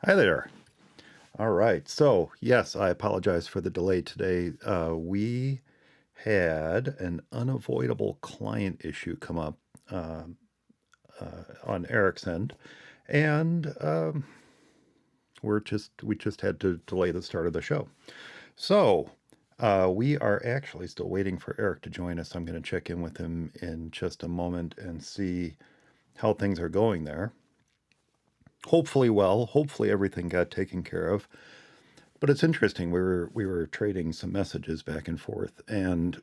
Hi there. All right. So, yes, I apologize for the delay today. We had an unavoidable client issue come up um, on Eric's end, and we just had to delay the start of the show. So, we are actually still waiting for Eric to join us. I'm going to check in with him in just a moment and see how things are going there. Hopefully, well. Hopefully, everything got taken care of. But it's interesting. We were trading some messages back and forth, and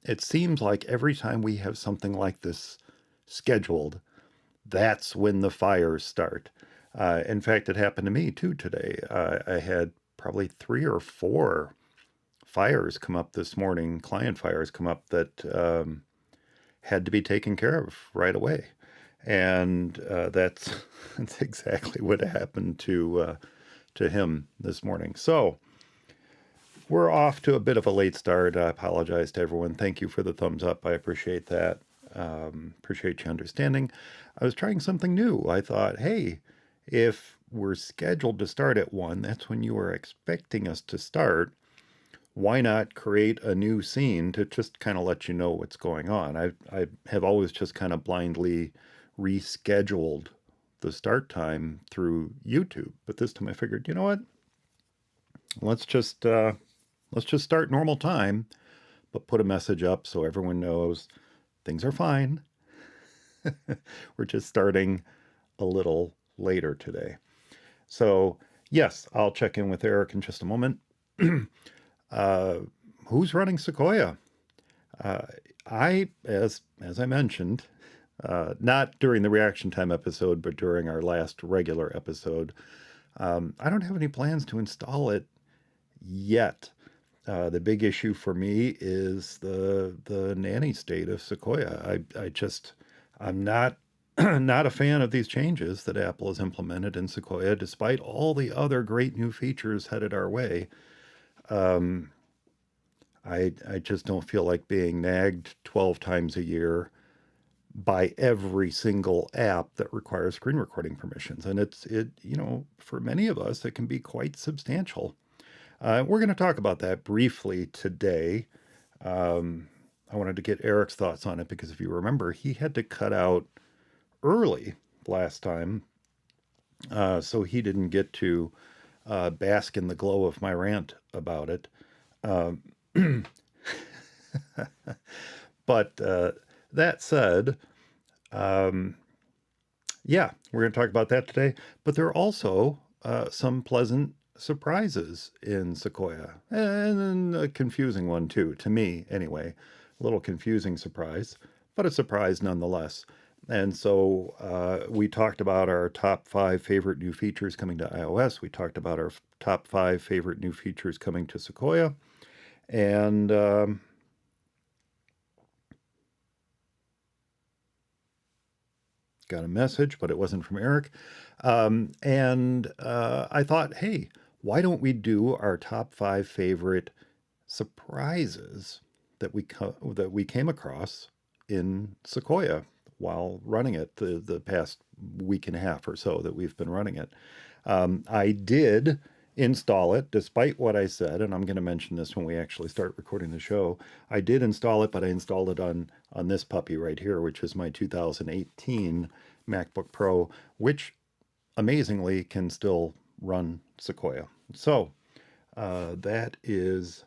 it seems like every time we have something like this scheduled, that's when the fires start. In fact, it happened to me too today. I had probably three or four fires come up this morning, client fires come up that had to be taken care of right away, and that's that's exactly what happened to him this morning. So we're off to a bit of a late start. I apologize to everyone. Thank you for the thumbs up. I appreciate that. Appreciate you understanding. I was trying something new. I thought, hey, if we're scheduled to start at 1, that's when you are expecting us to start. Why not create a new scene to just kind of let you know what's going on? I have always just kind of blindly rescheduled the start time through YouTube, but this time I figured, you know what? Let's just uh, let's just start normal time, but put a message up so everyone knows things are fine. We're just starting a little later today. So, yes, I'll check in with Eric in just a moment. uh, who's running Sequoia? Uh, as I mentioned, not during the reaction time episode, but during our last regular episode, I don't have any plans to install it yet. The big issue for me is the nanny state of Sequoia. I'm not not a fan of these changes that Apple has implemented in Sequoia, despite all the other great new features headed our way. Um, I just don't feel like being nagged 12 times a year by every single app that requires screen recording permissions, and for many of us it can be quite substantial. We're going to talk about that briefly today. Um, I wanted to get Eric's thoughts on it because if you remember, he had to cut out early last time, so he didn't get to bask in the glow of my rant about it. Um, but that said, um, yeah, we're going to talk about that today. But there are also some pleasant surprises in Sequoia, and a confusing one too, to me anyway. A little confusing surprise, but a surprise nonetheless. And so we talked about our top 5 favorite new features coming to iOS. We talked about our top 5 favorite new features coming to Sequoia. And got a message, but it wasn't from Eric. And I thought, hey, why don't we do our top 5 favorite surprises that we came across in Sequoia while running it the past week and a half or so that we've been running it. I did install it, despite what I said, and I'm going to mention this when we actually start recording the show. I did install it, but I installed it on this puppy right here, which is my 2018 MacBook Pro, which amazingly can still run Sequoia. So that is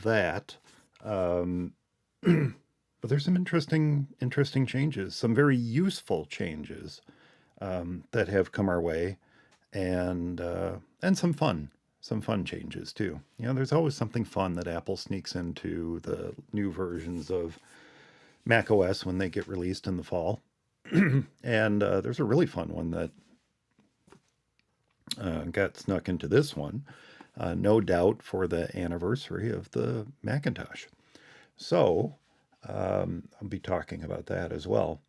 that. Um, but there's some interesting changes, some very useful changes that have come our way, and some fun changes too. You know, there's always something fun that Apple sneaks into the new versions of macOS when they get released in the fall. And there's a really fun one that got snuck into this one, no doubt for the anniversary of the Macintosh. So I'll be talking about that as well.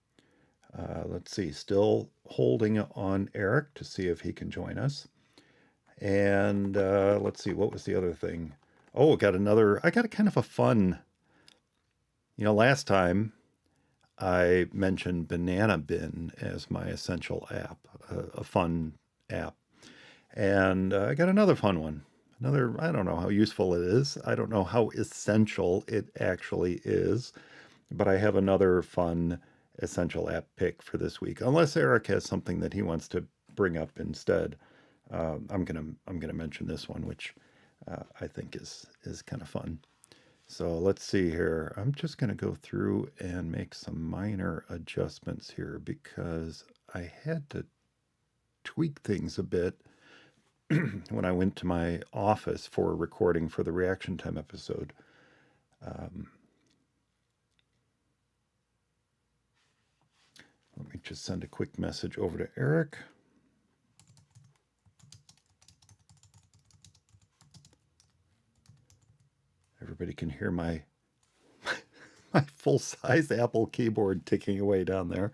Let's see, still holding on Eric to see if he can join us. And let's see, what was the other thing? Oh, I got a kind of a fun, last time I mentioned Banana Bin as my essential app, a fun app. And I got another fun one. Another, I don't know how useful it is. I don't know how essential it actually is, but I have another fun essential app pick for this week. Unless Eric has something that he wants to bring up instead, I'm gonna mention this one, which I think is kind of fun. So let's see here. I'm just going to go through and make some minor adjustments here because I had to tweak things a bit when I went to my office for recording for the reaction time episode. Um, Let me just send a quick message over to Eric. Everybody can hear my my full-size Apple keyboard ticking away down there.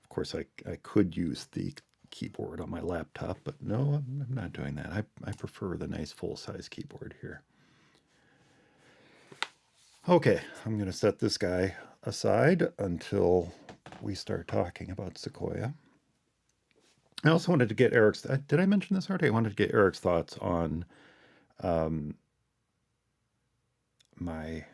Of course, I could use the keyboard on my laptop, but no, I'm not doing that. I prefer the nice full-size keyboard here. Okay, I'm going to set this guy aside until we start talking about Sequoia. I also wanted to get Eric's, did I mention this already? I wanted to get Eric's thoughts on my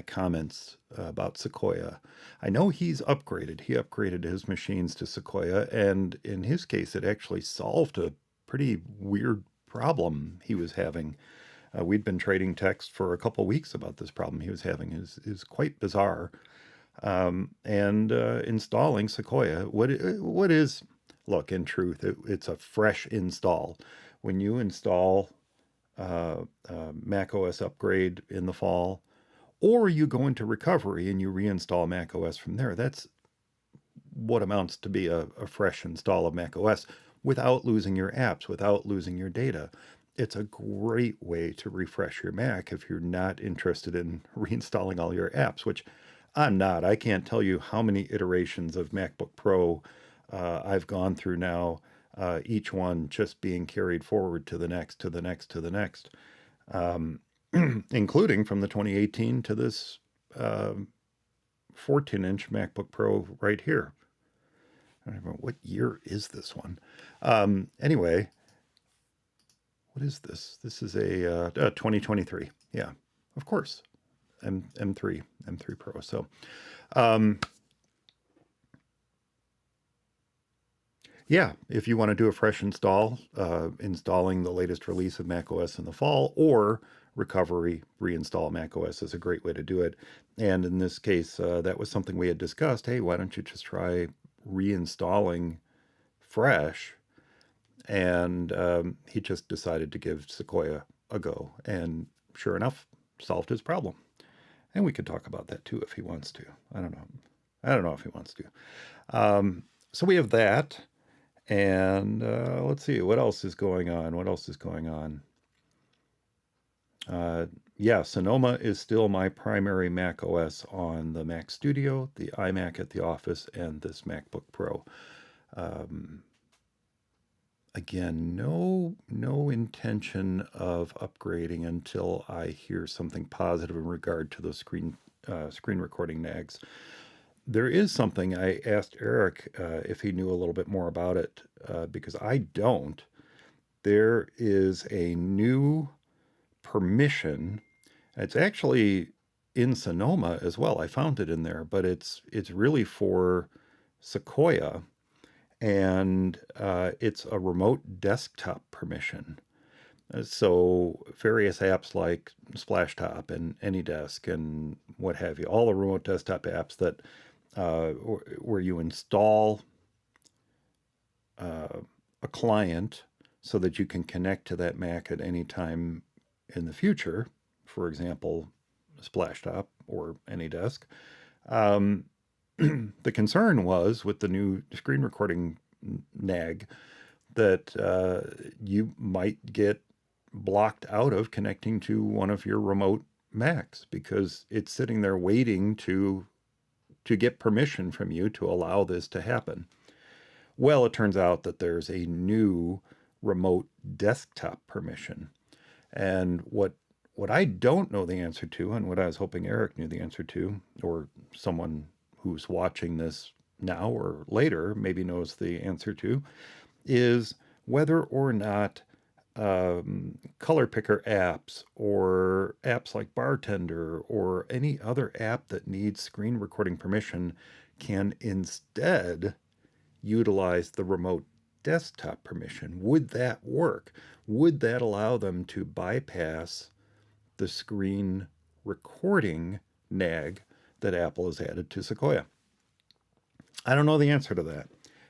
comments about Sequoia. I know he's upgraded. He upgraded his machines to Sequoia, and in his case, it actually solved a pretty weird problem he was having. We'd been trading text for a couple weeks about this problem he was having. Is quite bizarre. And installing Sequoia, what is, look, in truth, it's a fresh install. When you install macOS upgrade in the fall, or you go into recovery and you reinstall macOS from there, that's what amounts to be a fresh install of macOS without losing your apps, without losing your data. It's a great way to refresh your Mac if you're not interested in reinstalling all your apps, which I'm not. I can't tell you how many iterations of MacBook Pro I've gone through now, each one just being carried forward to the next, to the next, to the next, including from the 2018 to this 14-inch MacBook Pro right here. I don't know what year is this one. Anyway, what is this? This is a 2023. Yeah, of course. M3 Pro. So, yeah, if you want to do a fresh install, installing the latest release of macOS in the fall, or recovery, reinstall macOS is a great way to do it. And in this case, that was something we had discussed. Hey, why don't you just try reinstalling fresh? And he just decided to give Sequoia a go. And sure enough, solved his problem. And we could talk about that too if he wants to. I don't know. I don't know if he wants to. So we have that. And let's see, what else is going on? What else is going on? Yeah, Sonoma is still my primary Mac OS on the Mac Studio, the iMac at the office, and this MacBook Pro. Again, no intention of upgrading until I hear something positive in regard to those screen recording nags. There is something I asked Eric if he knew a little bit more about it, because I don't. There is a new permission. It's actually in Sonoma as well. I found it in there, but it's really for Sequoia, and it's a remote desktop permission. So various apps like Splashtop and AnyDesk and what have you, all the remote desktop apps that where you install a client so that you can connect to that Mac at any time in the future, for example, Splashtop or AnyDesk. The concern was with the new screen recording nag that you might get blocked out of connecting to one of your remote Macs because it's sitting there waiting to get permission from you to allow this to happen. Well, it turns out that there's a new remote desktop permission. And what I don't know the answer to, and what I was hoping Eric knew the answer to, or someone who's watching this now or later maybe knows the answer to, is whether or not color picker apps or apps like Bartender or any other app that needs screen recording permission can instead utilize the remote desktop permission. Would that work? Would that allow them to bypass the screen recording nag that Apple has added to Sequoia? I don't know the answer to that.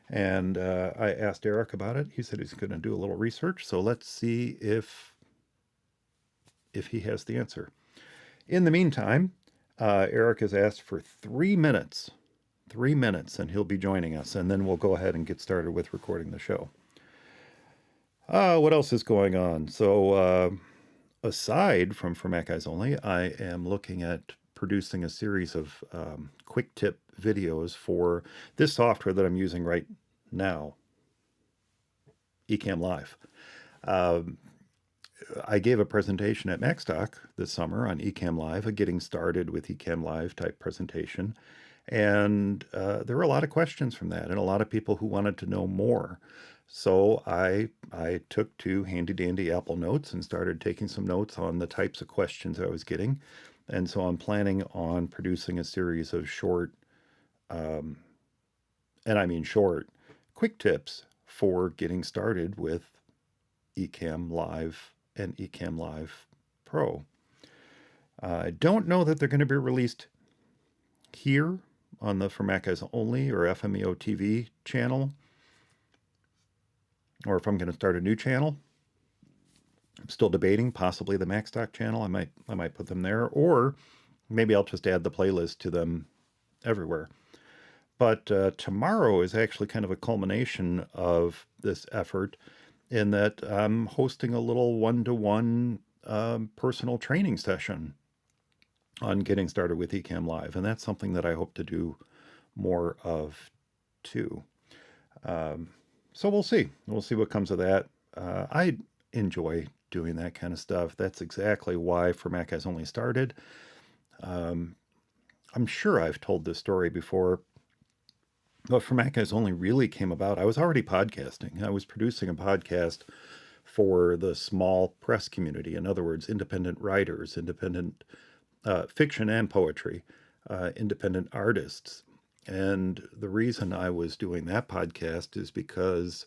And I asked Eric about it. He said he's going to do a little research. So let's see if he has the answer. In the meantime, Eric has asked for 3 minutes. 3 minutes, and he'll be joining us. And then we'll go ahead and get started with recording the show. What else is going on? So aside from For Mac Guys Only, I am looking at producing a series of quick tip videos for this software that I'm using right now, Ecamm Live. I gave a presentation at MacStock this summer on Ecamm Live, a getting started with Ecamm Live type presentation. And there were a lot of questions from that and a lot of people who wanted to know more. So I took to handy dandy Apple Notes and started taking some notes on the types of questions I was getting. And so I'm planning on producing a series of short, and I mean short, quick tips for getting started with Ecamm Live and Ecamm Live Pro. I don't know that they're going to be released here on the For Mac Guys Only or FMEO TV channel, or if I'm going to start a new channel. I'm still debating, possibly the MacStock channel. I might put them there, or maybe I'll just add the playlist to them everywhere. But tomorrow is actually kind of a culmination of this effort in that I'm hosting a little one-to-one personal training session on getting started with Ecamm Live. And that's something that I hope to do more of too. So we'll see. We'll see what comes of that. I enjoy doing that kind of stuff. That's exactly why For Mac Guys Only started. I'm sure I've told this story before, but For Mac Guys Only really came about. I was already podcasting. I was producing a podcast for the small press community. In other words, independent writers, independent fiction and poetry, independent artists. And the reason I was doing that podcast is because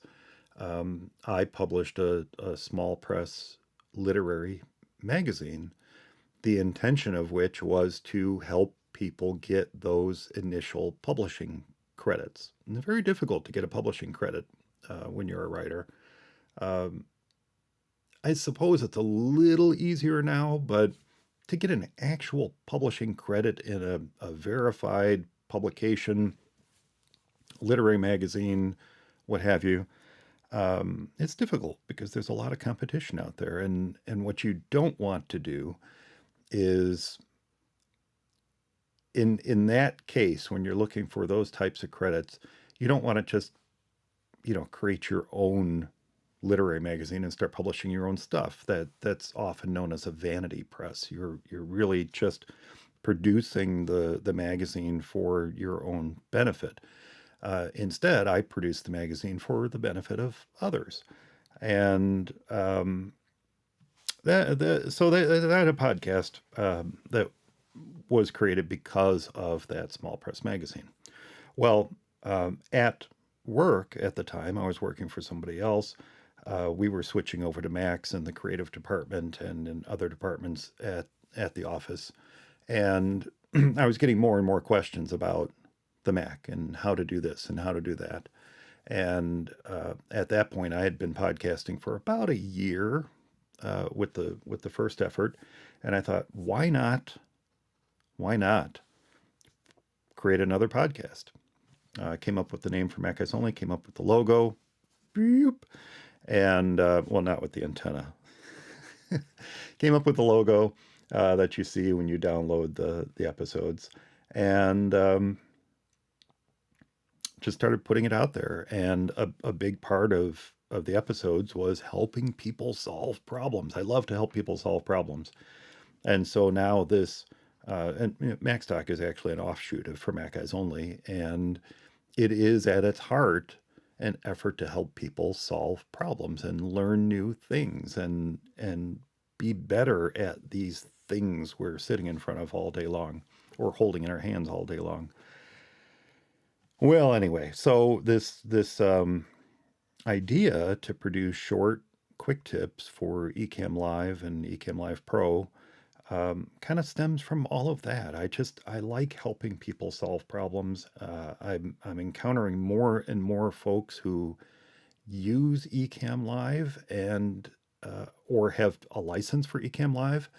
I published a small press literary magazine, the intention of which was to help people get those initial publishing credits. And it's very difficult to get a publishing credit when you're a writer. I suppose it's a little easier now, but to get an actual publishing credit in a verified publication, literary magazine, what have you, it's difficult because there's a lot of competition out there. And what you don't want to do is, in that case, when you're looking for those types of credits, you don't want to just, create your own literary magazine and start publishing your own stuff. That's often known as a vanity press. You're really just producing the magazine for your own benefit. Instead, I produce the magazine for the benefit of others. And so they had a podcast that was created because of that small press magazine. Well, at work at the time, I was working for somebody else. We were switching over to Macs in the creative department and in other departments at the office. And I was getting more and more questions about the Mac and how to do this and how to do that. And at that point, I had been podcasting for about a year with the first effort. And I thought, why not create another podcast? Came up with the name For Mac Guys Only, came up with the logo, beep, and well, not with the antenna. Came up with the logo that you see when you download the episodes, and just started putting it out there. And a big part of the episodes was helping people solve problems. I love to help people solve problems. And so now this, and MacStock is actually an offshoot of For Mac Guys Only, and it is at its heart an effort to help people solve problems and learn new things and be better at these things we're sitting in front of all day long or holding in our hands all day long. Well, anyway, so this idea to produce short, quick tips for Ecamm Live and Ecamm Live Pro kind of stems from all of that. I like helping people solve problems. I'm encountering more and more folks who use Ecamm Live and or have a license for Ecamm Live,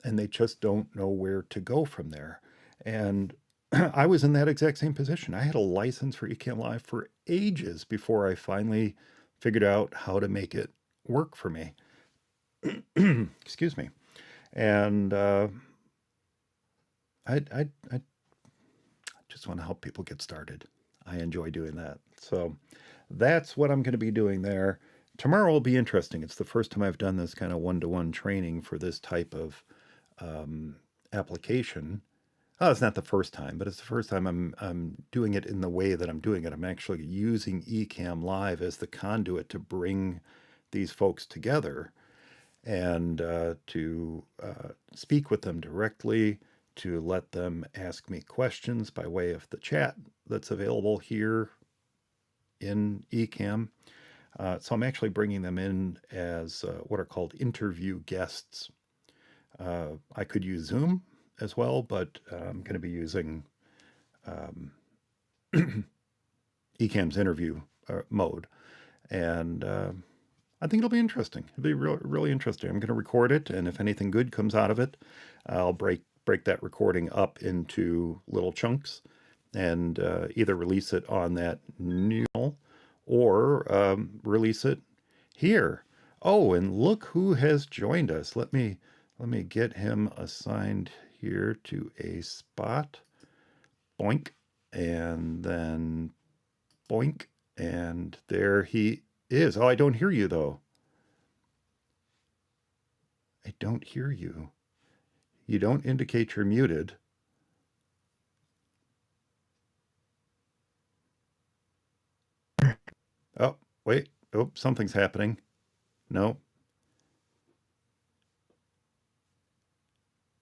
and they just don't know where to go from there. And I was in that exact same position. I had a license for Ecamm Live for ages before I finally figured out how to make it work for me. Excuse me. And I just want to help people get started. I enjoy doing that. So that's what I'm going to be doing there. Tomorrow will be interesting. It's the first time I've done this kind of one-to-one training for this type of application. Oh, it's not the first time, but it's the first time I'm doing it in the way that I'm doing it. I'm actually using Ecamm Live as the conduit to bring these folks together and to speak with them directly, to let them ask me questions by way of the chat that's available here in Ecamm. So I'm actually bringing them in as what are called interview guests. I could use Zoom as well, but I'm going to be using Ecamm's interview mode. And I think it'll be interesting. It'll be really interesting. I'm going to record it, and if anything good comes out of it, I'll break that recording up into little chunks and either release it on that new or release it here. Oh, and look who has joined us. Let me get him assigned here to a spot. Boink, and then boink, and there he is. Oh, I don't hear you though. I don't hear you. You don't indicate you're muted. Oh, wait. Oh, something's happening. No.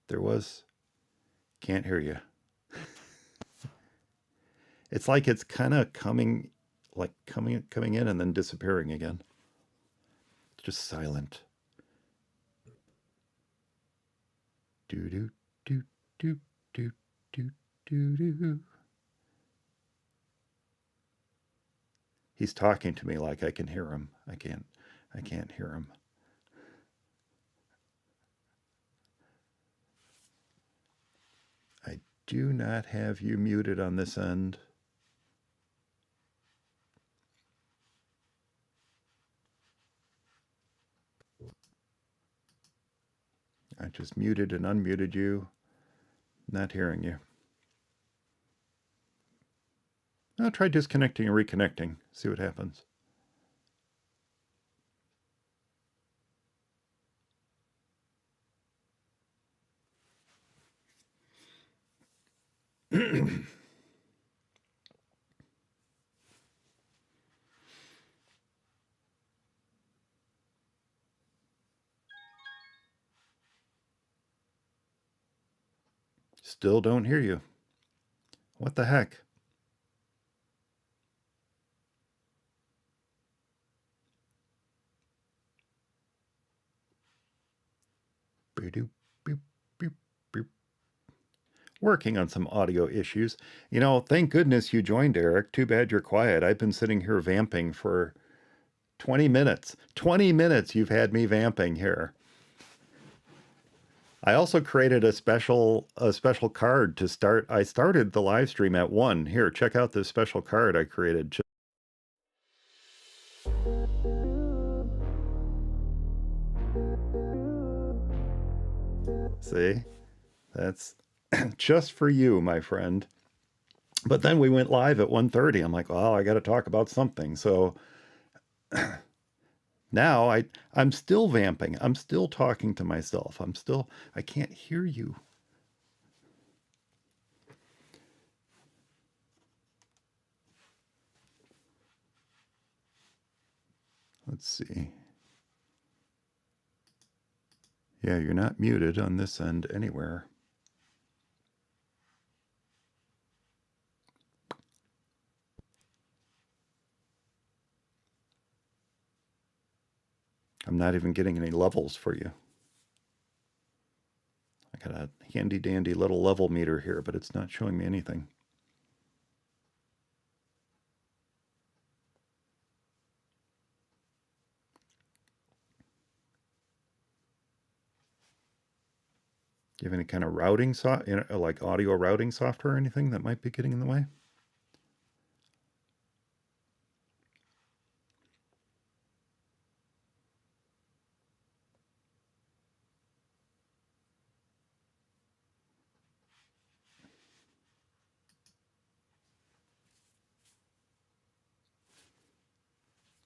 There was. Can't hear you. It's like it's kind of coming in and then disappearing again. It's just silent. Do do do do do do do do. He's talking to me like I can hear him. I can't hear him. I do not have you muted on this end. I just muted and unmuted you. Not hearing you. I'll try disconnecting and reconnecting. See what happens. Still don't hear you. What the heck? Working on some audio issues. You know, thank goodness you joined, Eric. Too bad you're quiet. I've been sitting here vamping for 20 minutes. 20 minutes you've had me vamping here. I also created a special card to start. I started the live stream at 1. Here, check out this special card I created. See? That's just for you, my friend. But then we went live at 1:30. I'm like, well, I got to talk about something. So now I'm still vamping. I'm still talking to myself. I can't hear you. Let's see. Yeah, you're not muted on this end anywhere. I'm not even getting any levels for you. I got a handy dandy little level meter here, but it's not showing me anything. Do you have any kind of routing like audio routing software or anything that might be getting in the way?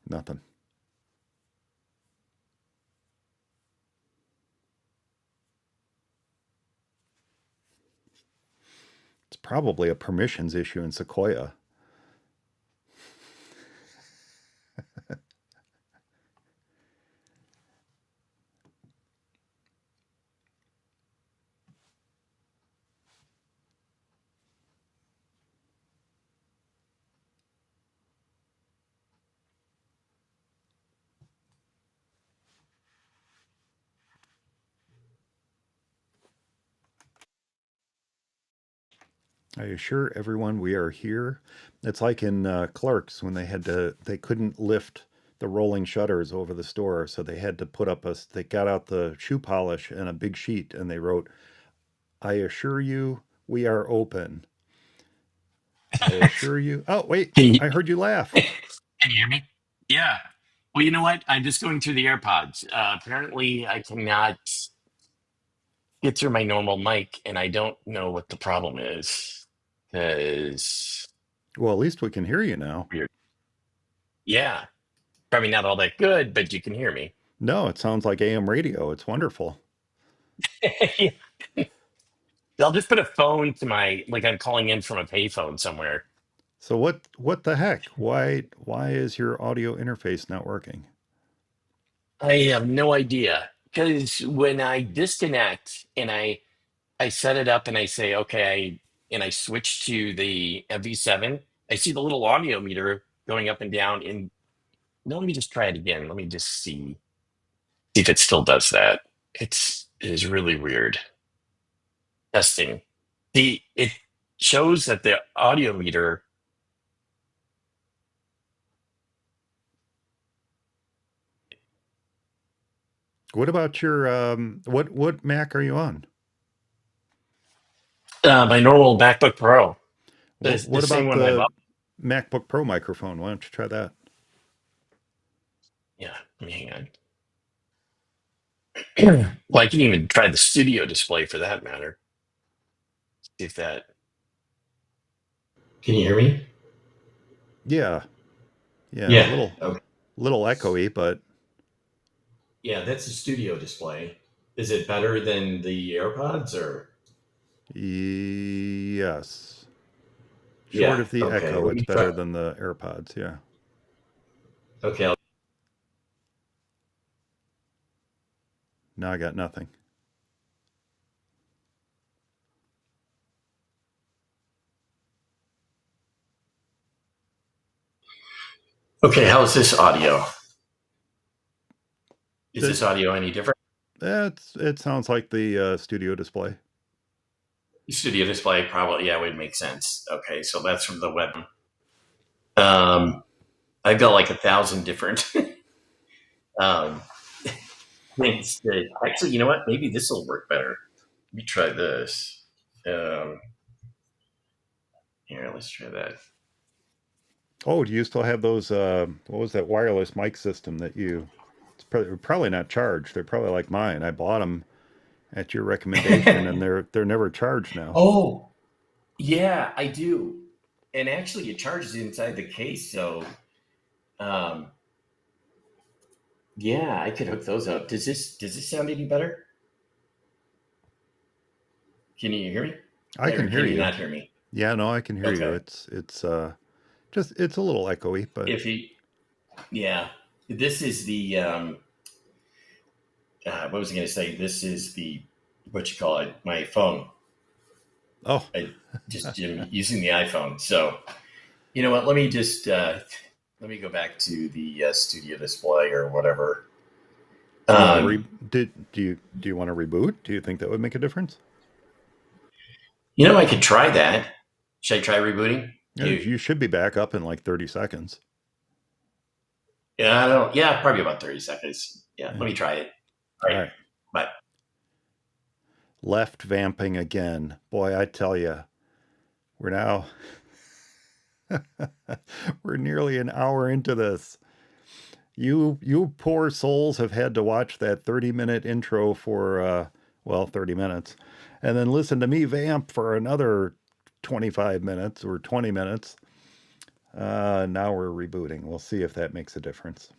Nothing. It's probably a permissions issue in Sequoia. I assure everyone we are here. It's like in Clerks when they couldn't lift the rolling shutters over the store, so they had to they got out the shoe polish and a big sheet and they wrote, I assure you we are open. I assure you. Oh, wait, Can you, I heard you laugh. can you hear me? Yeah. Well, you know what? I'm just going through the AirPods. Apparently, I cannot get through my normal mic, and I don't know what the problem is. Because, Well, at least we can hear you now. weird. Yeah. Probably not all that good, but you can hear me. No, it sounds like AM radio. It's wonderful. Yeah. I'll just put a phone to like I'm calling in from a payphone somewhere. So what the heck? Why is your audio interface not working? I have no idea. Because when I disconnect and I set it up and I say, okay, and I switch to the MV7, I see the little audio meter going up and down. And no, let me just try it again. Let me just see if it still does that. It is really weird. Testing. It shows that the audio meter. What about your what Mac are you on? My normal MacBook Pro, the What same about one I the love. MacBook Pro microphone? Why don't you try that? Yeah, let me hang on. Well, I can even try the studio display for that matter. See if that. Can you hear me? Yeah, yeah, a Yeah. little Okay. little echoey, but Yeah, that's the studio display. Is it better than the AirPods or? yes. Short Yeah. of the Okay. echo, Let it's me try. better than the AirPods. Yeah. Okay. Now I got nothing. Okay. How's this audio? Is That this audio any different? it sounds like the studio display. Studio display probably. Yeah, would make sense. Okay, so that's from the web. Um, I've got like 1,000 different um things. Actually, you know what? Maybe this will work better. Let me try this. Um, Here, let's try that. Oh, do you still have those? What was that wireless mic system that you? It's probably not charged. They're probably like mine. I bought them at your recommendation, and they're never charged now. Oh, yeah, I do. And actually, it charges inside the case. So, um, yeah, I could hook those up. Does this sound any better? Can you hear me? I Or can hear can you you. not hear me? Yeah, no, I can hear you. Okay. It's just it's a little echoey, but If you, yeah. This is the what was I going to say? This is the what you call it? My phone. Oh, I just using the iPhone. So you know what? Let me just let me go back to the studio display or whatever. do you want to Um, do you want to reboot? Do you think that would make a difference? you know, I could try that. Should I try rebooting? You, You should be back up in like 30 seconds. yeah, I don't. Yeah, probably about 30 seconds. Yeah, Yeah. let me try it. All All right, right. bye. Left vamping again. Boy, I tell you, we're now we're nearly an hour into this. You poor souls have had to watch that 30-minute intro for 30 minutes and then listen to me vamp for another 25 minutes or 20 minutes. Now we're rebooting. We'll see if that makes a difference.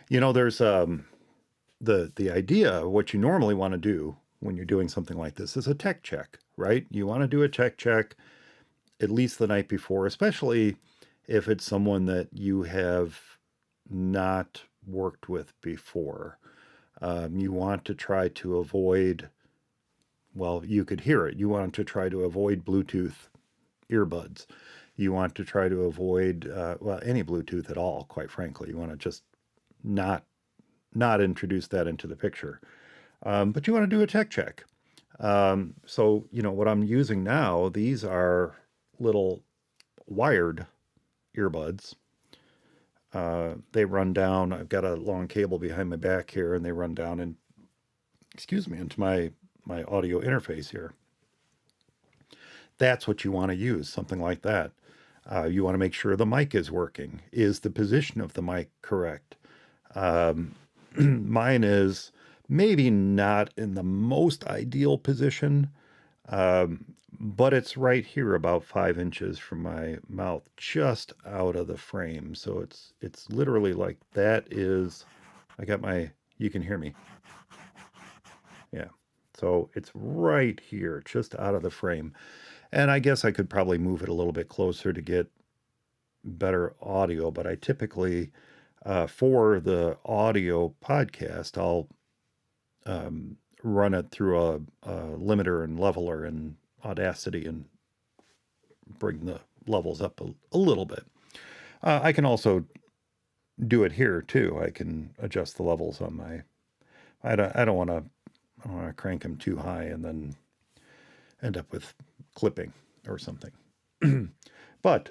There's the idea, what you normally want to do when you're doing something like this is a tech check, right? You want to do a tech check at least the night before, especially if it's someone that you have not worked with before. You want to try to avoid, well, you could hear it. You want to try to avoid Bluetooth earbuds. You want to try to avoid, any Bluetooth at all, quite frankly. You want to just not introduce that into the picture. But you want to do a tech check. So, what I'm using now, these are little wired earbuds. They run down. I've got a long cable behind my back here, and they run down and into my audio interface here. That's what you want to use, something like that. You want to make sure the mic is working. Is the position of the mic correct? Mine is maybe not in the most ideal position, but it's right here about 5 inches from my mouth, just out of the frame. So it's literally like that is. I got my. You can hear me. Yeah. So it's right here, just out of the frame. And I guess I could probably move it a little bit closer to get better audio, but I typically, for the audio podcast, I'll run it through a limiter and leveler in Audacity and bring the levels up a little bit. I can also do it here too. I can adjust the levels on my. I don't want to crank them too high and then end up with clipping or something. But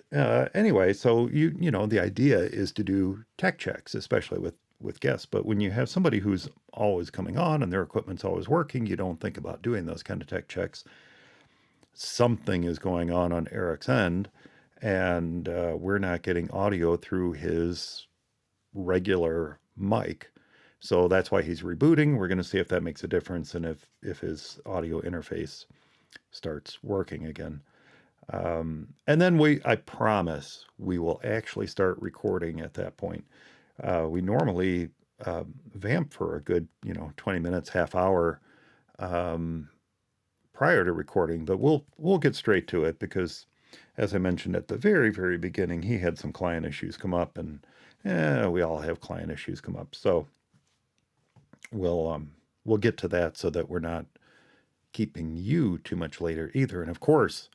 anyway, so the idea is to do tech checks, especially with guests. But when you have somebody who's always coming on and their equipment's always working, you don't think about doing those kind of tech checks. Something is going on Eric's end, and we're not getting audio through his regular mic. So that's why he's rebooting. We're going to see if that makes a difference and if his audio interface starts working again. And then I promise we will actually start recording at that point. We normally vamp for a good, 20 minutes, half hour prior to recording, but we'll get straight to it because, as I mentioned at the very, very beginning, he had some client issues come up, and we all have client issues come up. So we'll get to that so that we're not keeping you too much later either. And of course,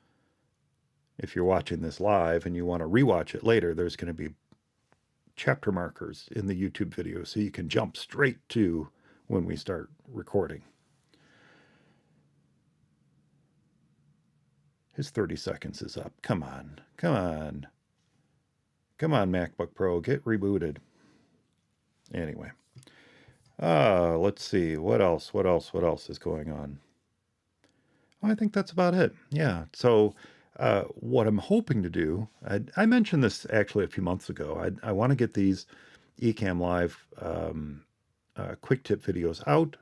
if you're watching this live and you want to rewatch it later, there's going to be chapter markers in the YouTube video so you can jump straight to when we start recording. His 30 seconds is up. Come on. Come on. Come on, MacBook Pro. Get rebooted. Anyway. Let's see. What else is going on? Oh, I think that's about it. Yeah. So what I'm hoping to do, I mentioned this actually a few months ago. I want to get these Ecamm Live quick tip videos out,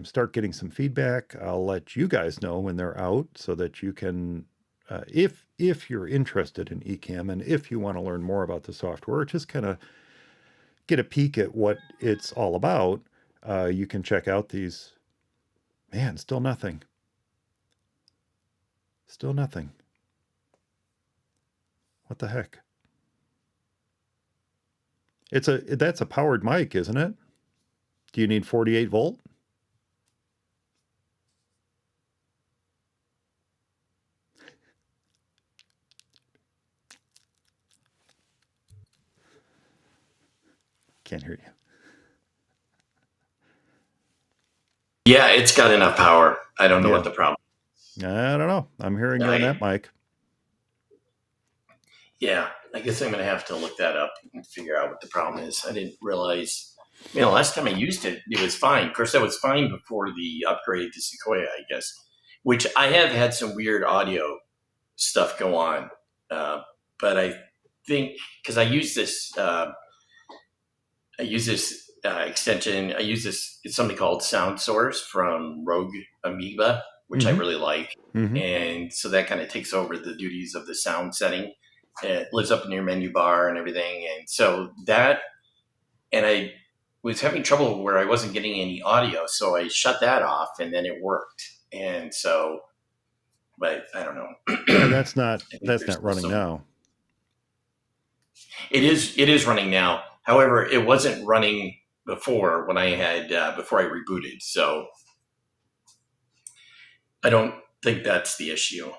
start getting some feedback. I'll let you guys know when they're out so that you can, if you're interested in Ecamm and if you want to learn more about the software, just kind of get a peek at what it's all about, you can check out these. Man, still nothing. Still nothing. What the heck? That's a powered mic, isn't it? Do you need 48 volt? Can't hear you. Yeah, it's got enough power. I don't know Yeah. what the problem. I don't know. I'm hearing you on that mic. Yeah, I guess I'm going to have to look that up and figure out what the problem is. I didn't realize. You know, last time I used it, it was fine. Of course, that was fine before the upgrade to Sequoia, I guess, which I have had some weird audio stuff go on. But I think because I use this extension. I use this. It's something called Sound Source from Rogue Amoeba, which I really like. And so that kind of takes over the duties of the sound setting. It lives up in your menu bar and everything. And so that, and I was having trouble where I wasn't getting any audio. So I shut that off and then it worked. And so, but I don't know. And that's not running now. It is running now. However, it wasn't running before when I had, before I rebooted. So I don't think that's the issue.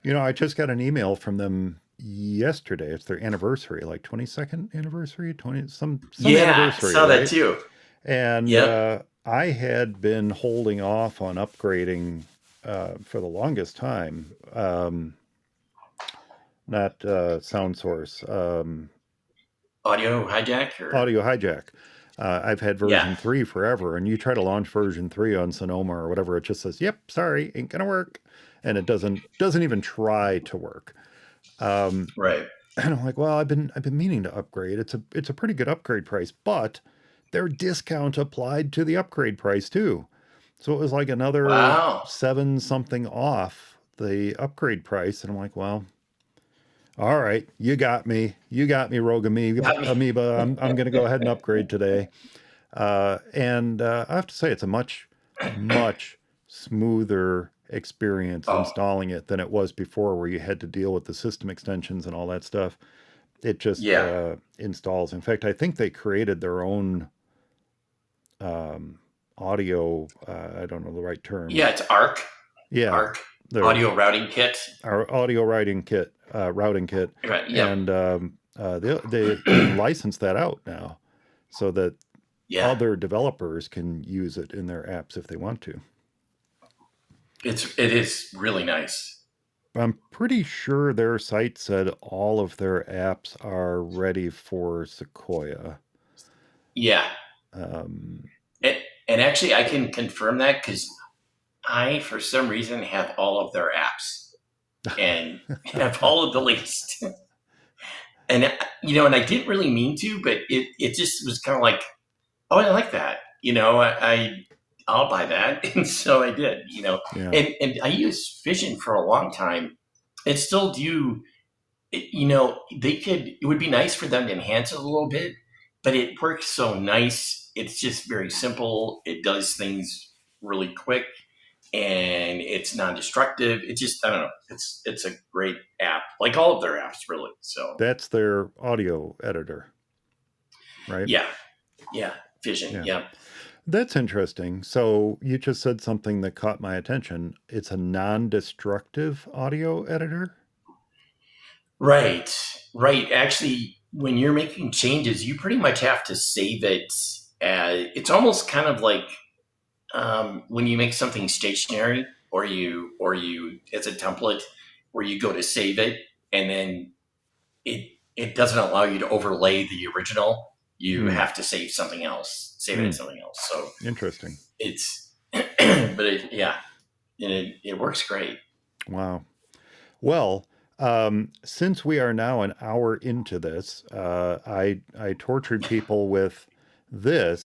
You know, I just got an email from them yesterday. It's their anniversary, like 22nd anniversary, some anniversary. I saw that too. And I had been holding off on upgrading for the longest time. Not Sound Source. Audio Hijack? Audio Hijack. I've had version 3 forever, and you try to launch version 3 on Sonoma or whatever, it just says, "Yep, sorry, ain't gonna work," and it doesn't even try to work. Right. And I'm like, well, I've been meaning to upgrade. It's a pretty good upgrade price, but their discount applied to the upgrade price too, so it was like another 7 something off the upgrade price, and I'm like, well, all right, you got me, Rogue Amoeba. I'm going to go ahead and upgrade today. And I have to say, it's a much smoother experience installing it than it was before, where you had to deal with the system extensions and all that stuff. It just installs. In fact, I think they created their own audio. I don't know the right term. Yeah, it's ARC. Yeah, ARC. Audio routing kit. Our audio routing kit. Right, yeah. And they license that out now, so that other developers can use it in their apps if they want to. It is really nice. I'm pretty sure their site said all of their apps are ready for Sequoia. Yeah. And actually, I can confirm that because I, for some reason, have all of their apps and have all of the latest. And, you know, and I didn't really mean to, but it just was kind of like, oh, I like that. You know, I'll buy that. And so I did, you know, and I used Vision for a long time and still do. You know, it would be nice for them to enhance it a little bit, but it works so nice. It's just very simple. It does things really quick and it's non-destructive. It just, I don't know. It's a great app, like all of their apps, really. So that's their audio editor, right? Yeah. Vision. Yeah. That's interesting. So you just said something that caught my attention. It's a non-destructive audio editor? Right. Actually, when you're making changes, you pretty much have to save it. It's almost kind of like when you make something stationary, or you as a template, where you go to save it, and then it doesn't allow you to overlay the original. You have to save something else. Save it as something else. So interesting. It's, but it works great. Wow. Well, since we are now an hour into this, I tortured people with this.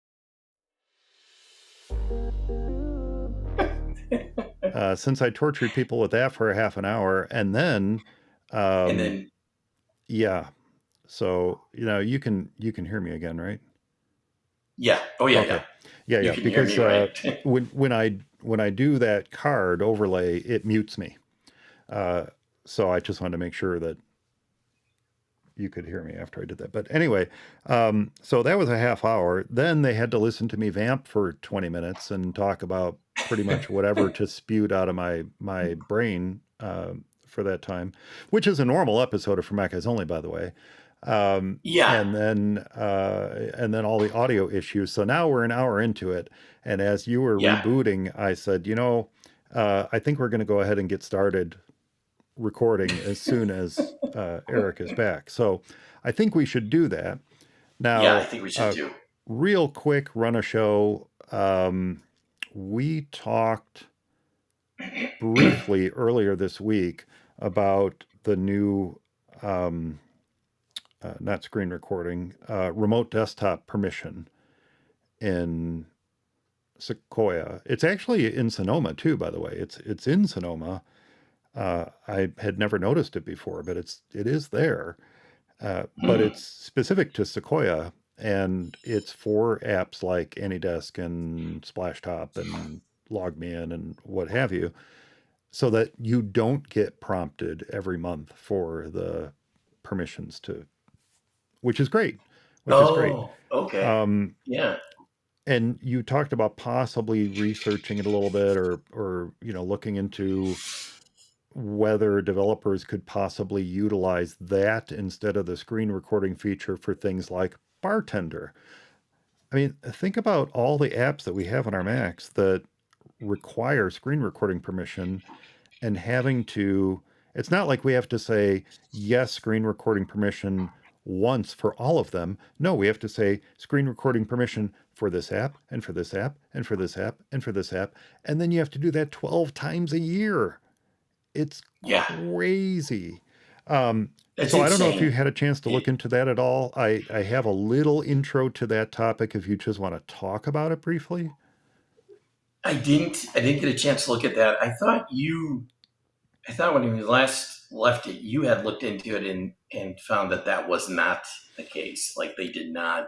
Since I tortured people with that for a half an hour, and then, yeah. So, you know, you can hear me again, right? Yeah. Oh yeah. Okay. Yeah. Because right? when I do that card overlay, it mutes me. So I just wanted to make sure that you could hear me after I did that. But anyway, so that was a half hour. Then they had to listen to me vamp for 20 minutes and talk about pretty much whatever to spewed out of my brain for that time, which is a normal episode of For Mac Eyes Only, by the way. Yeah, And then all the audio issues. So now we're an hour into it, and as you were yeah, rebooting, I said, I think we're going to go ahead and get started recording as soon as Eric is back. So I think we should do that. yeah. I Now, think we should too. real quick, run a show. We talked briefly earlier this week about the new, not screen recording, remote desktop permission in Sequoia. It's actually in Sonoma too, by the way. It's in Sonoma. I had never noticed it before, but it is there. But Hmm. it's specific to Sequoia, and it's for apps like AnyDesk and Splashtop and LogMeIn and what have you, so that you don't get prompted every month for the permissions to, which is great, which is great. Oh, okay. Um, Yeah, and you talked about possibly researching it a little bit, or looking into whether developers could possibly utilize that instead of the screen recording feature for things like Bartender. I mean, think about all the apps that we have on our Macs that require screen recording permission, and having to, it's not like we have to say, yes, screen recording permission once for all of them. No, we have to say screen recording permission for this app and for this app and for this app and for this app. And then you have to do that 12 times a year. It's yeah. crazy. Um, That's so I don't know if you insane. had a chance to look It, into that at all. I have a little intro to that topic if you just want to talk about it briefly. I didn't get a chance to look at that. I thought when you last left it, you had looked into it and found that that was not the case. Like they did not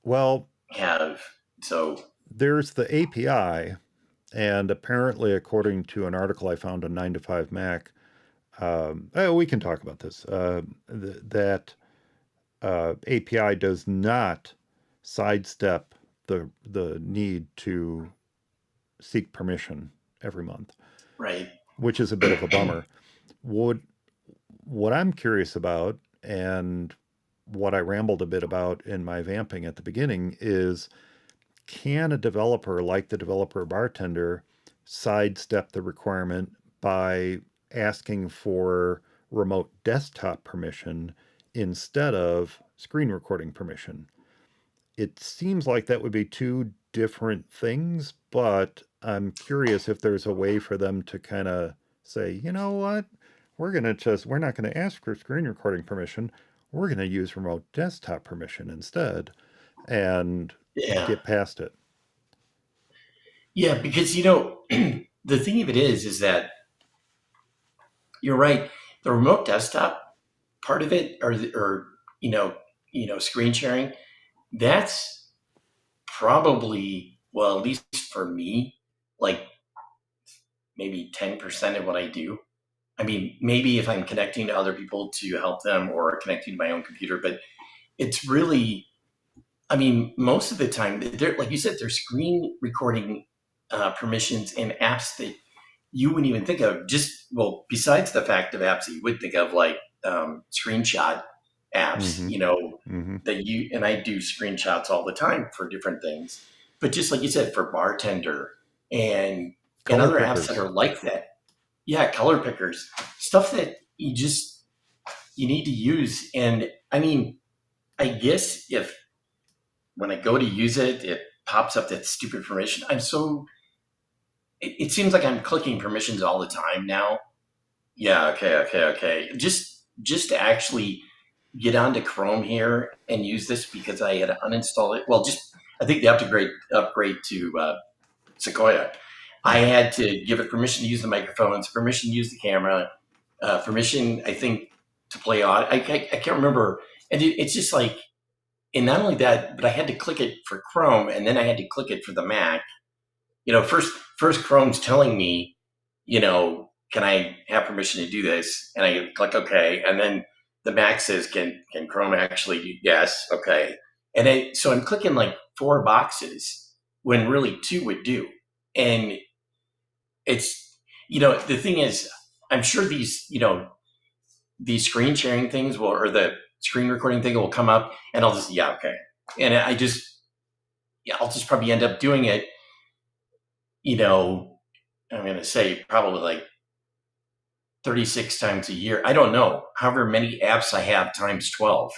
Well, have. So there's the API, and apparently, according to an article I found on 9 to 5 Mac, we can talk about this. That API does not sidestep the need to seek permission every month, right. which is a bit of a bummer. What what I'm curious about, and what I rambled a bit about in my vamping at the beginning, is can a developer like the developer bartender sidestep the requirement by asking for remote desktop permission instead of screen recording permission? It seems like that would be two different things, but I'm curious if there's a way for them to kind of say, you know what, we're not going to ask for screen recording permission. We're going to use remote desktop permission instead and Yeah. get past it. Yeah, because the thing of it is that you're right. The remote desktop part of it, or screen sharing, that's probably, well, at least for me, like maybe 10% of what I do. I mean, maybe if I'm connecting to other people to help them or connecting to my own computer, but it's really, I mean, most of the time, they're, like you said, there's screen recording permissions in apps that you wouldn't even think of. Just, well, besides the fact of apps that you would think of, like screenshot apps, Mm-hmm. Mm-hmm. that and I do screenshots all the time for different things. But just like you said, for Bartender and Color other apps that pickers. are like that, yeah, color pickers, stuff that you need to use. And I mean, I guess if when I go to use it, it pops up that stupid permission. It seems like I'm clicking permissions all the time now. Yeah, okay. Just to actually get onto Chrome here and use this because I had to uninstall it. Well, just I think the upgrade to Sequoia. I Mm-hmm. had to give it permission to use the microphones, permission to use the camera, permission I think to play on. I can't remember, and it's just like, and not only that, but I had to click it for Chrome, and then I had to click it for the Mac. First Chrome's telling me, can I have permission to do this? And I click OK. And then the Mac says, can Chrome actually do yes? OK. And so I'm clicking like 4 boxes when really 2 would do. And it's, the thing is, I'm sure these screen sharing things or the screen recording thing will come up and I'll just, yeah, okay. And I'll just probably end up doing it, I'm going to say probably like 36 times a year. I don't know, however many apps I have times 12,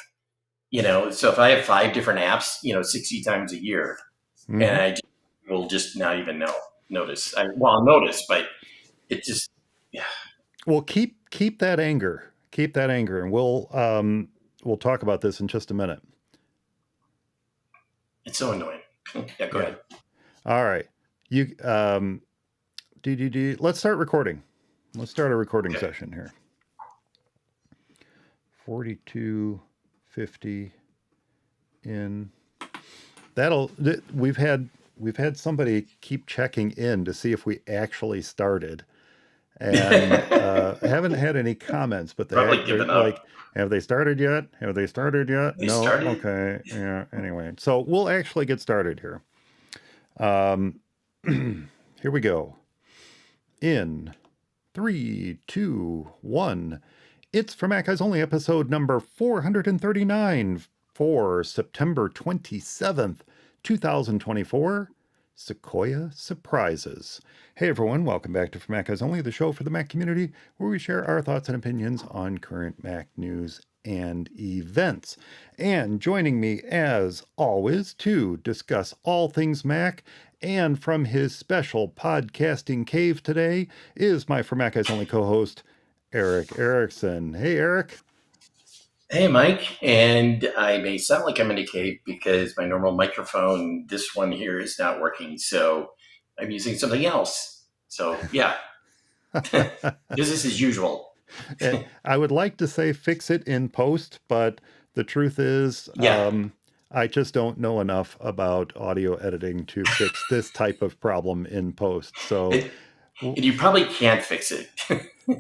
so if I have 5 different apps, 60 times a year, Mm-hmm. and I will just not even notice. I'll notice, but it just, yeah. Well, keep that anger. Keep that anger, and we'll talk about this in just a minute. It's so annoying. Yeah, go ahead. All right. Let's start recording. Let's start a recording session here. 4250 in. We've had somebody keep checking in to see if we actually started, and haven't had any comments, but they're like, have they started yet? Have they started yet? They started? Okay. Yeah. Anyway, so we'll actually get started here. Here we go. In 3, 2, 1. It's For Mac Guys Only, episode number 439 for September 27th, 2024. Sequoia Surprises. Hey everyone, welcome back to For Mac Guys Only, the show for the Mac community, where we share our thoughts and opinions on current Mac news and events. And joining me, as always, to discuss all things Mac and from his special podcasting cave today is my For Mac Guys Only co-host, Eric Erickson. Hey, Eric. Hey, Mike. And I may sound like I'm in a cave because my normal microphone, this one here, is not working. So I'm using something else. So, yeah. Business as usual. I would like to say fix it in post, but the truth is, I just don't know enough about audio editing to fix this type of problem in post. So you probably can't fix it.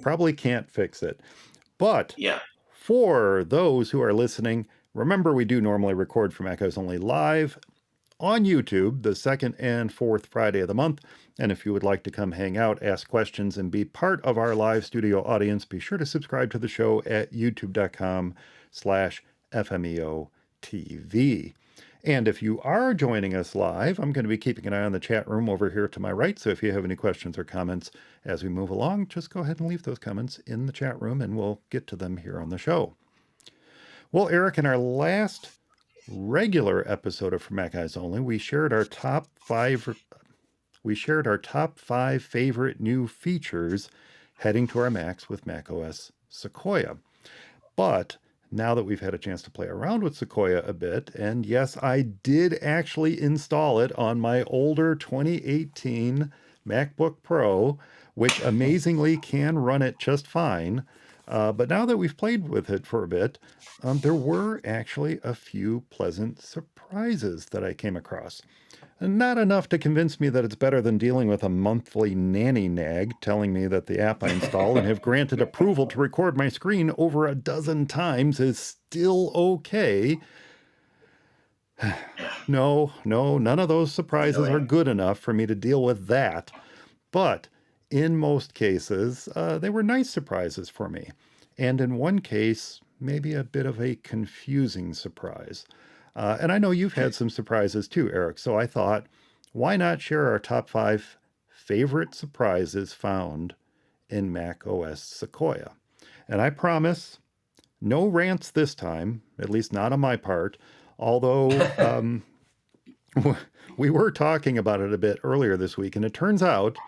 Probably can't fix it. But yeah. For those who are listening, remember we do normally record For Mac Guys Only live on YouTube the second and fourth Friday of the month. And if you would like to come hang out, ask questions, and be part of our live studio audience, be sure to subscribe to the show at youtube.com/FMEOTV. And if you are joining us live, I'm going to be keeping an eye on the chat room over here to my right. So if you have any questions or comments as we move along, just go ahead and leave those comments in the chat room and we'll get to them here on the show. Well, Eric, in our last regular episode of For Mac Guys Only, we shared our top 5 favorite new features heading to our Macs with macOS Sequoia. But now that we've had a chance to play around with Sequoia a bit, and yes, I did actually install it on my older 2018 MacBook Pro, which amazingly can run it just fine. But now that we've played with it for a bit, there were actually a few pleasant surprises that I came across. Not enough to convince me that it's better than dealing with a monthly nanny nag telling me that the app I install and have granted approval to record my screen over a dozen times is still okay. No, none of those surprises are good enough for me to deal with that. But in most cases, they were nice surprises for me. And in one case, maybe a bit of a confusing surprise. And I know you've had some surprises too, Eric. So I thought, why not share our top 5 favorite surprises found in macOS Sequoia? And I promise, no rants this time, at least not on my part. Although we were talking about it a bit earlier this week, and it turns out,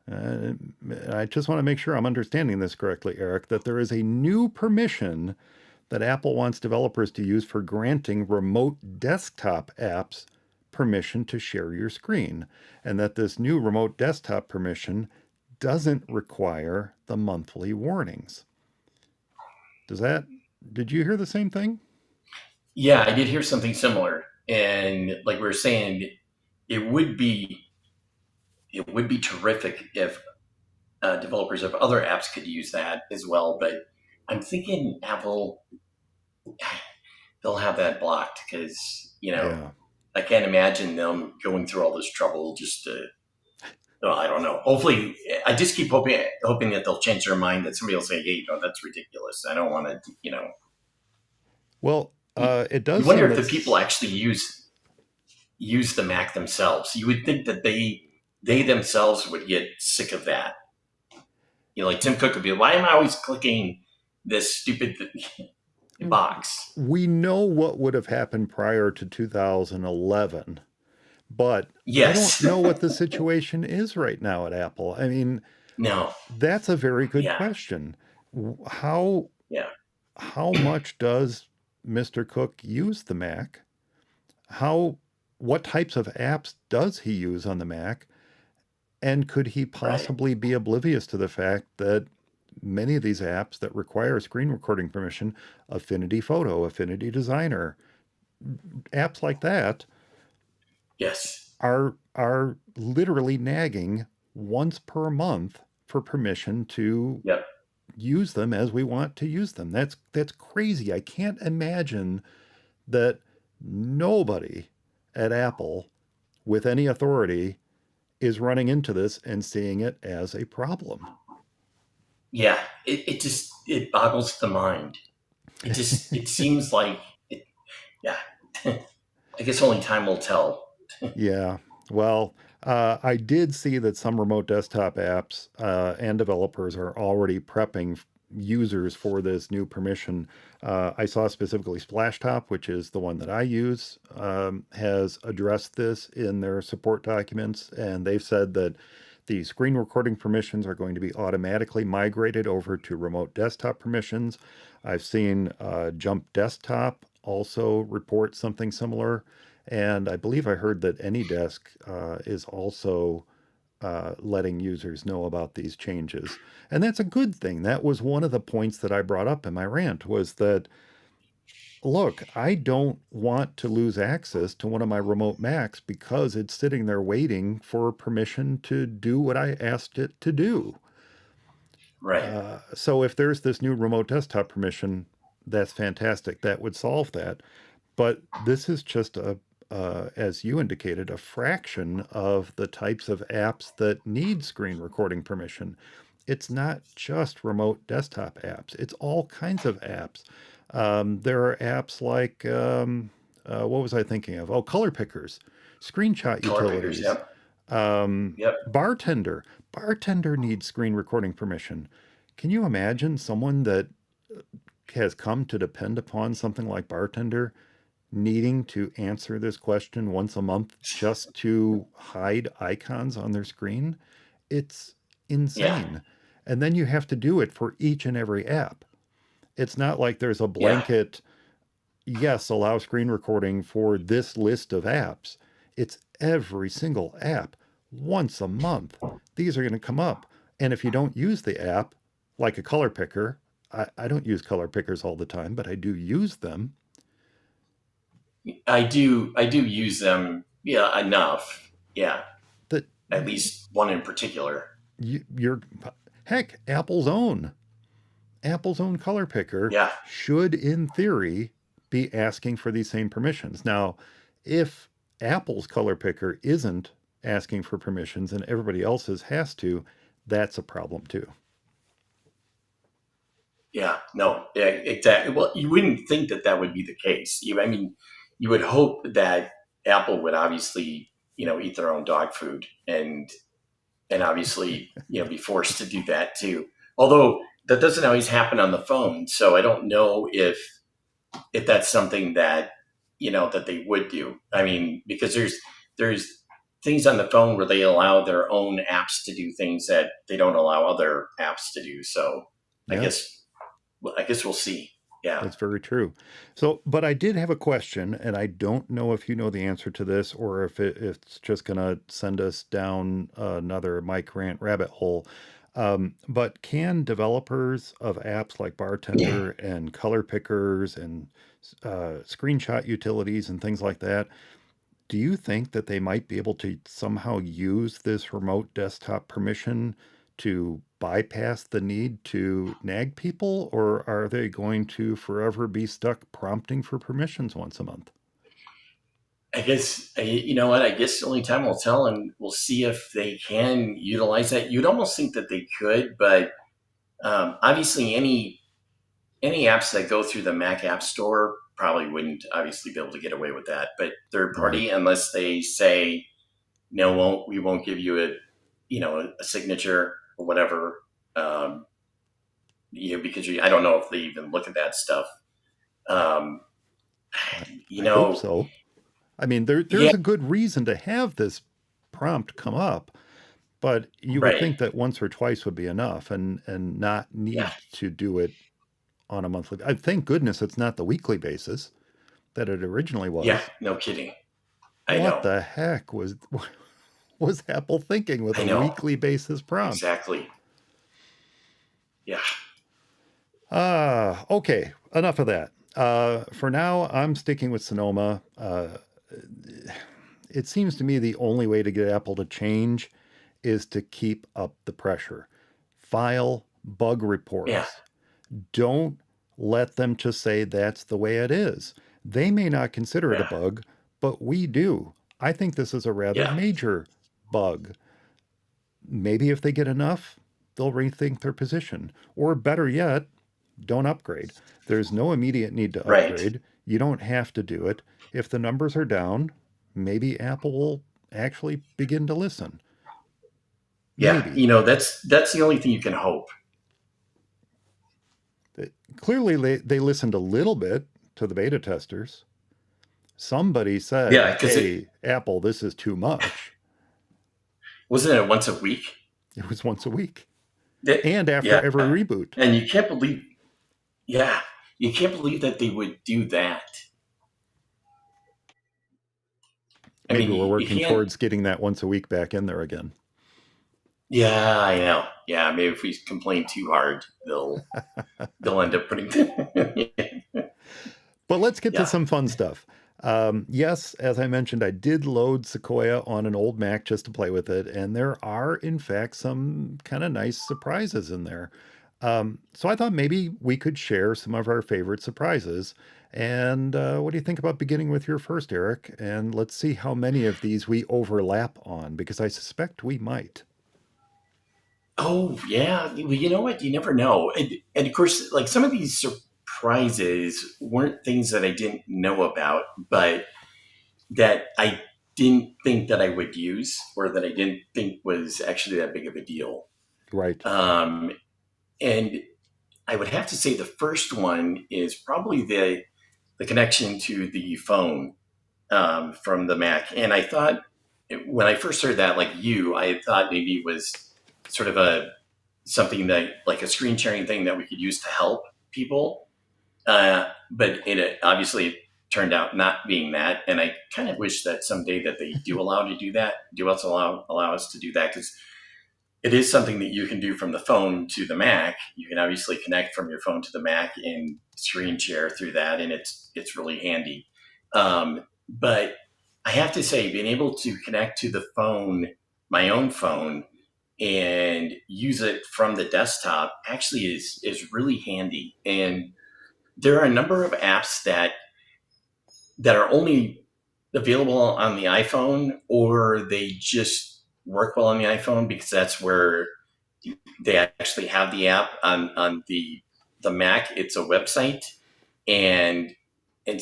I just want to make sure I'm understanding this correctly, Eric, that there is a new permission that Apple wants developers to use for granting remote desktop apps permission to share your screen, and that this new remote desktop permission doesn't require the monthly warnings. Did you hear the same thing? Yeah, I did hear something similar. And like we were saying, it would be terrific if developers of other apps could use that as well. But I'm thinking Apple, they'll have that blocked because, Yeah. I can't imagine them going through all this trouble just to, well, I don't know. Hopefully, I just keep hoping that they'll change their mind, that somebody will say, hey, that's ridiculous. I don't want to. Well, it You does wonder seem if the it's people actually use the Mac themselves. You would think that they themselves would get sick of that. Like Tim Cook would be, why am I always clicking this stupid box? we know what would have happened prior to 2011, but I don't Yes. know what the situation is right now at Apple. I mean, No. that's a very good Yeah. question. How Yeah. how much does Mr. Cook use the Mac? What types of apps does he use on the Mac? And could he Right. possibly be oblivious to the fact that many of these apps that require screen recording permission, Affinity Photo, Affinity Designer, apps like that, Yes. are literally nagging once per month for permission to Yep. use them as we want to use them. That's crazy. I can't imagine that nobody at Apple with any authority is running into this and seeing it as a problem. Yeah. It boggles the mind. It seems like it. Yeah. I guess only time will tell. Yeah. Well, I did see that some remote desktop apps and developers are already prepping users for this new permission. I saw specifically Splashtop, which is the one that I use, has addressed this in their support documents, and they've said that the screen recording permissions are going to be automatically migrated over to remote desktop permissions. I've seen Jump Desktop also report something similar. And I believe I heard that AnyDesk is also letting users know about these changes. And that's a good thing. That was one of the points that I brought up in my rant was that, look, I don't want to lose access to one of my remote Macs because it's sitting there waiting for permission to do what I asked it to do. Right. So if there's this new remote desktop permission, that's fantastic. That would solve that. But this is just as you indicated, a fraction of the types of apps that need screen recording permission. It's not just remote desktop apps, it's all kinds of apps. There are apps like, what was I thinking of? Oh, color pickers, screenshot Color pickers. utilities, Yep. um, Yep. Bartender. Bartender needs screen recording permission. Can you imagine someone that has come to depend upon something like Bartender needing to answer this question once a month just to hide icons on their screen? It's Yeah. insane. And then you have to do it for each and every app. It's not like there's a Yeah. blanket, yes, allow screen recording for this list of apps. It's every single app once a month. These are going to come up. And if you don't use the app, like a color picker, I don't use color pickers all the time, but I do use them. I do use them. Yeah. Enough. Yeah. That At least one in particular. you're, heck, Apple's own color picker Yeah. should, in theory, be asking for these same permissions. Now, if Apple's color picker isn't asking for permissions and everybody else's has to, that's a problem too. Yeah. No. Yeah, exactly. Well, you wouldn't think that would be the case. I mean, you would hope that Apple would obviously, eat their own dog food and obviously, be forced to do that too. Although that doesn't always happen on the phone, so I don't know if that's something that that they would do. I mean, because there's things on the phone where they allow their own apps to do things that they don't allow other apps to do. So I Yeah, guess we'll see. Yeah. that's very true. So, but I did have a question, and I don't know if you know the answer to this or if it's just going to send us down another Mike rant rabbit hole. But can developers of apps like Bartender and color pickers and screenshot utilities and things like that, do you think that they might be able to somehow use this remote desktop permission to bypass the need to nag people, or are they going to forever be stuck prompting for permissions once a month? I guess, you know what? I guess only time will tell, and we'll see if they can utilize that. You'd almost think that they could, but obviously, any apps that go through the Mac App Store probably wouldn't obviously be able to get away with that. But third Right. party, unless they say no, we won't give you a signature or whatever. Because I don't know if they even look at that stuff. Um, I, you I hope know, so. I mean, there's yeah, a good reason to have this prompt come up, but you would right, think that once or twice would be enough, and not yeah, need to do it on a monthly. I thank goodness it's not the weekly basis that it originally yeah, was. no kidding. I What know, the heck was Apple thinking with I a know, weekly basis prompt? exactly. Yeah, Okay, enough of that. For now, I'm sticking with Sonoma. It seems to me the only way to get Apple to change is to keep up the pressure. File bug yeah, reports. Don't let them just say that's the way it is. They may not consider it a yeah, bug, but we do. I think this is a rather yeah, major bug. Maybe if they get enough, they'll rethink their position. Or better yet, don't upgrade. There's no immediate need to right. upgrade. You don't have to do it. If the numbers are down, maybe Apple will actually begin to listen. Yeah, Maybe. that's the only thing you can hope. Clearly, they listened a little bit to the beta testers. Somebody Yeah, said, because it hey, Apple, this is too much. wasn't it once a week. It was once a week. That And after Yeah, every reboot. and you can't believe. Yeah, you can't believe that they would do that. I Maybe mean, we're you working can't. towards getting that once a week back in there again. Yeah, I know. Yeah, maybe if we complain too hard, they'll end up putting. But let's get to Yeah. some fun stuff. Yes, as I mentioned, I did load Sequoia on an old Mac just to play with it, and there are, in fact, some kind of nice surprises in there. So I thought maybe we could share some of our favorite surprises. And what do you think about beginning with your first, Eric? And let's see how many of these we overlap on, because I suspect we might. Oh, yeah. Well, you know what? You never know. And of course, like some of these surprises weren't things that I didn't know about, but that I didn't think that I would use or that I didn't think was actually that big of a deal. Right. Um, and I would have to say the first one is probably the connection to the phone from the Mac. And I thought when I first heard that, like I thought maybe it was sort of a something that like a screen sharing thing that we could use to help people. But it obviously turned out not being that. And I kind of wish that someday that they do allow to do that, allow us to do that, because it is something that you can do from the phone to the Mac. You can obviously connect from your phone to the Mac and screen share through that, and it's really handy. But I have to say, being able to connect to the phone, my own phone, and use it from the desktop actually is really handy. And there are a number of apps that are only available on the iPhone, or they just work well on the iPhone because that's where they actually have the app on the Mac. It's a website, and and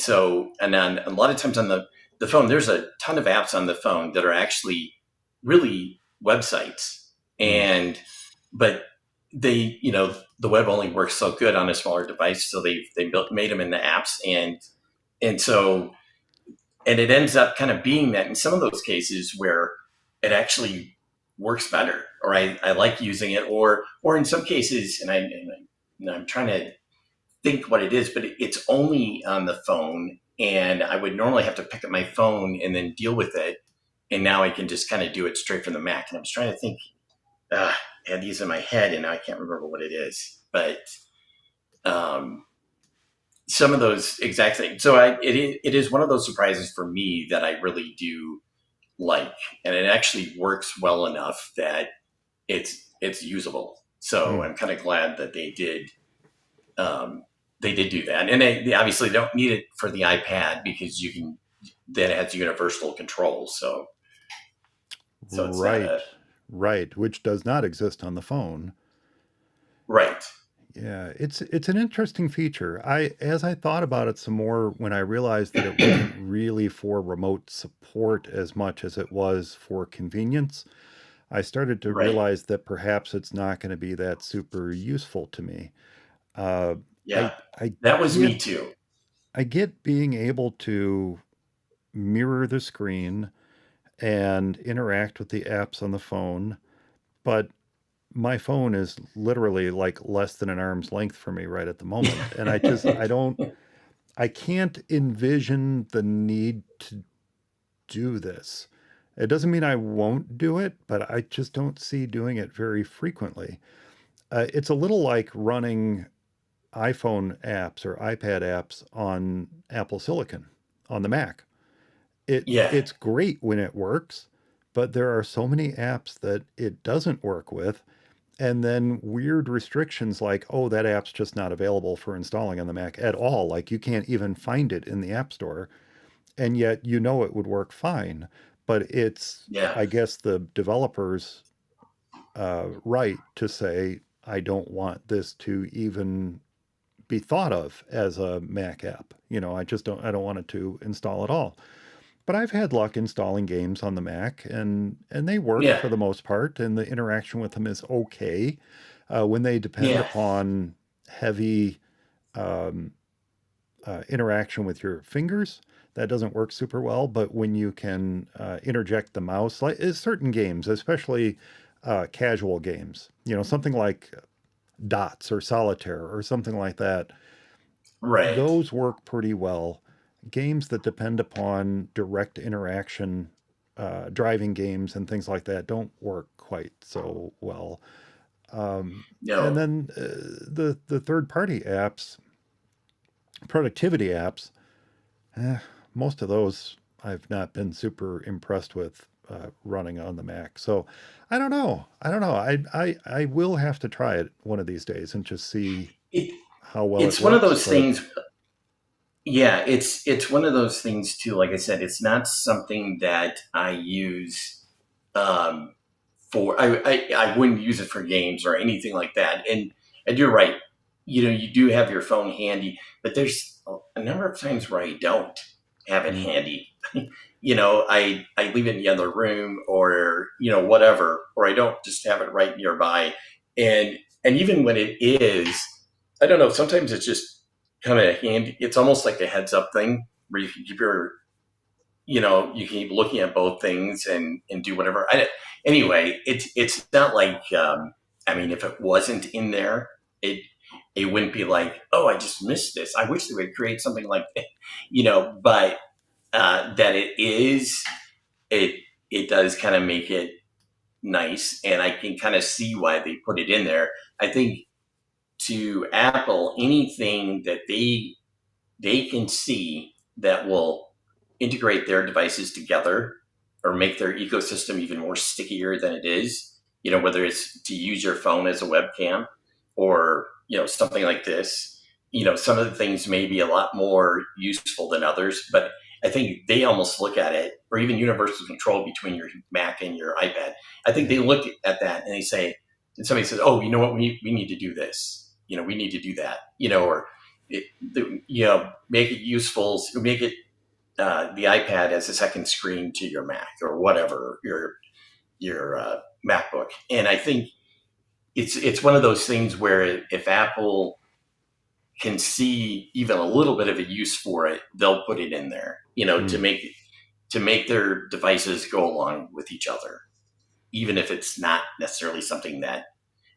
then a lot of times on the phone, there's a ton of apps on the phone that are actually really websites, Mm. and but they the web only works so good on a smaller device, so made them into apps, and so and it ends up kind of being that in some of those cases where it actually works better, or I like using it, or in some cases, and I'm trying to think what it is, but it's only on the phone, and I would normally have to pick up my phone and then deal with it, and now I can just kind of do it straight from the Mac. And I was trying to think, I had these in my head, and now I can't remember what it is, but um, some of those exact things. So it is one of those surprises for me that I really do like, and it actually works well enough that it's it's usable. So I'm kind of glad that they did do that. And they obviously don't need it for the iPad because then it has universal control. So it's not Right, right, which does not exist on the phone. right. Yeah, it's an interesting feature. As I thought about it some more when I realized that it wasn't really for remote support as much as it was for convenience, I started to Right. realize that perhaps it's not going to be that super useful to me. Uh, Yeah. I I That was get me too. I get being able to mirror the screen and interact with the apps on the phone, but my phone is literally like less than an arm's length for me right at the moment. And I can't envision the need to do this. It doesn't mean I won't do it, but I just don't see doing it very frequently. It's a little like running iPhone apps or iPad apps on Apple Silicon on the Mac. Yeah. It's great when it works, but there are so many apps that it doesn't work with, and then weird restrictions like, oh, that app's just not available for installing on the Mac at all. Like you can't even find it in the App Store, and yet you know it would work fine. But it's, Yeah. I guess, the developers' right to say, I don't want this to even be thought of as a Mac app. I don't want it to install at all. But I've had luck installing games on the Mac, and they work Yeah. for the most part, and the interaction with them is okay. When they depend Yeah. upon heavy um, interaction with your fingers, that doesn't work super well. But when you can interject the mouse, like certain games, especially casual games, something like Dots or Solitaire or something like that, Right. those work pretty well. Games that depend upon direct interaction, driving games and things like that, don't work quite so well. And No. then the third party apps, productivity apps, eh, most of those I've not been super impressed with running on the Mac. So I don't know. I don't know. I will have to try it one of these days and just see It, how well it it's one of works. those But things. Yeah, it's one of those things too. Like I said, it's not something that I use um, for. I wouldn't use it for games or anything like that. And you're right. You do have your phone handy, but there's a number of times where I don't have it mm, handy. I leave it in the other room or whatever, or I don't just have it right nearby. And even when it is, I don't know. Sometimes it's just kind of handy. It's almost like a heads up thing where you can keep you can keep looking at both things and do whatever. Anyway, it's not like I mean, if it wasn't in there, it wouldn't be like, oh, I just missed this. I wish they would create something like that, But that it is, it it does kind of make it nice, and I can kind of see why they put it in there. I think to Apple, anything that they can see that will integrate their devices together or make their ecosystem even more stickier than it is, whether it's to use your phone as a webcam or, something like this, some of the things may be a lot more useful than others, but I think they almost look at it, or even universal control between your Mac and your iPad. I think they look at that and they say, and somebody says, oh, you know what, we need to do this, we need to do that, or make it useful, make it the iPad as a second screen to your Mac or whatever your MacBook. And I think it's one of those things where if Apple can see even a little bit of a use for it, they'll put it in there, mm. to make their devices go along with each other, even if it's not necessarily something that.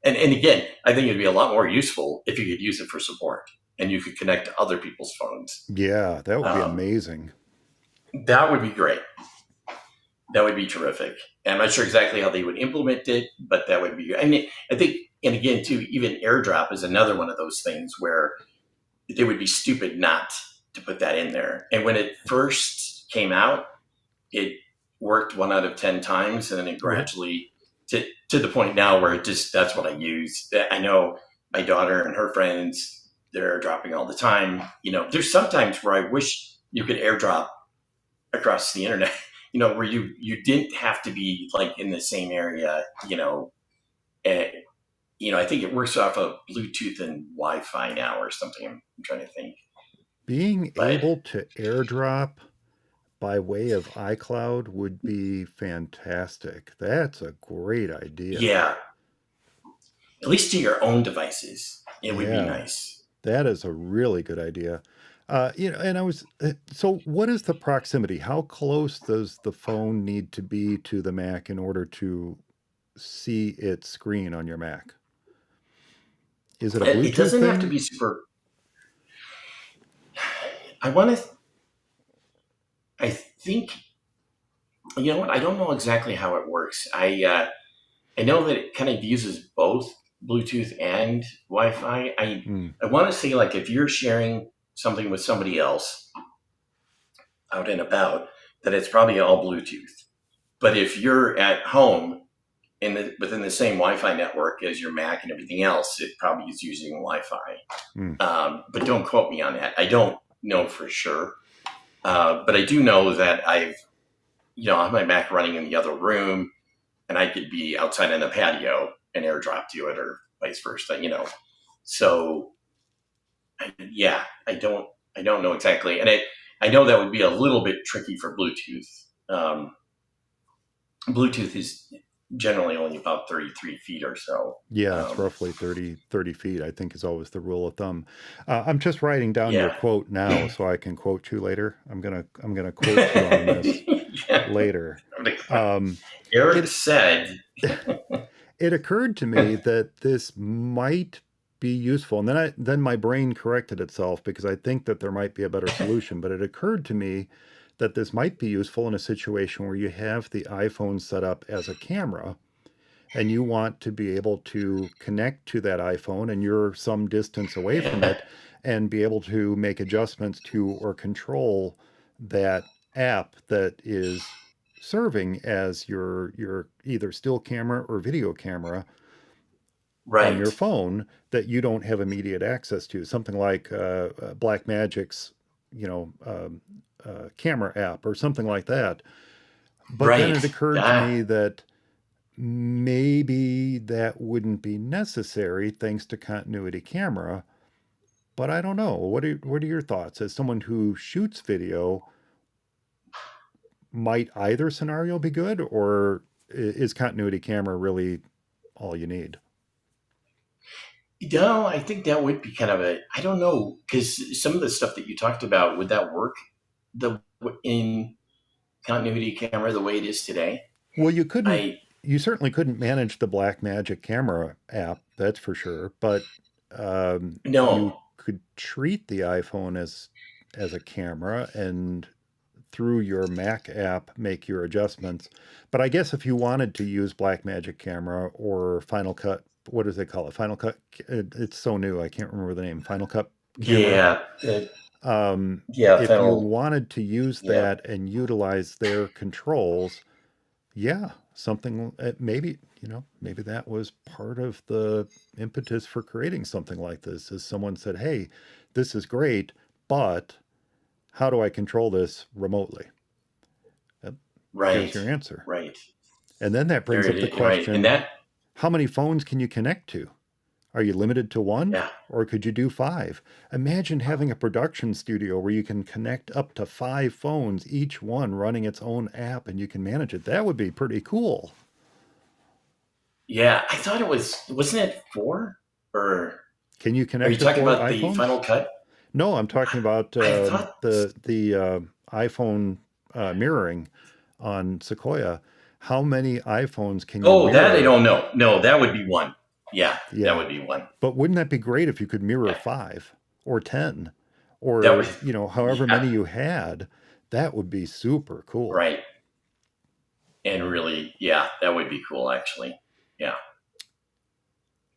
And again, I think it'd be a lot more useful if you could use it for support and you could connect to other people's phones. Yeah, that would be Um, amazing. that would be great. That would be terrific. And I'm not sure exactly how they would implement it, but that would be. I mean, I think, and again, too, even AirDrop is another one of those things where they would be stupid not to put that in there. And when it first came out, it worked 1 out of 10 times, and then it Right. gradually to the point now where that's what I use. I know my daughter and her friends, they're airdropping all the time. There's sometimes where I wish you could airdrop across the internet, where you didn't have to be like in the same area, and, I think it works off of Bluetooth and Wi-Fi now or something. I'm trying to think. Being But able to airdrop by way of iCloud would be fantastic. That's a great idea. yeah, at least to your own devices, it would be Yeah, nice. that is a really good idea. And so what is the proximity? How close does the phone need to be to the Mac in order to see its screen on your Mac? Is it a It Bluetooth doesn't have to thing? be super. I want to. I think. You know what? I don't know exactly how it works. I know that it kind of uses both Bluetooth and Wi-Fi. I want to say, like, if you're sharing something with somebody else out and about, that it's probably all Bluetooth. But if you're at home within the same Wi-Fi network as your Mac and everything else, it probably is using Wi-Fi. But don't quote me on that. I don't know for sure. But I do know that I have my Mac running in the other room, and I could be outside on the patio and airdrop to it, or vice versa. So yeah, I don't know exactly, and I know that would be a little bit tricky for Bluetooth. Bluetooth is generally only about 33 feet or so. Yeah, it's roughly 30 feet, I think, is always the rule of thumb. I'm just writing down your Yeah. quote now so I can quote you later. I'm gonna quote you on this later. Eric said, It occurred to me that this might be useful, and then my brain corrected itself because I think that there might be a better solution. But it occurred to me that this might be useful in a situation where you have the iPhone set up as a camera and you want to be able to connect to that iPhone and you're some distance away from it and be able to make adjustments to or control that app that is serving as your either still camera or video camera on your right, phone that you don't have immediate access to. Something like Blackmagic's, camera app or something like that. But then it right. occurred to me that maybe that wouldn't be necessary thanks to continuity camera. But I don't know. What are your thoughts? As someone who shoots video, might either scenario be good, or is continuity camera really all you need? No, I think that would be kind of I don't know, because some of the stuff that you talked about, would that work in continuity camera the way it is today? Well, I you certainly couldn't manage the Blackmagic camera app, that's for sure. But you No. could treat the iPhone as a camera and through your Mac app make your adjustments. But I guess if you wanted to use Blackmagic camera or Final Cut, what does they call it? Final Cut. It's so new, I can't remember the name. Final Cut camera. Yeah. If you Final. wanted to use Yeah. that and utilize their controls, yeah, something maybe maybe that was part of the impetus for creating something like this. Is someone said, "Hey, this is great, but how do I control this remotely?" There's Right. your answer. Right. And then that There brings it up the is. Right. And question: how many phones can you connect to? Are you limited to one? yeah. Or could you do 5? Imagine having a production studio where you can connect up to 5 phones, each one running its own app, and you can manage it. That would be pretty cool. Yeah. I thought wasn't it 4? Or Can you are you connect to talking 4 about the iPhones? Final Cut? No, I'm talking about I thought. the iPhone mirroring on Sequoia. How many iPhones can you Oh, that I mirror? don't know. No, that would be one. Yeah, that Yeah. would be one. But wouldn't that be great if you could mirror Yeah. 5 or 10 That or, would. however Yeah. many you had? That would be super cool. Right. And really, yeah, that would be cool, actually. Yeah.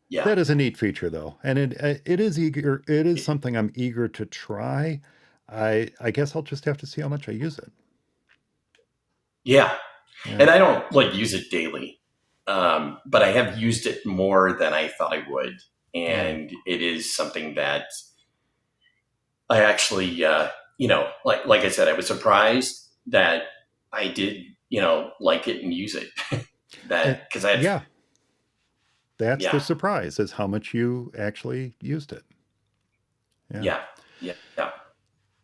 Yeah. That is a neat feature, though, and it is something I'm eager to try. I guess I'll just have to see how much I use it. Yeah. Yeah. And I don't use it daily. but I have used it more than I thought I would. Yeah. And it is something that I actually, like I said, I was surprised that I did, like it and use it. And That because I had, yeah, that's the yeah, surprise is how much you actually used it. Yeah. yeah, yeah, yeah.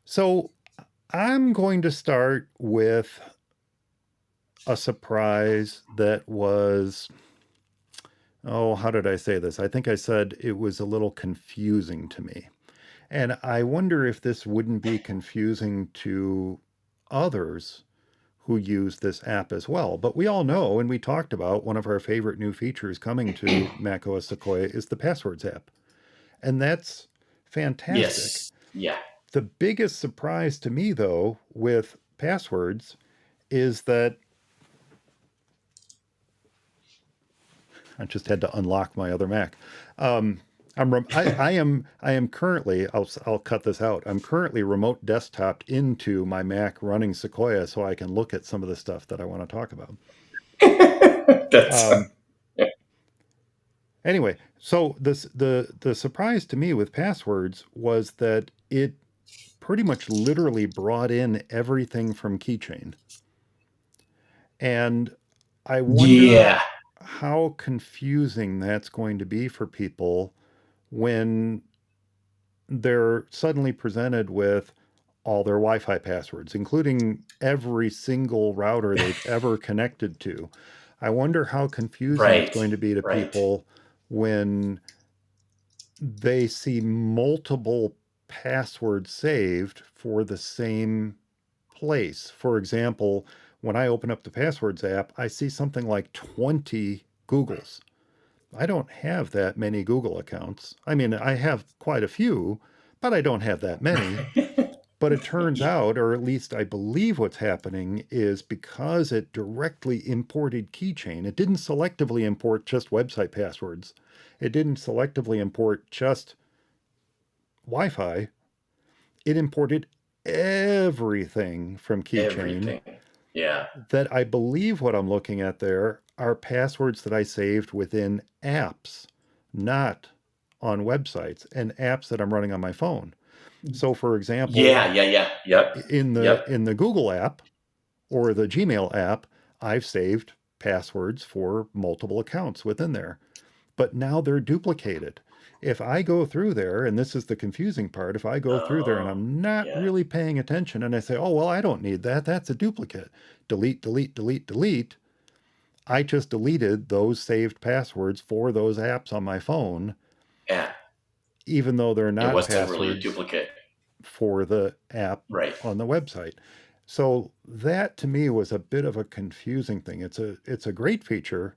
So I'm going to start with a surprise that was, oh, how did I say this? I think I said it was a little confusing to me. And I wonder if this wouldn't be confusing to others who use this app as well. But we all know, and we talked about, one of our favorite new features coming to macOS Sequoia is the Passwords app. And that's fantastic. Yes, yeah. The biggest surprise to me, though, with Passwords is that I just had to unlock my other Mac. I am currently, I'll cut this out. I'm currently remote desktoped into my Mac running Sequoia so I can look at some of the stuff that I want to talk about. That's Um, anyway, so the surprise to me with Passwords was that it pretty much literally brought in everything from Keychain. And I wonder yeah, how confusing that's going to be for people when they're suddenly presented with all their Wi-Fi passwords, including every single router they've ever connected to. I wonder how confusing it's right, going to be to right, people when they see multiple passwords saved for the same place. For example, when I open up the Passwords app, I see something like 20 Googles. I don't have that many Google accounts. I mean, I have quite a few, but I don't have that many. But it turns out, or at least I believe what's happening, is because it directly imported Keychain, it didn't selectively import just website passwords. It didn't selectively import just Wi Fi. It imported everything from Keychain. everything. Yeah. That I believe what I'm looking at there are passwords that I saved within apps, not on websites, and apps that I'm running on my phone. So for example, Yeah, yeah, yeah. Yep. in the Yep. in the Google app or the Gmail app, I've saved passwords for multiple accounts within there. But now they're duplicated. If I go through there, and this is the confusing part, if I go through there and Oh, I'm not yeah. really paying attention and I say, oh, well, I don't need that, that's a duplicate. Delete, delete, delete, delete. I just deleted those saved passwords for those apps on my phone, Yeah. even though they're It not wasn't really a passwords duplicate. for the app Right. on the website. So that to me was a bit of a confusing thing. It's a great feature,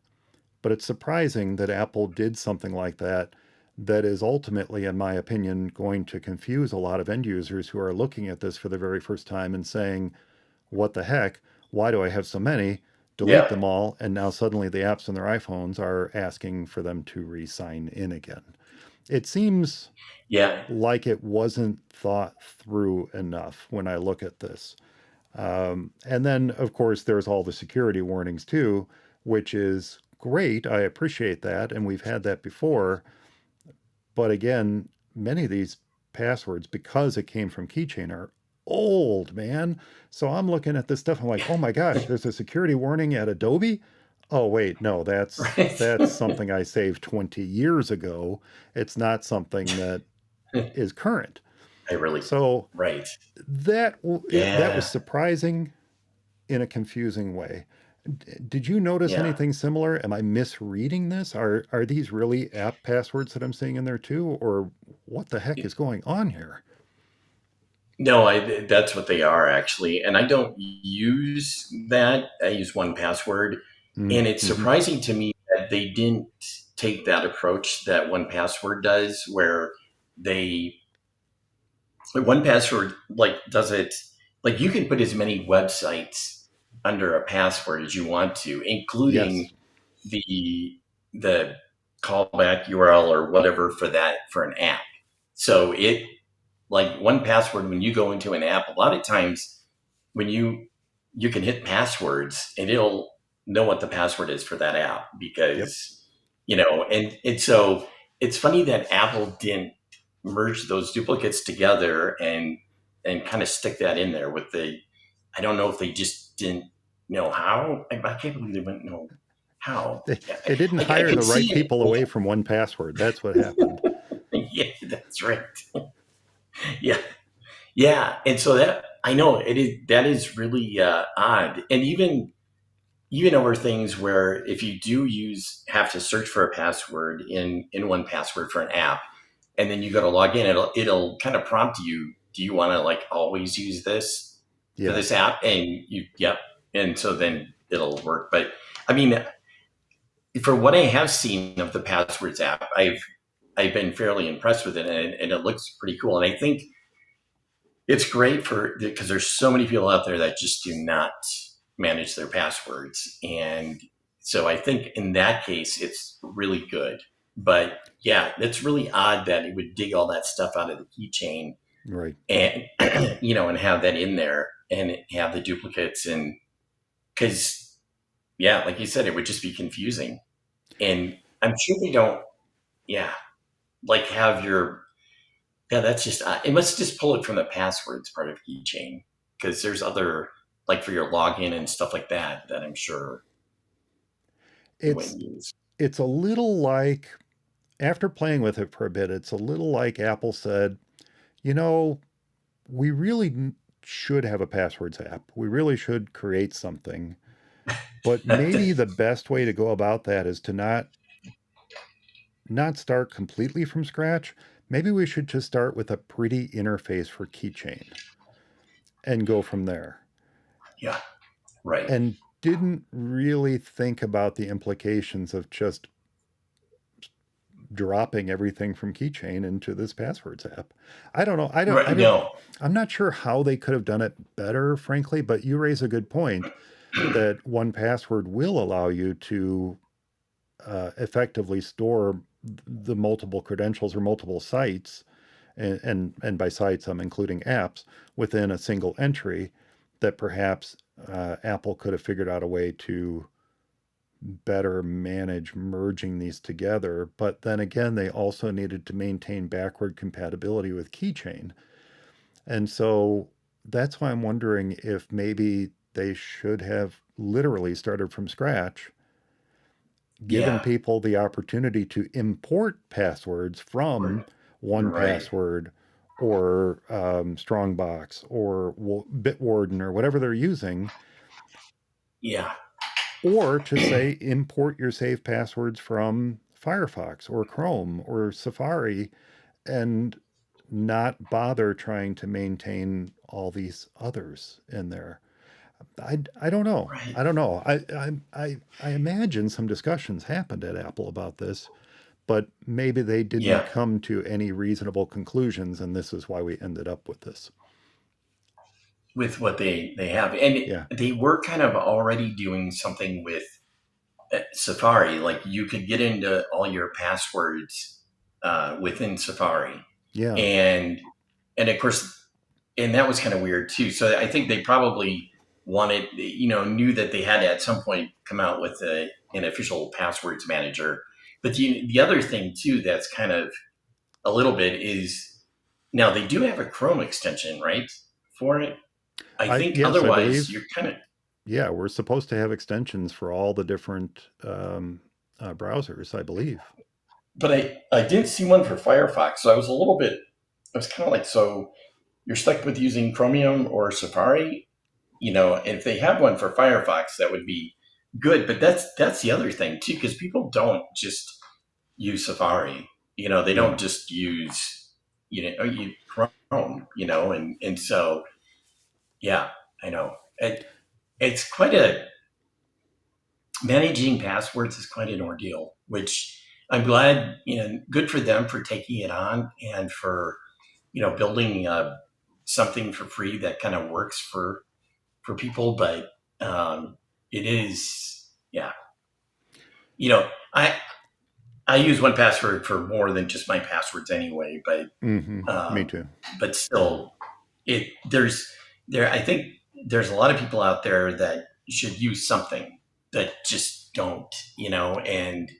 but it's surprising that Apple did something like that that is ultimately, in my opinion, going to confuse a lot of end users who are looking at this for the very first time and saying, what the heck? Why do I have so many? Delete Yeah. them all. And now suddenly the apps on their iPhones are asking for them to re sign in again. It seems Yeah. like it wasn't thought through enough when I look at this. And then, of course, there's all the security warnings too, which is great. I appreciate that. And we've had that before. But again, many of these passwords, because it came from Keychain, are old, man. So I'm looking at this stuff. I'm like, oh my gosh, there's a security warning at Adobe. Oh wait, no, Right. that's something I saved 20 years ago. It's not something that is current. I really. So Right. that was Yeah. surprising in a confusing way. Did you notice Yeah. anything similar? Am I misreading this? Are these really app passwords that I'm seeing in there too, or what the heck is going on here? No, that's what they are actually. And I don't use that. I use one password. And it's Mm-hmm. surprising to me that they didn't take that approach that one password does, where they one password like does it like you can put as many websites under a password as you want to, including Yes. the callback URL or whatever for an app. So it like one password when you go into an app, a lot of times when you can hit passwords and know what the password is for that app Yep. because, and so it's funny that Apple didn't merge those duplicates together and kind of stick that in there with I don't know if they just didn't know how. I can't believe they wouldn't know how. They didn't I hire can the right see people away from 1Password. That's what happened. it. Yeah, that's right. Yeah. Yeah. And so that I know that is really odd. And even over things where if you do have to search for a password in 1Password for an app, and then you go to log in, it'll kind of prompt you, do you want to like always use this for Yeah. this app? And yep. And so then it'll work. But I mean, for what I have seen of the passwords app, I've been fairly impressed with it, and it looks pretty cool. And I think it's great because there's so many people out there that just do not manage their passwords, and so I think in that case it's really good. But yeah, it's really odd that it would dig all that stuff out of the keychain Right. and and have that in there and have the duplicates, and because yeah, like you said, it would just be confusing. And I'm sure they don't, yeah, like have your, yeah, that's just, it must just pull it from the passwords part of keychain because there's other, like for your login and stuff like that I'm sure it It's wouldn't use. it's a little like, after playing with it for a bit, it's a little like Apple said, you know, we really should have a passwords app. We really should create something. But maybe the best way to go about that is to not start completely from scratch. Maybe we should just start with a pretty interface for keychain and go from there. Yeah, right. And didn't really think about the implications of just dropping everything from keychain into this passwords app. I don't know. Right. No. I'm not sure how they could have done it better, frankly, but you raise a good point that 1Password will allow you to effectively store the multiple credentials or multiple sites, and by sites I'm including apps, within a single entry, that perhaps Apple could have figured out a way to better manage merging these together. But then again, they also needed to maintain backward compatibility with keychain. And so that's why I'm wondering if maybe they should have literally started from scratch, given Yeah. people the opportunity to import passwords from Right. 1Password or Strongbox or Bitwarden or whatever they're using, Yeah. or to say import your saved passwords from Firefox or Chrome or Safari, and not bother trying to maintain all these others in there. I don't know. Right. I don't know. I imagine some discussions happened at Apple about this, but maybe they didn't Yeah. come to any reasonable conclusions, and this is why we ended up with this. With what they have, and Yeah. they were kind of already doing something with Safari. Like you could get into all your passwords within Safari, Yeah. and of course, and that was kind of weird too. So I think they probably wanted, knew that they had to at some point come out with an official passwords manager. But the other thing too that's kind of a little bit is now they do have a Chrome extension, right, for it. I think Yes, I otherwise believe. you're kind of, Yeah, we're supposed to have extensions for all the different browsers, I believe. but I didn't see one for Firefox. So I was kind of like, so you're stuck with using Chromium or Safari, if they have one for Firefox, that would be good. But that's the other thing too, because people don't just use Safari. They Yeah. don't just use Chrome. And so yeah, I know it's quite a managing passwords is quite an ordeal. Which I'm glad, good for them for taking it on and for building something for free that kind of works for people, but it is, yeah. You know, I I use 1Password for more than just my passwords anyway, Me um, too. but still, there. I think there's a lot of people out there that should use something. that just don't, and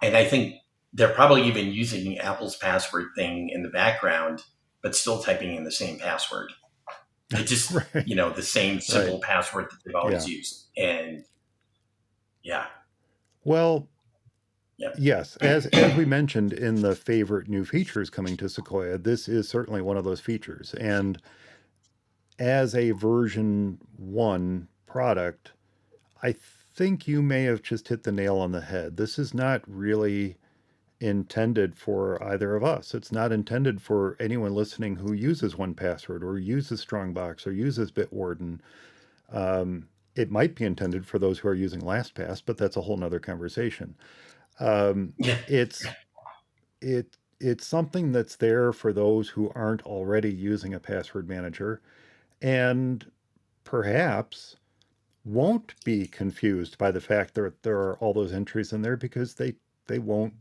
I think they're probably even using Apple's password thing in the background, but still typing in the same password. It just, Right. the same Right. simple password that they've always Yeah. used. And yeah, Well, yeah, yes, as we mentioned in the favorite new features coming to Sequoia, this is certainly one of those features. And as a version 1 product, I think you may have just hit the nail on the head. This is not really intended for either of us. It's not intended for anyone listening who uses 1Password or uses Strongbox or uses Bitwarden. It might be intended for those who are using LastPass, but that's a whole nother conversation. Um, yeah, it's it's something that's there for those who aren't already using a password manager and perhaps won't be confused by the fact that there are all those entries in there because they won't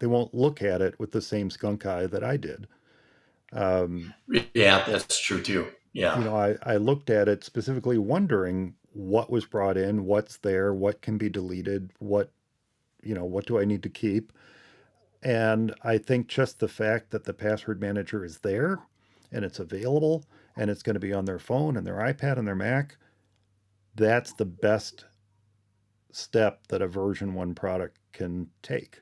they won't look at it with the same skunk eye that I did. Um, yeah, that's true too. Yeah, I looked at it specifically wondering what was brought in, what's there, what can be deleted, what do I need to keep? And I think just the fact that the password manager is there and it's available and it's going to be on their phone and their iPad and their Mac, that's the best step that a version 1 product can take.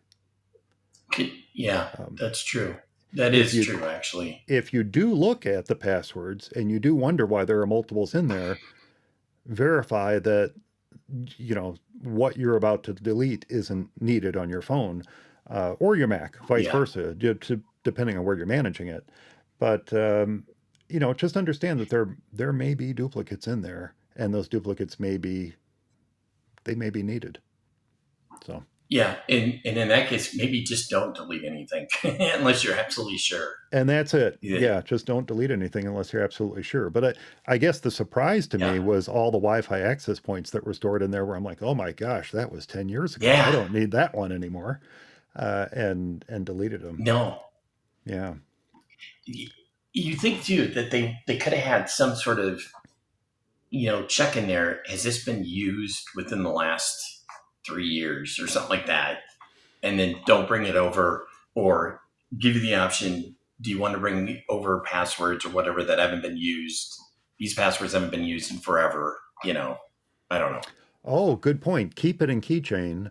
yeah, Um, that's true. That if is you true, actually. if you do look at the passwords and you do wonder why there are multiples in there, verify that what you're about to delete isn't needed on your phone or your Mac, vice Yeah, versa, depending on where you're managing it. But just understand that there may be duplicates in there, and those duplicates may be needed. So, yeah, and in that case, maybe just don't delete anything unless you're absolutely sure. and that's it. Yeah, Yeah, just don't delete anything unless you're absolutely sure. But I guess the surprise to me yeah, was all the Wi-Fi access points that were stored in there, where I'm like, oh my gosh, that was 10 years ago. I yeah. don't need that one anymore, and deleted them. No, Yeah, you think too that they could have had some sort of check in there. Has this been used within the last 3 years or something like that? And then don't bring it over, or give you the option. Do you want to bring over passwords or whatever that haven't been used? These passwords haven't been used in forever. I don't know. oh, good point. Keep it in Keychain,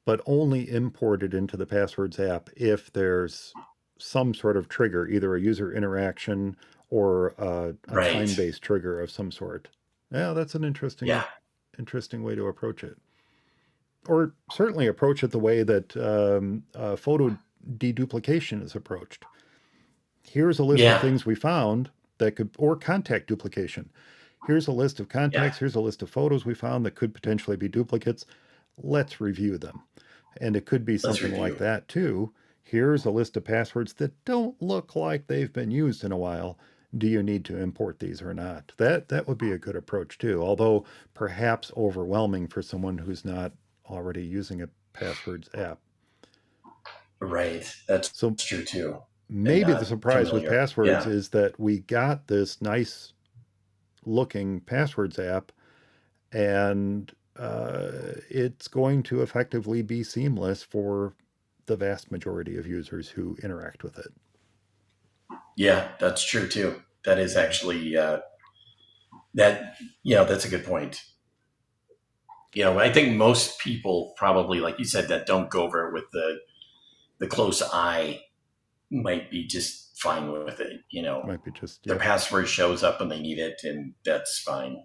but only import it into the Passwords app if there's some sort of trigger, either a user interaction or a Right. time-based trigger of some sort. Yeah, that's an Yeah. interesting way to approach it. Or certainly approach it the way that photo deduplication is approached. Here's a list of Yeah. things we found that could, or contact duplication. Here's a list of Yeah. contacts. Here's a list of photos we found that could potentially be duplicates. Let's review them. And it could be Let's something like review. that too. Here's a list of passwords that don't look like they've been used in a while. Do you need to import these or not? That would be a good approach too, although perhaps overwhelming for someone who's not already using a passwords app. Right. That's So true too. And maybe the not surprise with familiar. passwords Yeah. is that we got this nice looking passwords app and it's going to effectively be seamless for the vast majority of users who interact with it. Yeah, that's true too. That is actually that's a good point. I think most people probably, like you said, that don't go over it with the close eye might be just fine with it. Might be just, Their yeah. password shows up when they need it, and that's fine.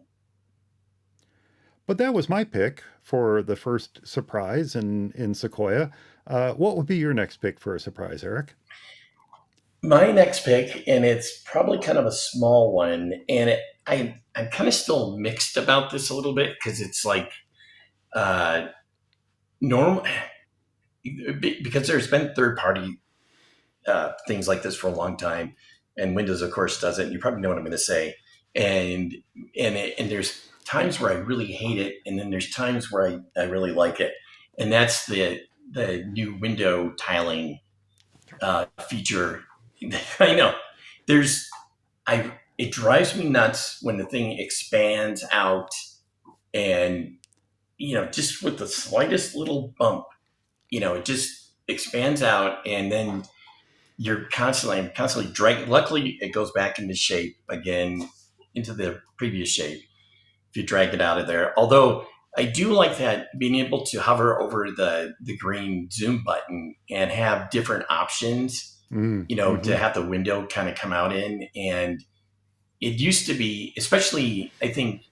But that was my pick for the first surprise in Sequoia. What would be your next pick for a surprise, Eric? My next pick, and it's probably kind of a small one, and I'm kind of still mixed about this a little bit because it's like uh, normal because there's been third party things like this for a long time, and Windows, of course, doesn't. You probably know what I'm going to say, and and there's times where I really hate it, and then there's times where I really like it, and that's the new window tiling feature. I know there's I it drives me nuts when the thing expands out and just with the slightest little bump, it just expands out, and then I'm constantly dragging. Luckily, it goes back into shape again, into the previous shape if you drag it out of there. Although I do like that being able to hover over the green zoom button and have different options, to have the window kind of come out in. And it used to be, especially, I think,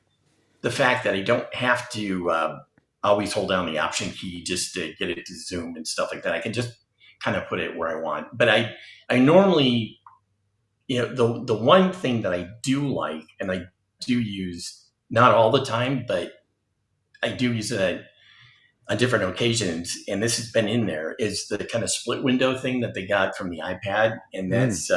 the fact that I don't have to always hold down the option key just to get it to zoom and stuff like that. I can just kind of put it where I want. But I normally, the one thing that I do like, and I do use, not all the time, but I do use it on different occasions, and this has been in there, is the kind of split window thing that they got from the iPad. And that's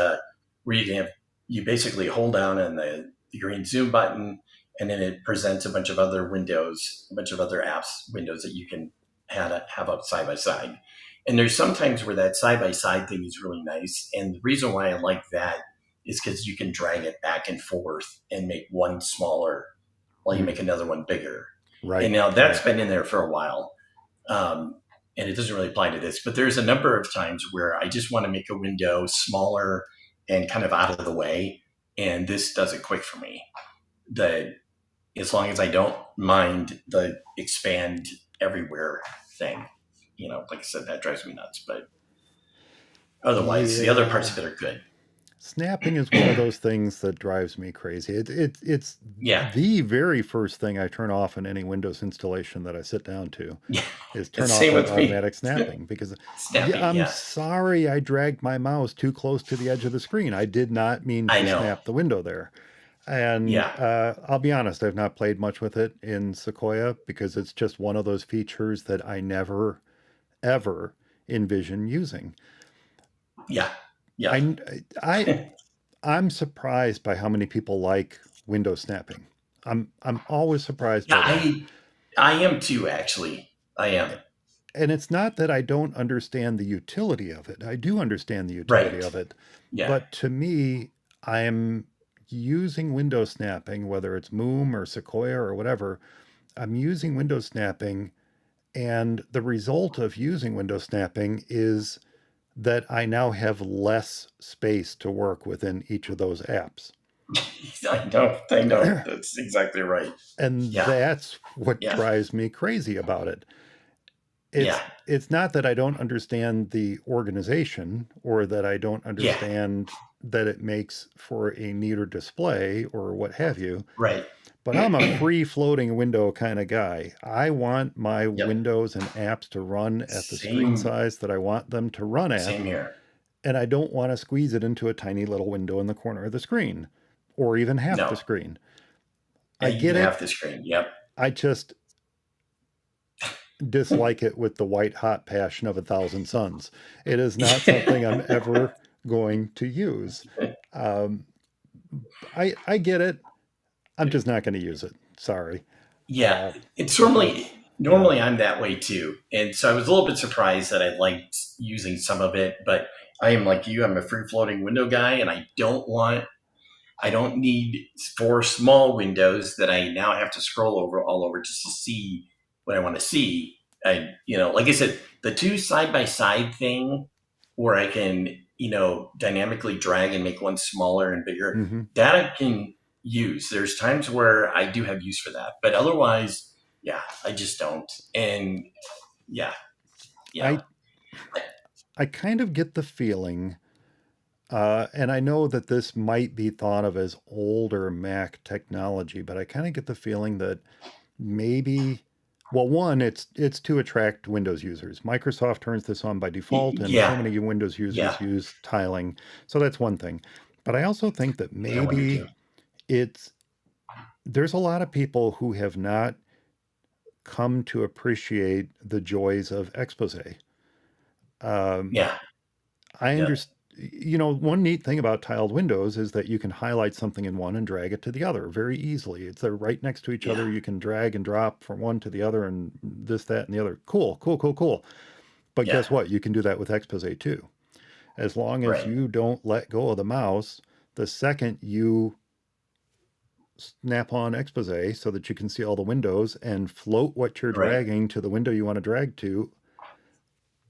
where you basically hold down on the green zoom button, and then it presents a bunch of other windows, a bunch of other apps windows that you can have up side by side. And there's sometimes where that side by side thing is really nice. And the reason why I like that is because you can drag it back and forth and make one smaller while you make another one bigger. Right. And now that's been in there for a while. And it doesn't really apply to this, but there's a number of times where I just want to make a window smaller and kind of out of the way. And this does it quick for me. As long as I don't mind the expand everywhere thing, like I said, that drives me nuts. But otherwise, the other parts of it are good. Snapping is one of those things that drives me crazy. It's the very first thing I turn off in any Windows installation that I sit down to is turn off that automatic snapping, because I'm sorry I dragged my mouse too close to the edge of the screen. I did not mean to snap the window there. And I'll be honest, I've not played much with it in Sequoia because it's just one of those features that I never, ever envision using. Yeah. I'm surprised by how many people like window snapping. I'm always surprised by that. I am too, actually. I am. And it's not that I don't understand the utility of it. I do understand the utility of it. Yeah. But to me, I'm using window snapping, whether it's Moom or Sequoia or whatever, I'm using window snapping, and the result of using window snapping is that I now have less space to work within each of those apps. I know. That's exactly right. And that's what drives me crazy about it. It's not that I don't understand the organization or that I don't understand that it makes for a neater display or what have you. Right. But I'm a free floating window kind of guy. I want my windows and apps to run at the screen size that I want them to run at. Same here. And I don't want to squeeze it into a tiny little window in the corner of the screen or even half the screen. I get it. Half the screen. Yep. I just dislike it with the white hot passion of 1,000 suns. It is not something I'm ever going to use. I get it. I'm just not going to use it. Sorry. Yeah. It's normally I'm that way too. And so I was a little bit surprised that I liked using some of it, but I am like you. I'm a free floating window guy, and I don't need 4 small windows that I now have to scroll all over just to see what I want to see. Like I said, the 2 side by side thing where I can, dynamically drag and make one smaller and bigger, that I can use. There's times where I do have use for that, but otherwise, I just don't. And I kind of get the feeling, and I know that this might be thought of as older Mac technology, but I kind of get the feeling that maybe, well, one, it's to attract Windows users. Microsoft turns this on by default, and so many Windows users use tiling. So that's one thing. But I also think that maybe there's a lot of people who have not come to appreciate the joys of Exposé. I understand. One neat thing about tiled windows is that you can highlight something in one and drag it to the other very easily. They're right next to each other. You can drag and drop from one to the other and this, that, and the other. Cool. But guess what? You can do that with Exposé too. As long as you don't let go of the mouse, the second you snap on Exposé so that you can see all the windows and float what you're Right. dragging to the window you want to drag to.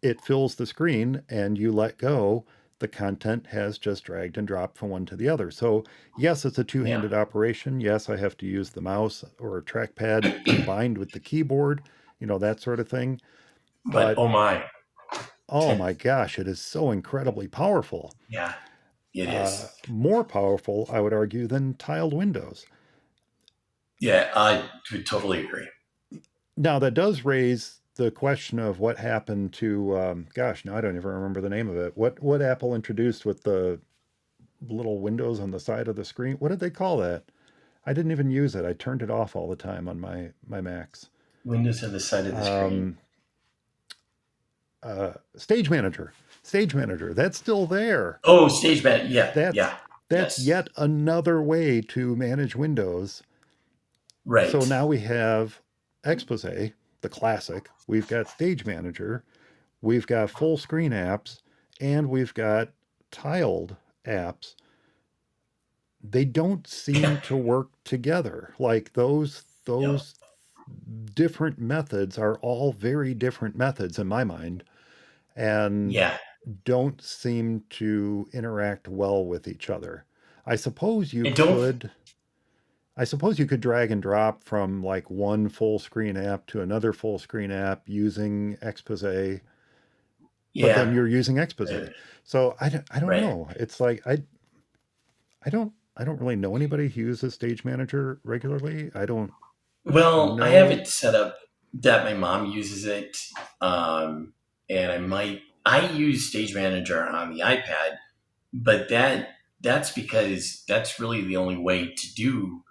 It fills the screen and you let go. The content has just dragged and dropped from one to the other. So, yes, it's a Yeah. two-handed operation. Yes, I have to use the mouse or a trackpad combined with the keyboard, that sort of thing. But But oh my. oh my gosh, it is so incredibly powerful. Yeah, it is. More powerful, I would argue, than tiled windows. Yeah, I would totally agree. Now, that does raise the question of what happened to, gosh, now I don't even remember the name of it. What Apple introduced with the little windows on the side of the screen? What did they call that? I didn't even use it. I turned it off all the time on my Macs. Windows on the side of the screen. Stage Manager. Stage Manager. That's still there. Oh, Stage Manager. Yeah, That's yes. yet another way to manage Windows. Right. So now we have Exposé, the classic. We've got Stage Manager. We've got full screen apps. And we've got tiled apps. They don't seem to work together. Like those different methods are all very different methods in my mind, and don't seem to interact well with each other. I suppose you could drag and drop from like one full screen app to another full screen app using Exposé. But then you're using Exposé. So I don't know. It's like I don't really know anybody who uses Stage Manager regularly. I don't know. I have it set up that my mom uses it. And I use Stage Manager on the iPad, but that's because that's really the only way to do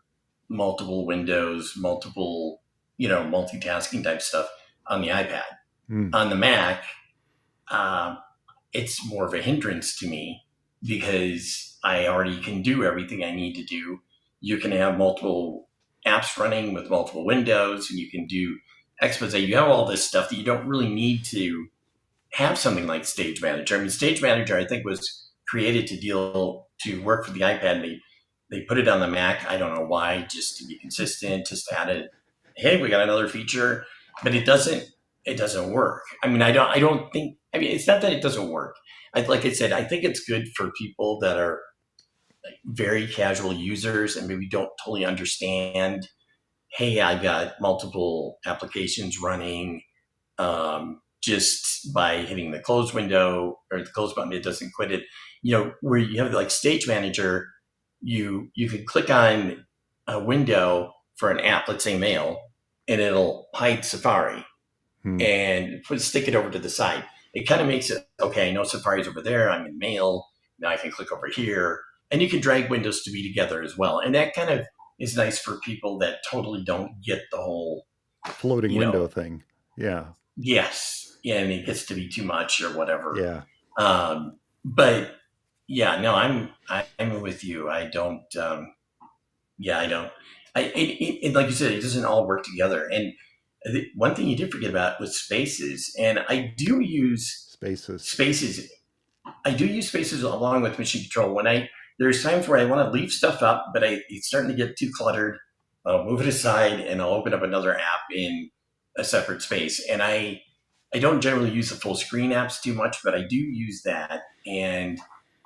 multiple windows, multitasking type stuff on the iPad. On the Mac, it's more of a hindrance to me because I already can do everything I need to do. You can have multiple apps running with multiple windows, and you can do Exposé. You have all this stuff that you don't really need to have something like Stage Manager. I mean, Stage Manager, I think, was created to work for the iPad. And they put it on the Mac. I don't know why, just to be consistent, just to add it. Hey, we got another feature, but it doesn't work. I mean, I don't think. I mean, it's not that it doesn't work. Like I said, I think it's good for people that are like very casual users and maybe don't totally understand. Hey, I've got multiple applications running. Just by hitting the close window or the close button, it doesn't quit it. Where you have like Stage Manager, you could click on a window for an app, let's say Mail, and it'll hide Safari and stick it over to the side. It kind of makes it, okay, I know Safari's over there. I'm in Mail. Now I can click over here. And you can drag windows to be together as well. And that kind of is nice for people that totally don't get the whole floating window thing. Yeah. Yes. Yeah, and it gets to be too much or whatever. Yeah. But yeah, no, I'm with you. I don't. I don't. Like you said, it doesn't all work together. And one thing you did forget about was Spaces, and I do use Spaces. I do use Spaces along with Machine Control. There's times where I want to leave stuff up, but it's starting to get too cluttered. I'll move it aside and I'll open up another app in a separate space. And I don't generally use the full screen apps too much, but I do use that. And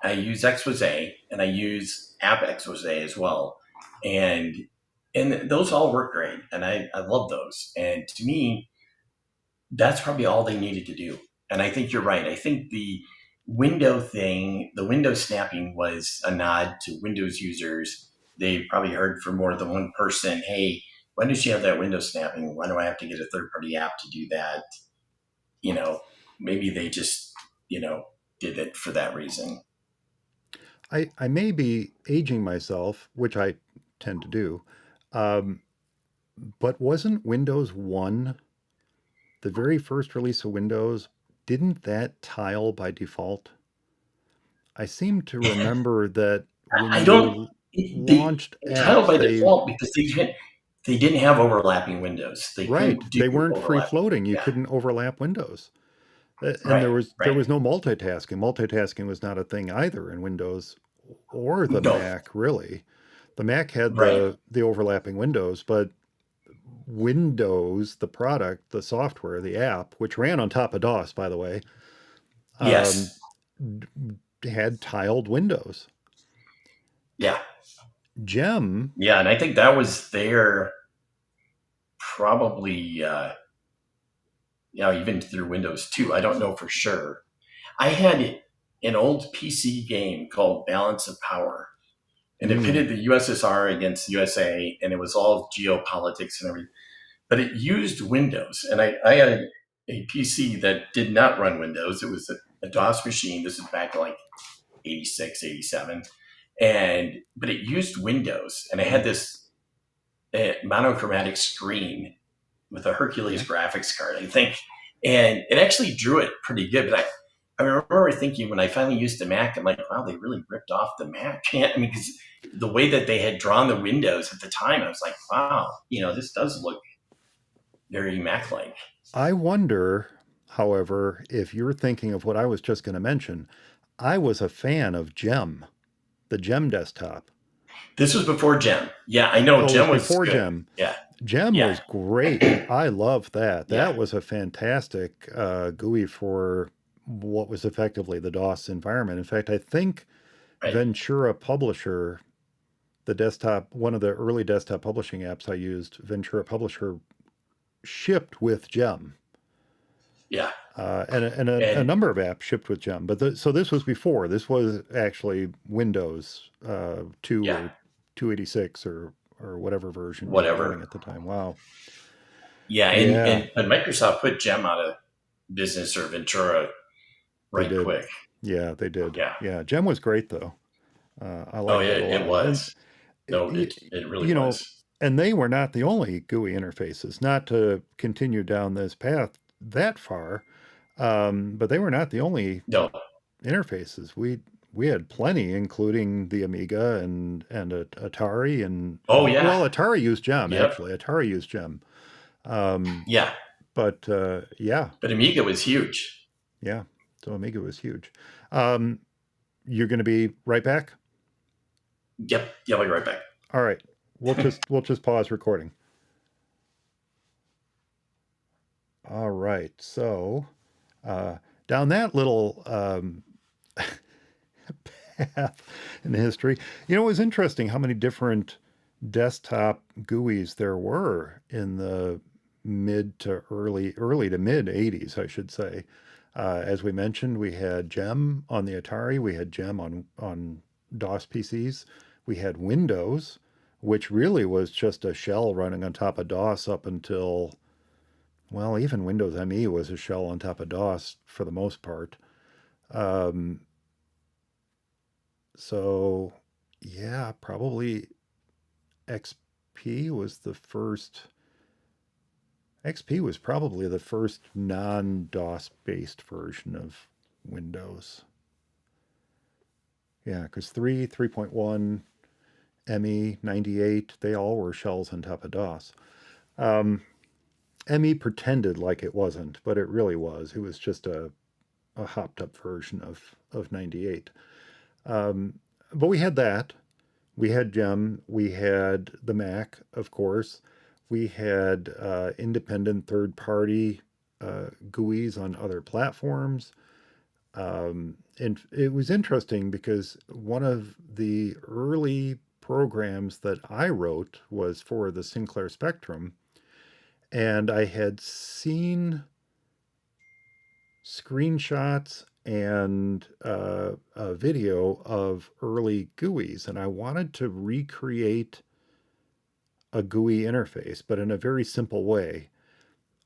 I use Exposé and I use App Exposé as well. And those all work great. And I love those. And to me, that's probably all they needed to do. And I think you're right. I think the window thing, the window snapping was a nod to Windows users. They probably heard from more than one person, hey, why don't you have that window snapping? Why do I have to get a third-party app to do that? Maybe they just, did it for that reason. I may be aging myself, which I tend to do, but wasn't Windows 1, the very first release of Windows, didn't that tile by default? I seem to remember that when launched apps, tile by default because they didn't have overlapping windows. They weren't free floating. You couldn't overlap windows. And there was no multitasking. Multitasking was not a thing either in Windows or the Mac, really. The Mac had Right. the overlapping windows, but Windows, the product, the software, the app, which ran on top of DOS, by the way, um, Yes. had tiled windows. Yeah. Gem, Yeah. And I think that was there probably, even through Windows 2. I don't know for sure. I had an old PC game called Balance of Power, and it mm, pitted the USSR against the USA, and it was all geopolitics and everything. But it used Windows, and I had a PC that did not run Windows. It was a DOS machine. This is back in like 86, 87. But it used Windows, and it had this monochromatic screen with a Hercules yeah. graphics card, I think. And it actually drew it pretty good. But I remember thinking when I finally used the Mac, I'm like, wow, they really ripped off the Mac. I mean, because the way that they had drawn the windows at the time, I was like, wow, this does look very Mac-like. I wonder, however, if you're thinking of what I was just going to mention. I was a fan of Gem, the Gem desktop. This was before Gem. Yeah, I know Oh, it was Gem was before good. Gem. Yeah, Gem yeah, was great. I loved that. yeah. That was a fantastic GUI for what was effectively the DOS environment. In fact, I think Right. Ventura Publisher, the desktop, one of the early desktop publishing apps I used, Ventura Publisher, shipped with Gem. Yeah. And a And number of apps shipped with Gem. But so this was before. This was actually Windows 2 yeah, or 286 or whatever version you were running whatever. at the time. Wow. Yeah, Yeah, and Microsoft put Gem out of business, or Ventura, they right did. quick. Yeah, they did. Yeah. Yeah, Gem was great though. I Oh liked yeah, it a it lot. And was. No, y- it really you know, was. and they were not the only GUI interfaces. Not to continue down this path that far, but they were not the only No. interfaces. We had plenty, including the Amiga and Atari Oh and yeah. well, Atari used Gem Yep. actually. Atari used Gem. Um, Yeah. but yeah, But Amiga was huge. yeah. So Amiga was huge. Um, you're going to be right back. Yep. Yeah, I'll be right back. All right. We'll just pause recording. All right. So down that little path in history, it was interesting how many different desktop GUIs there were in the mid to early to mid 80s, I should say. As we mentioned, we had Gem on the Atari, we had Gem on DOS PCs, we had Windows, which really was just a shell running on top of DOS up until, well, even Windows ME was a shell on top of DOS for the most part. Um, so, yeah, probably XP was the first. XP was probably the first non-DOS based version of Windows. Yeah, because 3, 3.1, ME, 98, they all were shells on top of DOS. Um, ME pretended like it wasn't, but it really was. It was just a hopped up version of 98. But we had that. We had Gem. We had the Mac, of course. We had independent third party GUIs on other platforms. And it was interesting because one of the early programs that I wrote was for the Sinclair Spectrum. And I had seen screenshots and a video of early GUIs, and I wanted to recreate a GUI interface, but in a very simple way.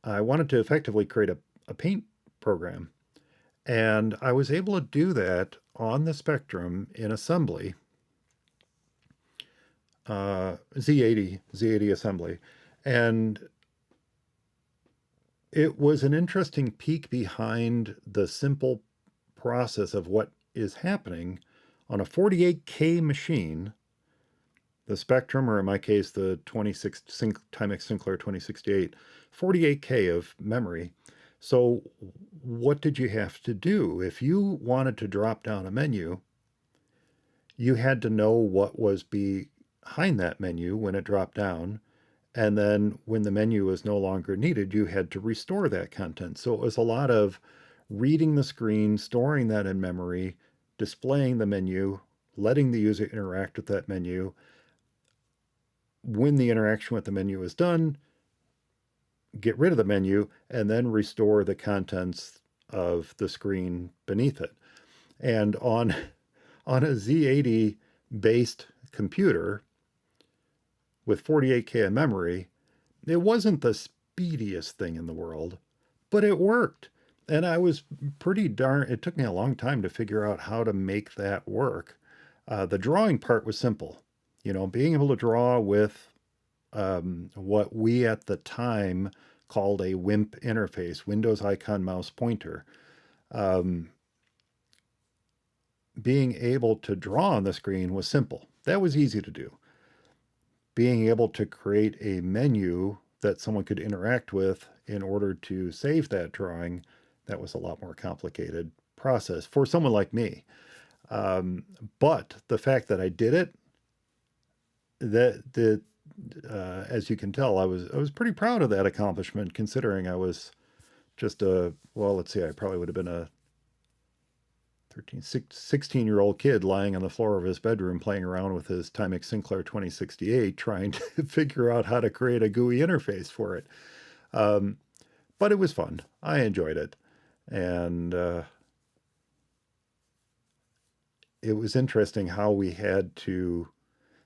I wanted to effectively create a paint program, and I was able to do that on the Spectrum in assembly, Z80 assembly, and it was an interesting peek behind the simple process of what is happening on a 48K machine, the Spectrum, or in my case, the Timex Sinclair 2068, 48K of memory. So what did you have to do? If you wanted to drop down a menu, you had to know behind that menu when it dropped down. And then when the menu was no longer needed, you had to restore that content. So it was a lot of reading the screen, storing that in memory, displaying the menu, letting the user interact with that menu. When the interaction with the menu is done, get rid of the menu and then restore the contents of the screen beneath it. And on a Z80 based computer with 48K of memory, it wasn't the speediest thing in the world, but it worked. And I was it took me a long time to figure out how to make that work. The drawing part was simple. Being able to draw with what we at the time called a WIMP interface, Windows Icon Mouse Pointer. Being able to draw on the screen was simple. That was easy to do. Being able to create a menu that someone could interact with in order to save that drawing, that was a lot more complicated process for someone like me. But the fact that I did it, as you can tell, I was pretty proud of that accomplishment, considering I was just let's see, I probably would have been a 16-year-old kid lying on the floor of his bedroom playing around with his Timex Sinclair 2068, trying to figure out how to create a GUI interface for it. But it was fun. I enjoyed it. And it was interesting how we had to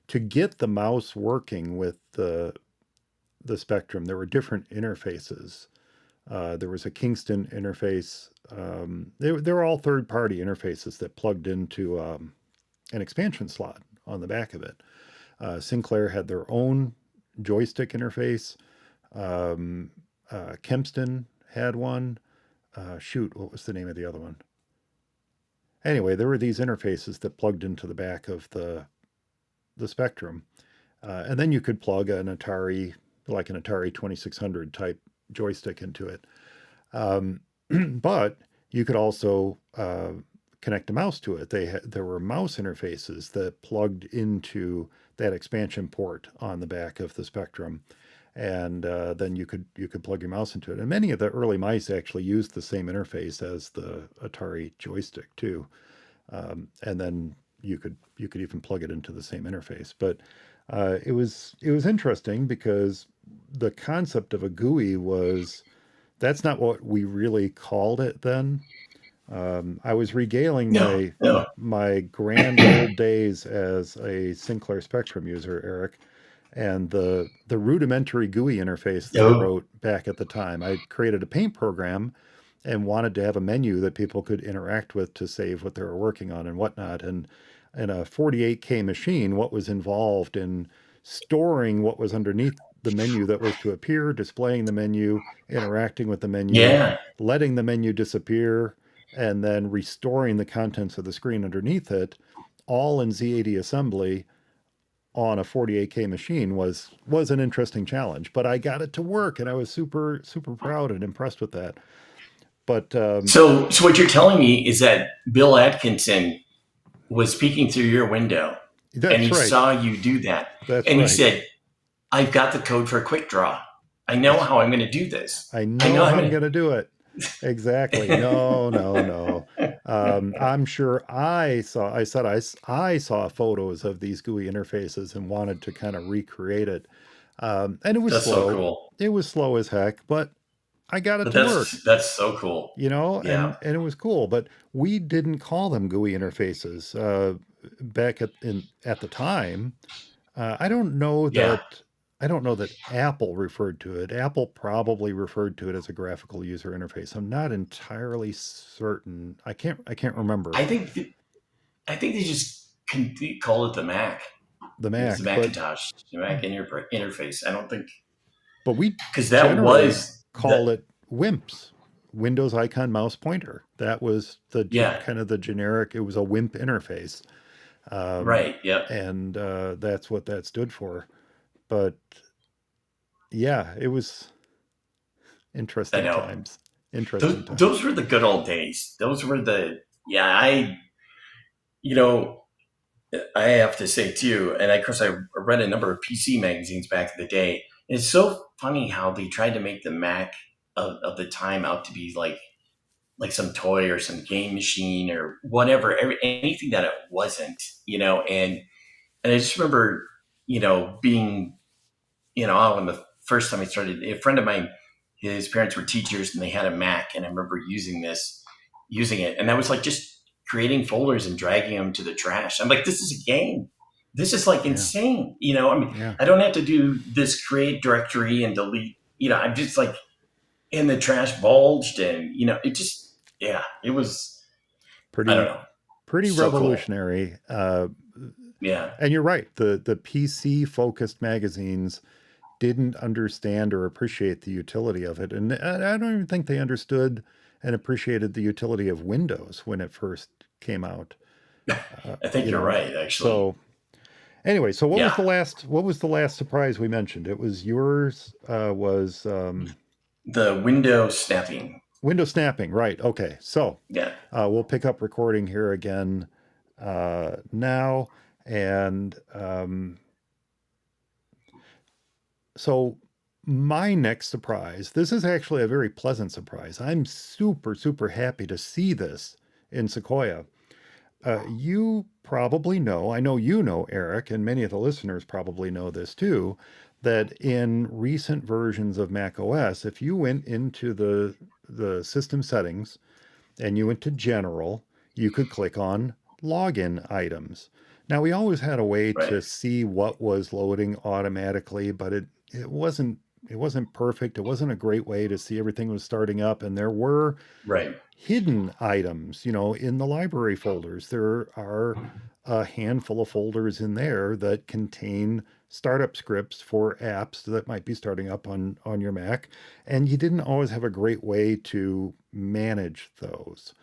get the mouse working with the Spectrum. There were different interfaces. There was a Kingston interface. They were all third-party interfaces that plugged into an expansion slot on the back of it. Sinclair had their own joystick interface. Kempston had one. What was the name of the other one? Anyway, there were these interfaces that plugged into the back of the Spectrum. And then you could plug an Atari 2600 type joystick into it. But you could also connect a mouse to it. There were mouse interfaces that plugged into that expansion port on the back of the Spectrum, and then you could plug your mouse into it. And many of the early mice actually used the same interface as the Atari joystick too. And then you could even plug it into the same interface. But it was interesting because the concept of a GUI that's not what we really called it then. I was regaling my grand old days as a Sinclair Spectrum user, Eric, and the rudimentary GUI interface that I wrote back at the time. I created a paint program and wanted to have a menu that people could interact with to save what they were working on and whatnot. And in a 48K machine, what was involved in storing what was underneath the menu that was to appear, displaying the menu, interacting with the menu, letting the menu disappear, and then restoring the contents of the screen underneath it, all in Z80 assembly on a 48K machine was an interesting challenge. But I got it to work, and I was super, super proud and impressed with that. But so what you're telling me is that Bill Atkinson was peeking through your window, and he saw you do that. And he said, I've got the code for a quick draw. I know how I'm going to do this. I know how I'm going to do it. Exactly. No. I'm sure I saw photos of these GUI interfaces and wanted to kind of recreate it. And it was slow. So cool. It was slow as heck, but I got it to work. That's so cool. And it was cool. But we didn't call them GUI interfaces back at the time. I don't know that Apple referred to it. Apple probably referred to it as a graphical user interface. I'm not entirely certain. I can't remember. I think they just call it the Mac. The Mac, it's the Macintosh, the Mac interface. I don't think. But we call it WIMPs, Windows Icon Mouse Pointer. That was kind of the generic. It was a WIMP interface. Right. Yep. And that's what that stood for. But yeah, it was interesting times. Those were the good old days. Those were I have to say too, and of course I read a number of PC magazines back in the day. And it's so funny how they tried to make the Mac of the time out to be like some toy or some game machine or whatever, anything that it wasn't, and I just remember, being, when the first time I started, a friend of mine, his parents were teachers and they had a Mac, and I remember using it, and that was like just creating folders and dragging them to the trash. I'm like, this is a game. This is like Yeah. insane. I mean, Yeah. I don't have to do this create directory and delete. I'm just like, and the trash bulged, and it just, yeah, it was, I don't Pretty know, pretty so cool. revolutionary. Yeah, And you're right. The PC focused magazines didn't understand or appreciate the utility of it. And I don't even think they understood and appreciated the utility of Windows when it first came out. I think You you're know, right, actually. so anyway, so Yeah, what was the last surprise we mentioned? It was yours was the window snapping. window snapping, right? Okay, so Yeah, we'll pick up recording here again now, and so my next surprise, this is actually a very pleasant surprise. I'm super, super happy to see this in Sequoia. You probably know, I know you know, Eric, and many of the listeners probably know this too, that in recent versions of macOS, if you went into the system settings and you went to General, you could click on Login Items. Now, we always had a way right, to see what was loading automatically, but it wasn't it wasn't perfect. It wasn't a great way to see everything was starting up, and there were right, hidden items, in the library folders. There are a handful of folders in there that contain startup scripts for apps that might be starting up on your Mac, and you didn't always have a great way to manage those.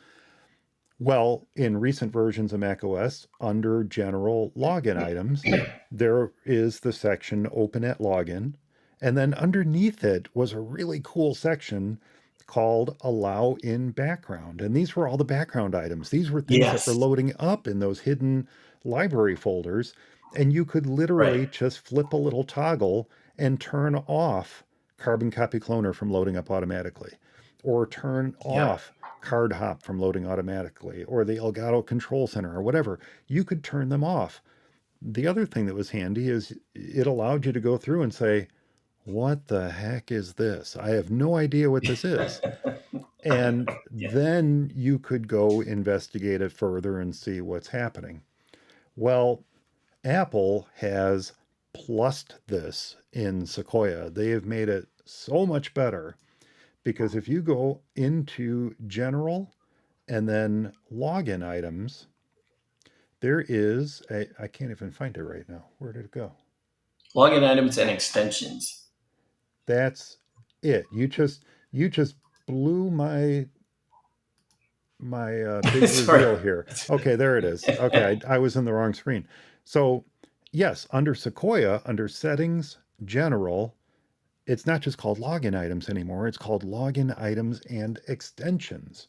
Well, in recent versions of macOS, under General Login Items, there is the section Open at Login. And then underneath it was a really cool section called Allow in Background. And these were all the background items. These were things that were yes, loading up in those hidden library folders. And you could right, literally just flip a little toggle and turn off Carbon Copy Cloner from loading up automatically, or turn yeah, off Card Hop from loading automatically, or the Elgato Control Center, or whatever. You could turn them off. The other thing that was handy is it allowed you to go through and say, what the heck is this? I have no idea what this is. And yeah, then you could go investigate it further and see what's happening. Well, Apple has plussed this in Sequoia. They have made it so much better because if you go into General and then Login Items, there is I can't even find it right now. Where did it go? login items and extensions. That's it. You just blew my big Sorry. reveal here. Okay, there it is. Okay, I was in the wrong screen. So yes, under Sequoia, under Settings, General, it's not just called Login Items anymore. It's called Login Items and Extensions.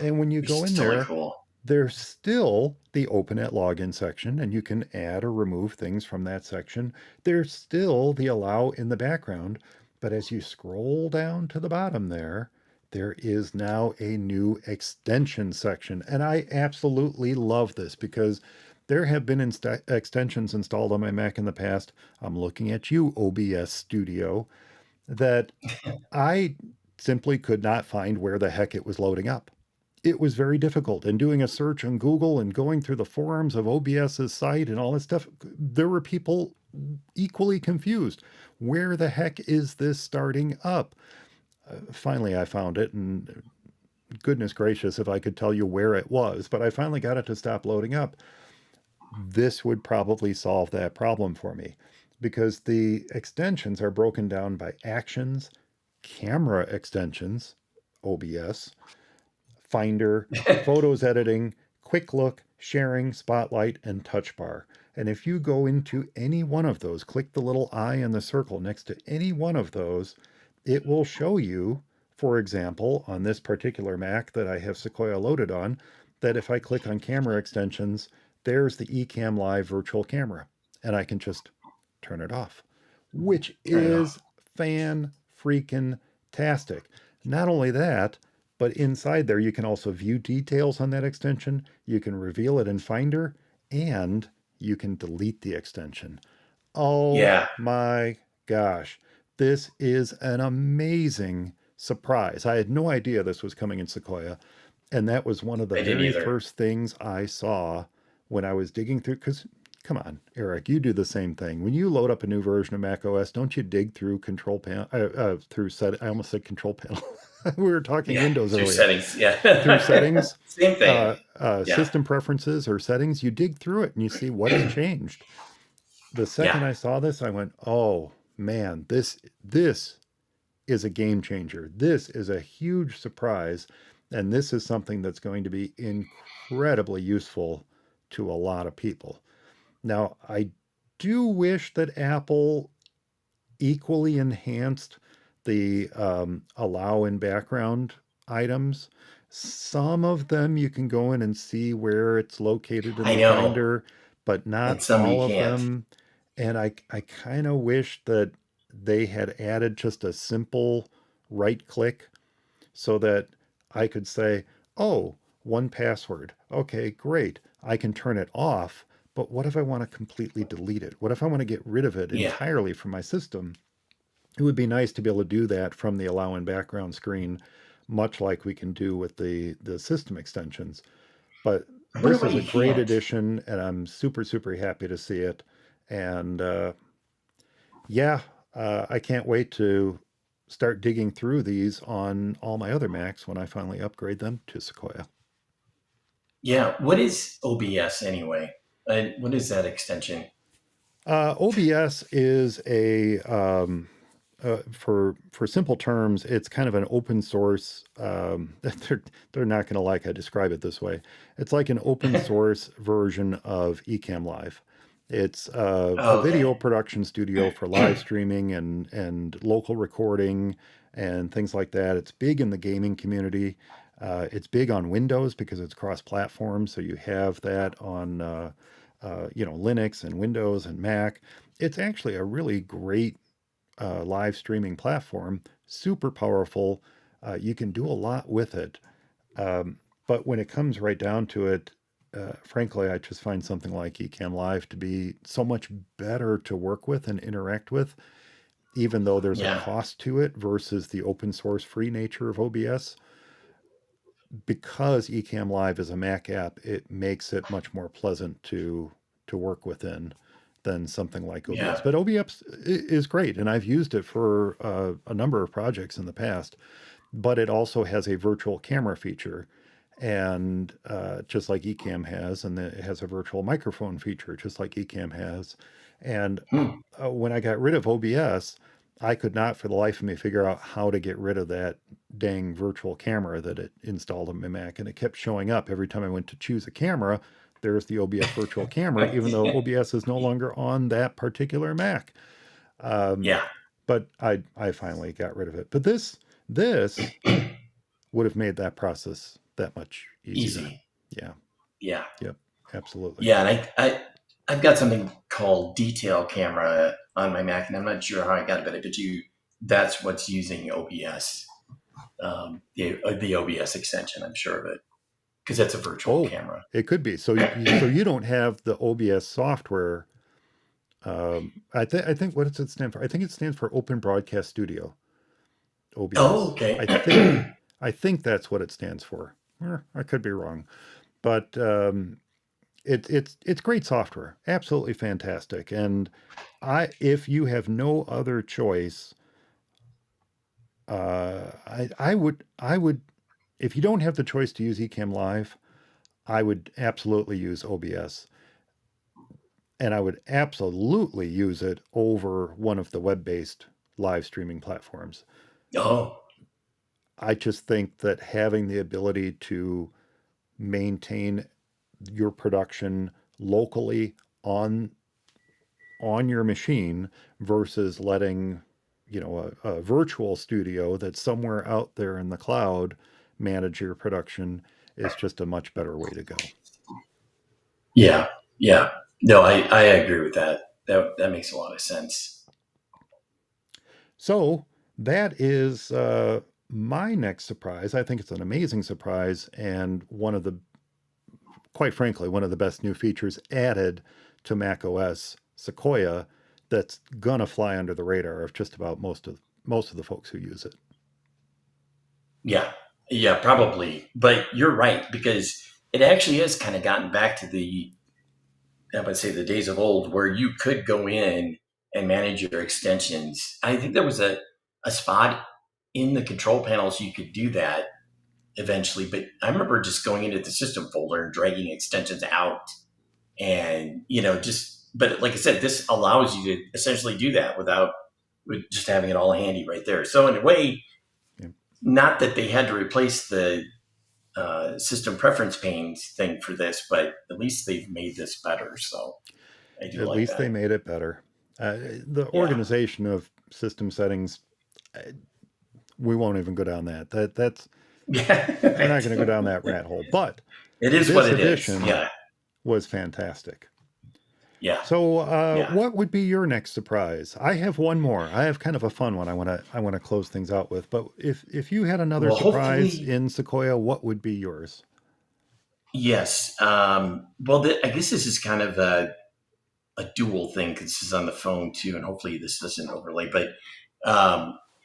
And when you Which go is in totally there, cool. there's still the Open at Login section, and you can add or remove things from that section. There's still the Allow in the background, but as you scroll down to the bottom there is now a new extension section. And I absolutely love this because there have been extensions installed on my Mac in the past. I'm looking at you, OBS Studio, that I simply could not find where the heck it was loading up. It was very difficult. And doing a search on Google and going through the forums of OBS's site and all this stuff, there were people equally confused. Where the heck is this starting up? Finally, I found it, and goodness gracious, if I could tell you where it was, but I finally got it to stop loading up. This would probably solve that problem for me because the extensions are broken down by actions, camera extensions, OBS, Finder, photos editing, quick look, sharing, spotlight, and touch bar. And if you go into any one of those, click the little eye in the circle next to any one of those, it will show you, for example, on this particular Mac that I have Sequoia loaded on, that if I click on camera extensions, there's the Ecamm Live virtual camera, and I can just turn it off, which Turn it is off. fan-freaking-tastic. Not only that, but inside there you can also view details on that extension, you can reveal it in Finder, and you can delete the extension. Oh Yeah, my gosh. This is an amazing surprise. I had no idea this was coming in Sequoia. And that was one of the I didn't very either. first things I saw when I was digging through. Because, come on, Eric, you do the same thing. When you load up a new version of macOS, don't you dig through control panel, through set? I almost said control panel. We were talking Yeah, Windows through earlier. settings. Yeah, Through settings, same thing. Yeah, system preferences or settings, you dig through it and you see what has changed. The yeah, second I saw this, I went, "Oh man, this is a game changer. This is a huge surprise, and this is something that's going to be incredibly useful to a lot of people." Now, I do wish that Apple equally enhanced the allow in background items. Some of them you can go in and see where it's located in I the know. Finder, but And not some you all of can't. them. And I kind of wish that they had added just a simple right click so that I could say, oh, one password. Okay, great. I can turn it off. But what if I want to completely delete it? What if I want to get rid of it Yeah, entirely from my system? It would be nice to be able to do that from the allow in background screen, much like we can do with the system extensions. But I wonder this why is a you great can't. addition, and I'm super, super happy to see it. And yeah, I can't wait to start digging through these on all my other Macs when I finally upgrade them to Sequoia. Yeah, what is OBS anyway? What is that extension? OBS is for simple terms, it's kind of an open source. They're not going to like I describe it this way. It's like an open source version of Ecamm Live. It's a Oh, video okay. production studio for live streaming and local recording and things like that. It's big in the gaming community. It's big on Windows because it's cross-platform, so you have that on Linux and Windows and Mac. It's actually a really great live streaming platform, super powerful. You can do a lot with it. But when it comes right down to it, frankly, I just find something like Ecamm Live to be so much better to work with and interact with, even though there's a Yeah, cost to it versus the open source free nature of OBS. Because Ecamm Live is a Mac app, it makes it much more pleasant to work within than something like OBS. yeah, But OBS is great, and I've used it for a number of projects in the past. But it also has a virtual camera feature, and just like Ecamm has, and it has a virtual microphone feature, just like Ecamm has. And hmm. when I got rid of OBS, I could not for the life of me figure out how to get rid of that dang virtual camera that it installed on my Mac. And it kept showing up every time I went to choose a camera. There's the OBS virtual camera, even though OBS is no longer on that particular Mac. Um, Yeah, but I finally got rid of it. But this would have made that process that much easier. easy. Yeah. Yeah, Yep. Absolutely. yeah, and I've got something called Detail Camera on my Mac, and I'm not sure how I got it, but I bet you that's what's using OBS, the OBS extension. I'm sure of it because that's a virtual Oh, camera. it could be. So you don't have the OBS software. I think what does it stand for? I think it stands for Open Broadcast Studio. Oh, OBS. okay. I think that's what it stands for. I could be wrong, but it's great software. Absolutely fantastic. And if you have no other choice, I would if you don't have the choice to use Ecamm Live, I would absolutely use OBS. And I would absolutely use it over one of the web-based live streaming platforms. Oh, I just think that having the ability to maintain your production locally on your machine versus letting a virtual studio that's somewhere out there in the cloud manage your production is just a much better way to go. yeah. Yeah. No, I agree with that. That makes a lot of sense. So that is my next surprise. I think it's an amazing surprise and one of the, quite frankly, one of the best new features added to macOS Sequoia that's gonna fly under the radar of just about most of the folks who use it. Yeah. Yeah, probably. But you're right, because it actually has kind of gotten back to I would say the days of old where you could go in and manage your extensions. I think there was a spot in the control panels you could do that eventually, but I remember just going into the system folder and dragging extensions out and, but like I said, this allows you to essentially do that with just having it all handy right there. So in a way, Yeah. not that they had to replace the system preference panes thing for this, but at least they've made this better. So I do At like least they that. made it better. The Yeah. organization of system settings, uh, we won't even go down that. That's Yeah. we're not going to go down that rat hole. But It is what this it is. edition Yeah. was fantastic. Yeah. So, Yeah. what would be your next surprise? I have one more. I have kind of a fun one. I want to close things out with. But if you had another Well, surprise hopefully, in Sequoia, what would be yours? yes. Well, I guess this is kind of a dual thing because this is on the phone too, and hopefully this doesn't overlay. But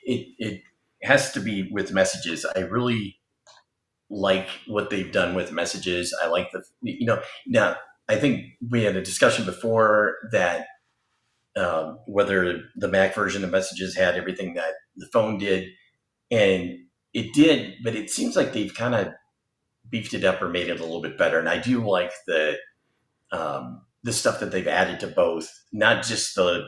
it has to be with messages. I really like what they've done with messages. I like now. I think we had a discussion before that whether the Mac version of messages had everything that the phone did, and it did, but it seems like they've kind of beefed it up or made it a little bit better. And I do like the stuff that they've added to both, not just the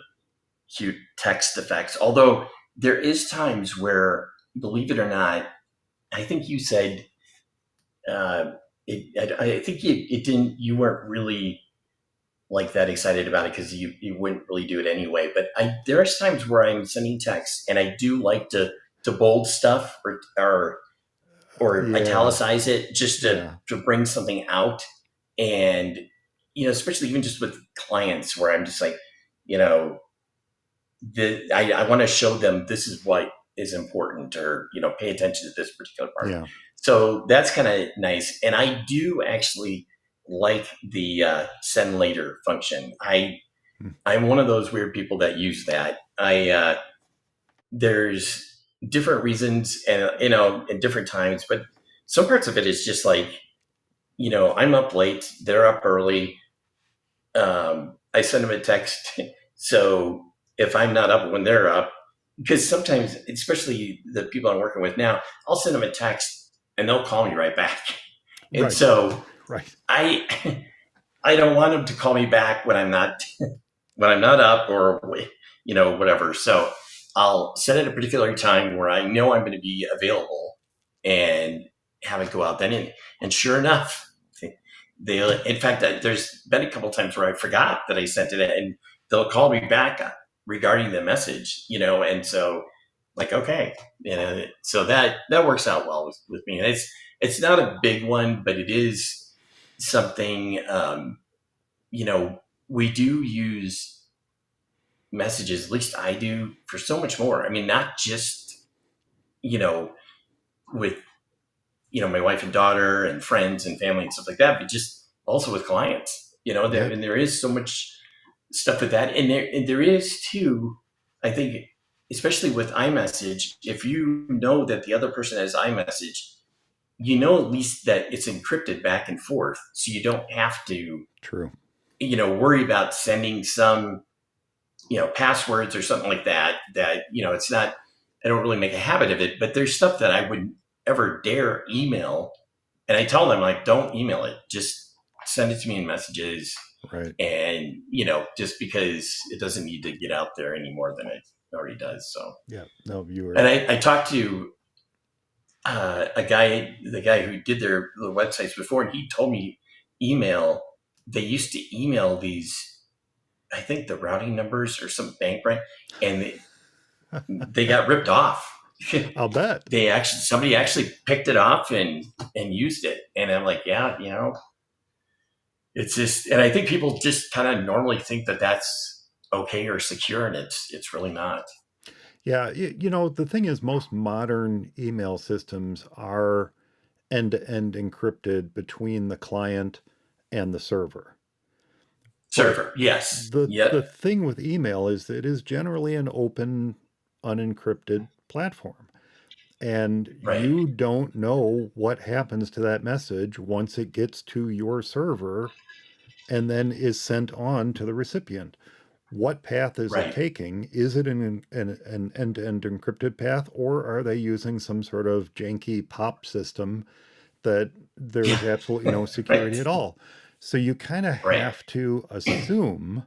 cute text effects. Although there is times where, believe it or not, I think you said I think it didn't. You weren't really like that excited about it because you wouldn't really do it anyway. But there's times where I'm sending text and I do like to bold stuff or Yeah, italicize it just yeah, to bring something out. And, especially even just with clients where I'm just like, you know, I want to show them this is what is important or, pay attention to this particular part. yeah. So that's kind of nice. And I do actually like the send later function. Hmm. I'm one of those weird people that use that. There's different reasons and in different times, but some parts of it is just like, I'm up late, they're up early. I send them a text. So if I'm not up when they're up, because sometimes, especially the people I'm working with now, I'll send them a text and they'll call me right back. And Right, so right. I I don't want them to call me back when I'm not up or whatever. So I'll set it a particular time where I know I'm going to be available and have it go out then. And sure enough, in fact, there's been a couple times where I forgot that I sent it and they'll call me back regarding the message, and so like, okay, so that works out well with me. And it's not a big one, but it is something, we do use messages, at least I do, for so much more. I mean, not just, you know, with, my wife and daughter and friends and family and stuff like that, but just also with clients, Yeah, and there is so much stuff with that. And there is too, I think, especially with iMessage, if you know that the other person has iMessage, at least that it's encrypted back and forth. So you don't have to, true. worry about sending some, passwords or something like that, it's not, I don't really make a habit of it, but there's stuff that I wouldn't ever dare email. And I tell them, like, don't email it. Just send it to me in messages. Right. And, just because it doesn't need to get out there any more than it already does. So, Yeah. No, you were and I talked to the guy who did the websites before, and he told me they used to email these, I think the routing numbers or some bank branch, and they got ripped off. I'll bet. Somebody actually picked it off and used it. And I'm like, yeah, It's just, and I think people just kind of normally think that that's okay or secure, and it's really not. Yeah, the thing is, most modern email systems are end-to-end encrypted between the client and the server. But Server, yes, the yep, thing with email is that it is generally an open, unencrypted platform. And right, you don't know what happens to that message once it gets to your server and then is sent on to the recipient. What path is it right, taking? Is it an end-to-end encrypted path, or are they using some sort of janky POP system that there yeah, is absolutely no security right, at all? So you kind of right, have to assume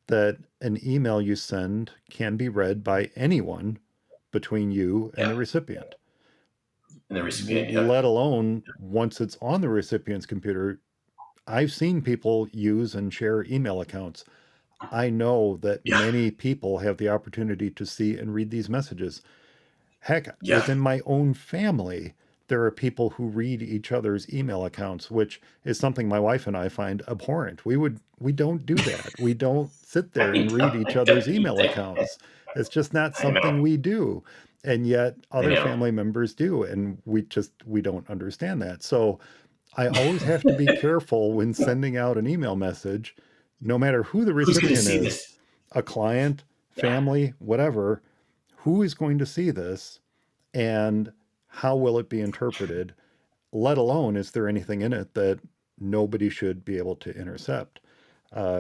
that an email you send can be read by anyone between you and yeah, the recipient, and the recipient, yep, let alone once it's on the recipient's computer. I've seen people use and share email accounts. I know that yeah, many people have the opportunity to see and read these messages. Heck, yeah, within my own family, there are people who read each other's email accounts, which is something my wife and I find abhorrent. We don't do that. We don't sit there and read each I other's don't email either. accounts. It's just not I know, something we do. And yet I other know. family members do, and we don't understand that. So I always have to be careful when sending out an email message, no matter who the Who's going to recipient see is, this? a client, Yeah, family, whatever, who is going to see this and how will it be interpreted, let alone is there anything in it that nobody should be able to intercept.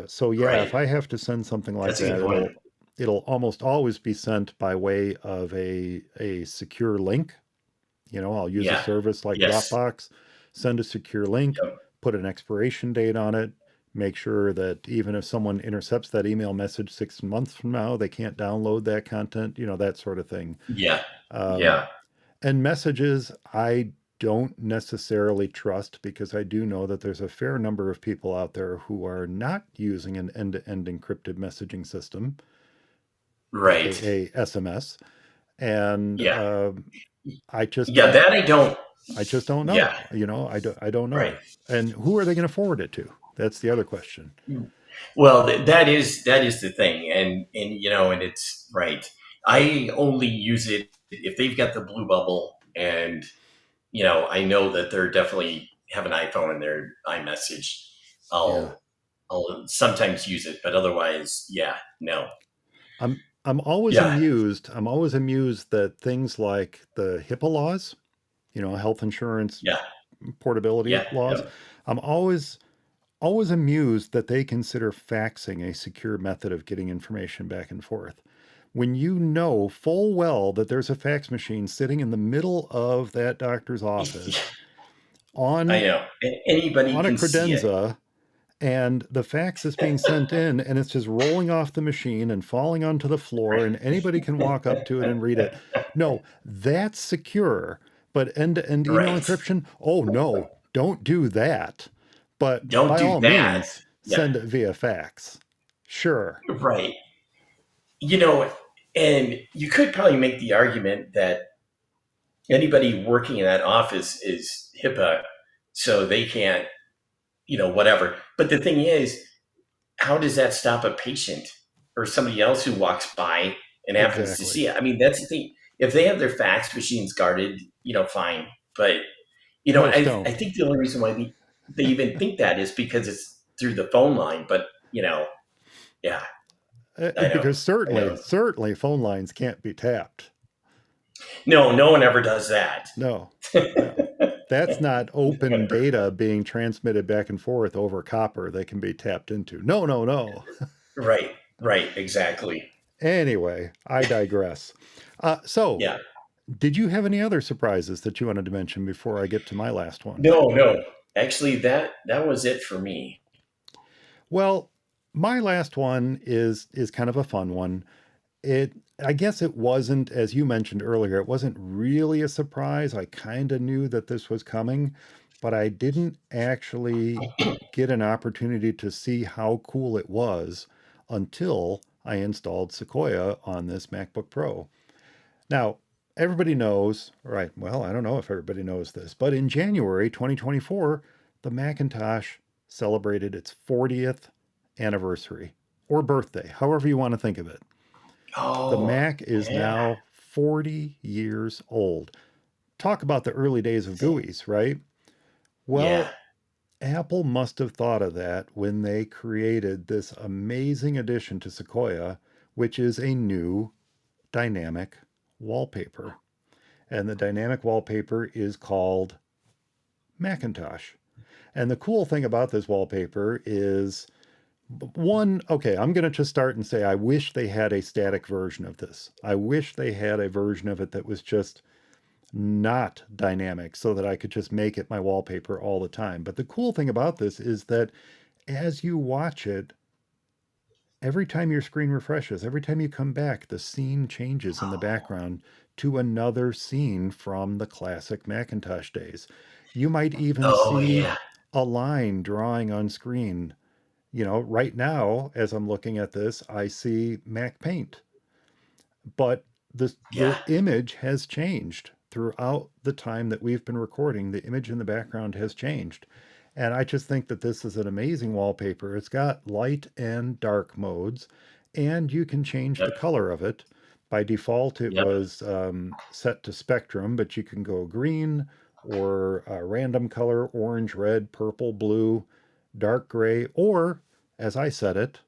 So yeah, right. if I have to send something like That's a good that, point. it'll almost always be sent by way of a secure link. I'll use a Yeah, service like yes, Dropbox, send a secure link, yep, put an expiration date on it, make sure that even if someone intercepts that email message 6 months from now, they can't download that content, that sort of thing. yeah, Um, yeah. and messages, I don't necessarily trust because I do know that there's a fair number of people out there who are not using an end-to-end encrypted messaging system, Right. aka SMS, and Yeah. I just Yeah, that I just don't know. yeah, I don't right. know. And who are they going to forward it to? That's the other question. Well, that is the thing, and and it's right. I only use it if they've got the blue bubble, and I know that they're definitely have an iPhone in their iMessage. Yeah. I'll sometimes use it, but otherwise, yeah, no, I'm always yeah, amused. I'm always amused that things like the HIPAA laws, health insurance yeah, portability yeah, laws, yeah. I'm always amused that they consider faxing a secure method of getting information back and forth. When you know full well that there's a fax machine sitting in the middle of that doctor's office I on know. Anybody a can see it. credenza, and the fax is being sent in and it's just rolling off the machine and falling onto the floor and anybody can walk up to it and read it. No, that's secure. But end-to-end email Right. encryption, oh no, don't do that. But Don't by do all that. means, Yeah. send it via fax. Sure. Right. You know, and you could probably make the argument that anybody working in that office is HIPAA, so they can't, whatever. But the thing is, how does that stop a patient or somebody else who walks by and happens to Exactly. see it? I mean, that's the thing. If they have their fax machines guarded, fine. But Most I don't. think the only reason why they even think that is because it's through the phone line. But yeah, I know, Because I know. certainly phone lines can't be tapped. No, no one ever does that. No, no. That's not open data being transmitted back and forth over copper that can be tapped into. No, no, no. Right, right, exactly. Anyway, I digress. So, Yeah. did you have any other surprises that you wanted to mention before I get to my last one? No, no. Actually, that was it for me. Well, my last one is kind of a fun one. I guess it wasn't, as you mentioned earlier, it wasn't really a surprise. I kind of knew that this was coming, but I didn't actually get an opportunity to see how cool it was until I installed Sequoia on this MacBook Pro. Now, everybody knows, right? Well, I don't know if everybody knows this, but in January 2024, the Macintosh celebrated its 40th anniversary or birthday, however you want to think of it. The Oh, Mac is yeah. now 40 years old. Talk about the early days of GUIs, right? Yeah. Well, Apple must have thought of that when they created this amazing addition to Sequoia, which is a new dynamic wallpaper. And the dynamic wallpaper is called Macintosh. And the cool thing about this wallpaper is one, okay, I'm going to just start and say I wish they had a static version of this. I wish they had a version of it that was just not dynamic so that I could just make it my wallpaper all the time. But the cool thing about this is that as you watch it, every time your screen refreshes, every time you come back, the scene changes in the background to another scene from the classic Macintosh days. You might even Oh, see yeah. a line drawing on screen. You know, right now, as I'm looking at this, I see Mac Paint, but Yeah. the image has changed throughout the time that we've been recording. The image in the background has changed. And I just think that this is an amazing wallpaper. It's got light and dark modes, and you can change the Yep. color of it. By default, it Yep. was set to spectrum, but you can go green or a random color, orange, red, purple, blue, dark gray, or as I said it,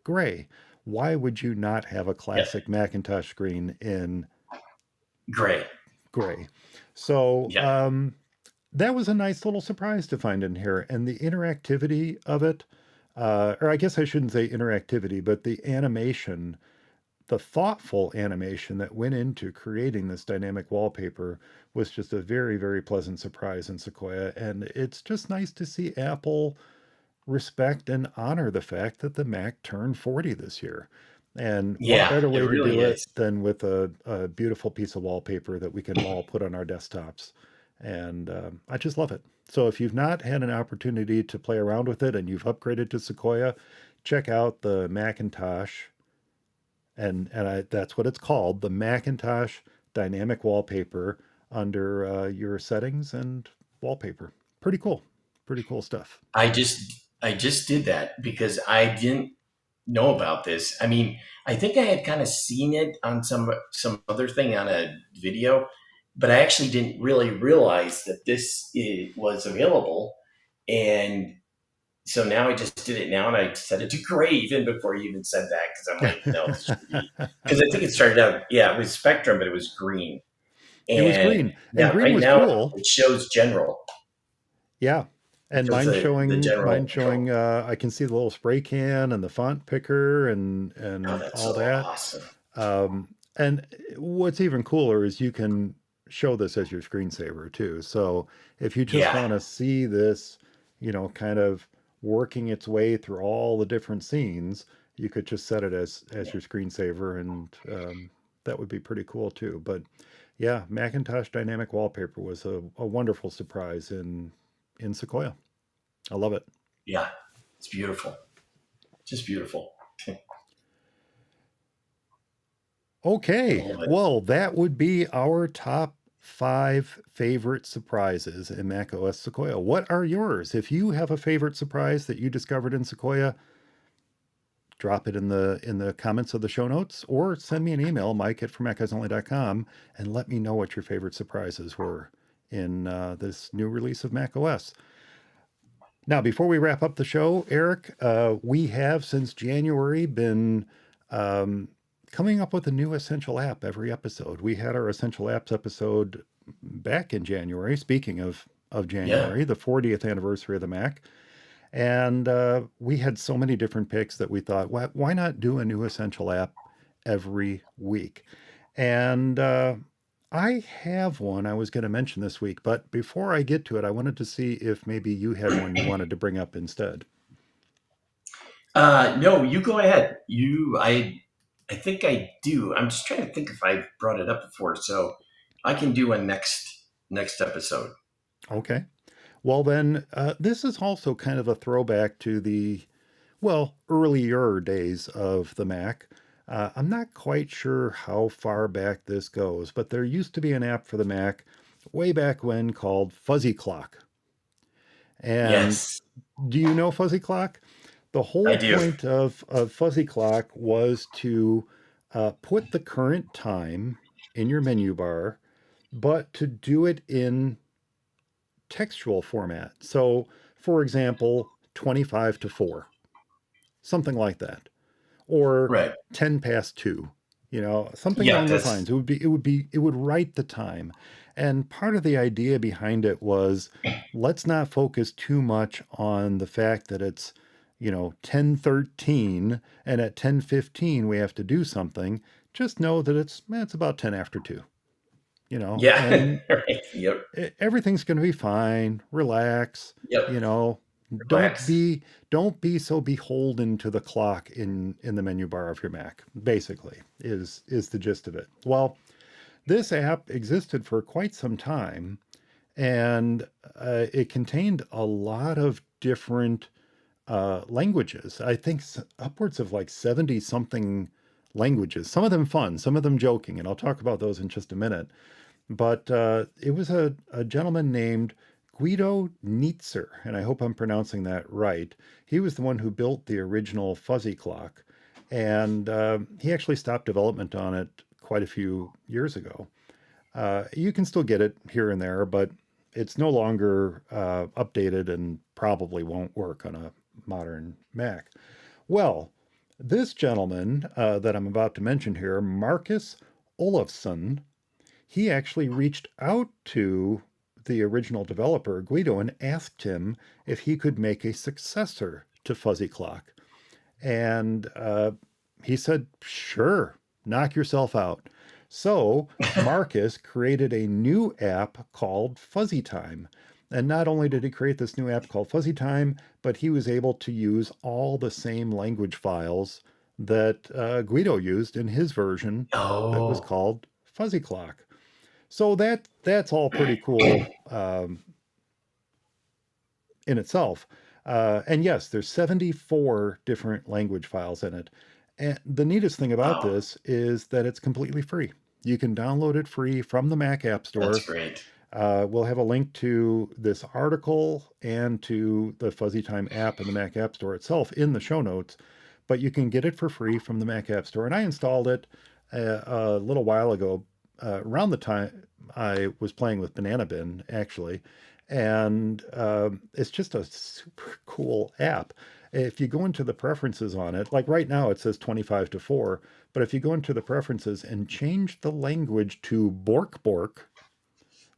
gray. Why would you not have a Yep. classic Macintosh screen in Great. gray? So Yep. that was a nice little surprise to find in here. And the interactivity of it, or I guess I shouldn't say interactivity, but the animation, the thoughtful animation that went into creating this dynamic wallpaper was just a very, very pleasant surprise in Sequoia. And it's just nice to see Apple respect and honor the fact that the Mac turned 40 this year. And what Yeah, better it way to really do it is. than with a beautiful piece of wallpaper that we can all put on our desktops? And I just love it. So if you've not had an opportunity to play around with it and you've upgraded to Sequoia, check out the Macintosh, that's what it's called, the Macintosh Dynamic Wallpaper under your settings and wallpaper. Pretty cool stuff. I just did that because I didn't know about this. I mean, I think I had kind of seen it on some other thing on a video, but I actually didn't really realize that was available. And so now I just did it now, and I set it to gray even before you even said that because I'm like, no, this should be because I think it started out, yeah, it was Spectrum, but it was green, It was and green, and yeah, green right was now cool. it shows general. Yeah. It And shows the general mine control. showing I can see the little spray can and the font picker Oh, and that's all so that. awesome. And what's even cooler is you can show this as your screensaver too. So if you just Yeah, want to see this, kind of working its way through all the different scenes, you could just set it as your screensaver, and that would be pretty cool too. But yeah, Macintosh Dynamic Wallpaper was a wonderful surprise in Sequoia. I love it. yeah, it's beautiful, just beautiful. I Okay, love it. well, that would be our top 5 favorite surprises in macOS Sequoia. What are yours? If you have a favorite surprise that you discovered in Sequoia, drop it in the comments of the show notes, or send me an email, mike@formacisonly.com, and let me know what your favorite surprises were in this new release of macOS. Now, before we wrap up the show, Eric, we have since January been um, coming up with a new Essential app every episode. We had our Essential Apps episode back in January, speaking of Yeah, January, the 40th anniversary of the Mac. And we had so many different picks that we thought, why not do a new Essential app every week? And I have one I was going to mention this week, but before I get to it, I wanted to see if maybe you had one you wanted to bring up instead. no, you go ahead. I think I do. I'm just trying to think if I brought it up before, so I can do a next episode. Okay. Well, then, this is also kind of a throwback to the, well, earlier days of the Mac. I'm not quite sure how far back this goes, but there used to be an app for the Mac way back when called Fuzzy Clock. And Yes, do you know Fuzzy Clock? The I whole do. point of Fuzzy Clock was to put the current time in your menu bar, but to do it in textual format. So, for example, 25 to 4, something like that, or Right. 10 past 2, something Yeah, along those that's lines. It would write the time. And part of the idea behind it was, let's not focus too much on the fact that it's 10:13 and at 10:15 we have to do something. Just know that it's about 10 after 2, yeah. and Right. Yep. everything's going to be fine. Relax. Yep. You know, don't Relax. be don't be so beholden to the clock in the menu bar of your Mac. Basically, is the gist of it. Well, this app existed for quite some time, and it contained a lot of different languages. I think upwards of like 70 something languages. Some of them fun, some of them joking, and I'll talk about those in just a minute. But it was a gentleman named Guido Nietzscher, and I hope I'm pronouncing that right. He was the one who built the original fuzzy clock, and he actually stopped development on it quite a few years ago. You can still get it here and there, but it's no longer updated and probably won't work on a modern Mac. Well, this gentleman that I'm about to mention here, Marcus Olofsson, he actually reached out to the original developer, Guido, and asked him if he could make a successor to Fuzzy Clock. And he said, sure, knock yourself out. So Marcus created a new app called FuzzyTime. And not only did he create this new app called FuzzyTime, but he was able to use all the same language files that Guido used in his version that was Oh, called Fuzzy Clock. So that's all pretty cool in itself. And yes, there's 74 different language files in it. And the neatest thing about wow. this is that it's completely free. You can download it free from the Mac App That's Store. great. We'll have a link to this article and to the FuzzyTime app in the Mac App Store itself in the show notes. But you can get it for free from the Mac App Store. And I installed it a little while ago, around the time I was playing with Banana Bin, actually. And it's just a super cool app. If you go into the preferences on it, like right now it says 25 to 4, but if you go into the preferences and change the language to Bork Bork,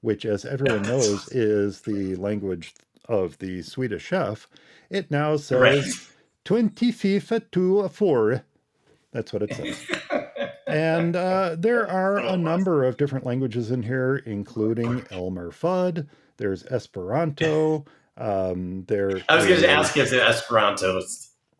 which, as everyone knows, That's is the language of the Swedish chef, it now right. says 25 to 4. That's what it says. And there are So a awesome. number of different languages in here, including Elmer Fudd. There's Esperanto. There I was going to ask is if the Esperanto,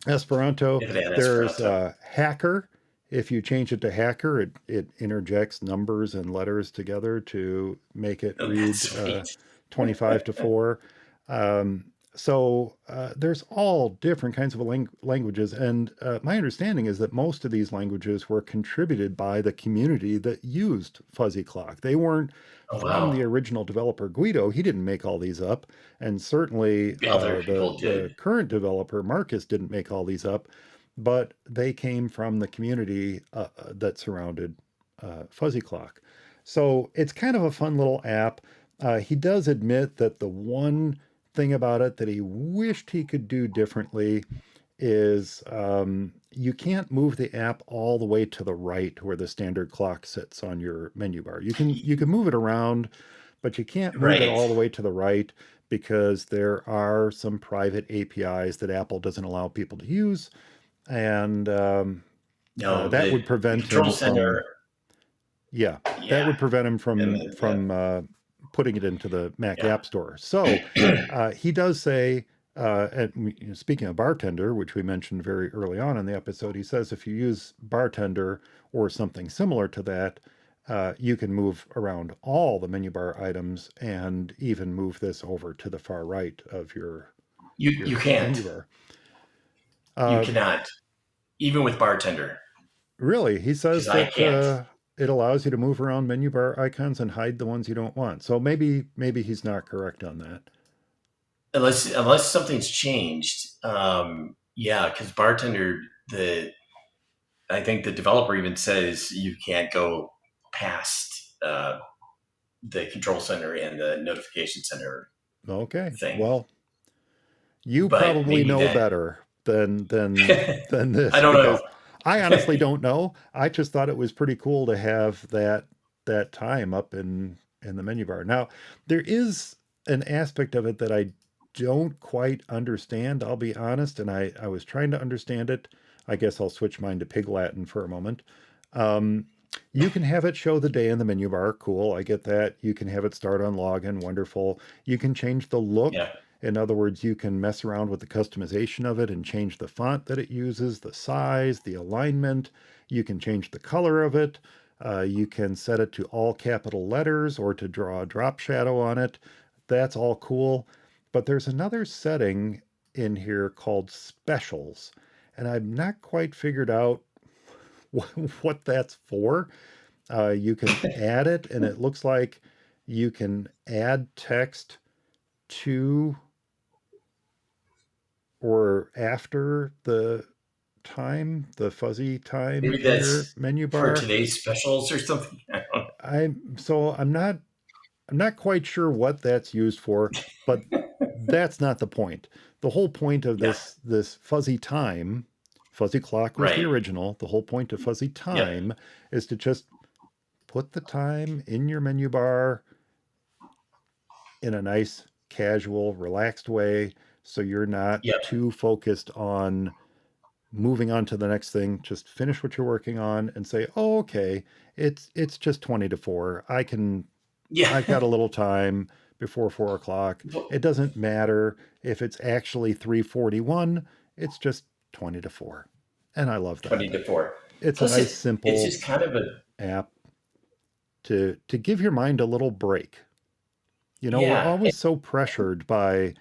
Esperanto. if it had There's Esperanto. Hacker. If you change it to Hacker, it interjects numbers and letters together to make it Oh, that's read sweet. 25 to 4. Um, so there's all different kinds of languages. And my understanding is that most of these languages were contributed by the community that used Fuzzy Clock. They weren't Oh, from the wow. original developer Guido. He didn't make all these up. And certainly The other the, people the did. current developer, Marcus, didn't make all these up. But they came from the community that surrounded Fuzzy Clock. So it's kind of a fun little app. He does admit that the one thing about it that he wished he could do differently is you can't move the app all the way to the right where the standard clock sits on your menu bar. You can move it around, but you can't move it Right. all the way to the right because there are some private APIs that Apple doesn't allow people to use, and No, that the would prevent control him from, center. yeah, that Yeah. would prevent him And from yeah. putting it into the Mac Yeah. App Store. So he does say, speaking of Bartender, which we mentioned very early on in the episode, he says if you use Bartender or something similar to that, you can move around all the menu bar items and even move this over to the far right of You your can't. menu bar. You Uh, cannot. Even with bartender. Really, he Because says I that can't. it allows you to move around menu bar icons and hide the ones you don't want. So maybe he's not correct on that. unless something's changed. Yeah, because bartender, I think the developer even says you can't go past the control center and the notification center Okay. thing. Well, you But probably maybe know that better than I this, don't know. because I honestly don't know. I just thought it was pretty cool to have that time up in the menu bar. Now, there is an aspect of it that I don't quite understand, I'll be honest, and I was trying to understand it. I guess I'll switch mine to Pig Latin for a moment. Um, you can have it show the day in the menu bar. Cool, I get that. You can have it start on login. Wonderful. You can change the look. Yeah, In other words, you can mess around with the customization of it and change the font that it uses, the size, the alignment. You can change the color of it. You can set it to all capital letters or to draw a drop shadow on it. That's all cool. But there's another setting in here called specials, and I've not quite figured out what that's for. You can add it, and it looks like you can add text to or after the time, the fuzzy time maybe in your that's menu for bar. today's specials or something. I don't know. I'm not quite sure what that's used for, but that's not the point. The whole point of Yeah, this fuzzy time, fuzzy clock was the right. original. The whole point of fuzzy Yep, time is to just put the time in your menu bar in a nice, casual, relaxed way, so you're not yep, too focused on moving on to the next thing. Just finish what you're working on and say, "Oh, okay, it's just 20 to 4. yeah. I've got a little time before 4 o'clock. It doesn't matter if it's actually 3:41. It's just 20 to 4." And I love that. 20 to 4. It's a Plus, nice, it's simple just kind of a app to give your mind a little break. We're yeah, always so pressured by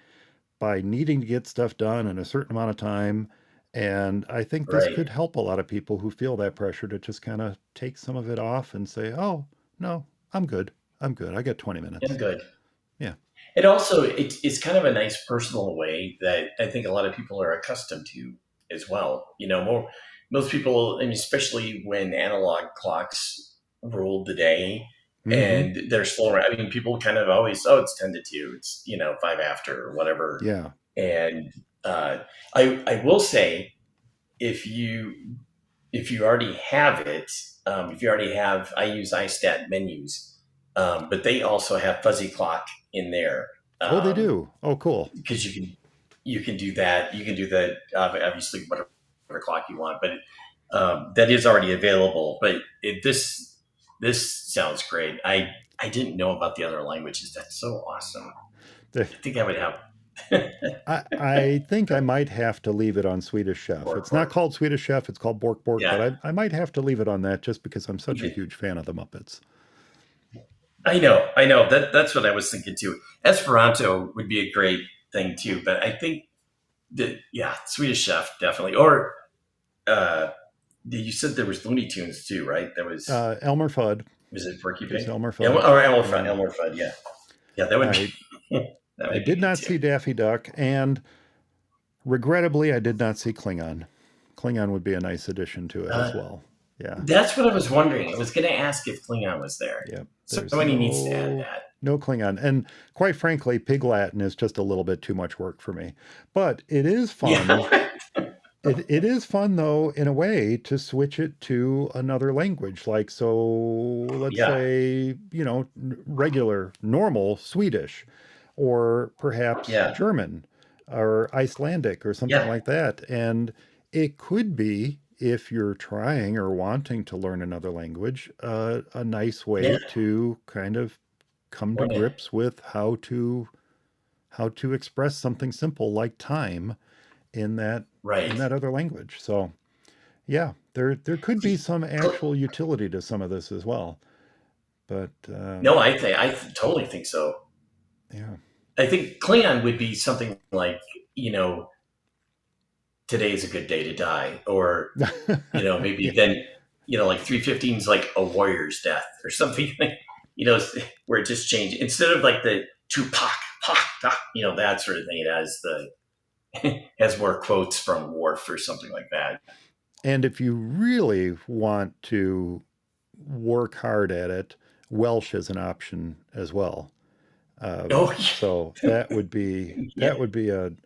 needing to get stuff done in a certain amount of time. And I think this right. could help a lot of people who feel that pressure to just kind of take some of it off and say, "Oh, no, I'm good. I'm good. I got 20 I'm minutes." good. Yeah. And also, it's kind of a nice personal way that I think a lot of people are accustomed to as well. Most people, I mean, especially when analog clocks ruled the day Hmm. and they're slower. I mean, people kind of always, oh, it's 10 to 2, it's 5 after or whatever. Yeah. And I will say, if you if you already have it, if you already have, I use iStat menus, but they also have fuzzy clock in there Oh, they do. Oh, cool. because you can do that. You can do the obviously whatever clock you want, but that is already available. But this sounds great. I didn't know about the other languages. That's so awesome. I think I would have I think I might have to leave it on Swedish Chef. pork It's not pork. called Swedish Chef, it's called Bork Bork, but Yeah, I might have to leave it on that just because I'm such a even huge fan of the Muppets. I know that's what I was thinking too. Esperanto would be a great thing too, but I think that yeah, Swedish Chef definitely. Or uh, you said there was Looney Tunes too, right? There Elmer Fudd. was it Porky There's Pig? Elmer Fudd. Or Elmer Fudd, Um, Elmer Fudd. Yeah, yeah, that would be I that I would be did good not too. see Daffy Duck, and regrettably, I did not see Klingon. Klingon would be a nice addition to it as Uh, well. Yeah, that's what I was wondering. I was going to ask if Klingon was there. yeah. There's Somebody needs to add no Klingon, and quite frankly, Pig Latin is just a little bit too much work for me. But it is fun. that. It is fun though, in a way, to switch it to another language. Like, so let's Yeah, say, regular, normal Swedish, or perhaps yeah, German or Icelandic or something yeah. like that. And it could be, if you're trying or wanting to learn another language, a nice way Yeah. to kind of come to When it, grips with how to express something simple like time in that in right. that other language. So yeah, there could be See, some actual utility to some of this as well. But no, totally think so. yeah, I think Klingon would be something like, today's a good day to die, or maybe yeah, then, like 315 is like a warrior's death or something, where it just changed instead of like the Tupac that sort of thing. It has has more quotes from Worf or something like that. And if you really want to work hard at it, Welsh is an option as well. Oh, So that would be yeah.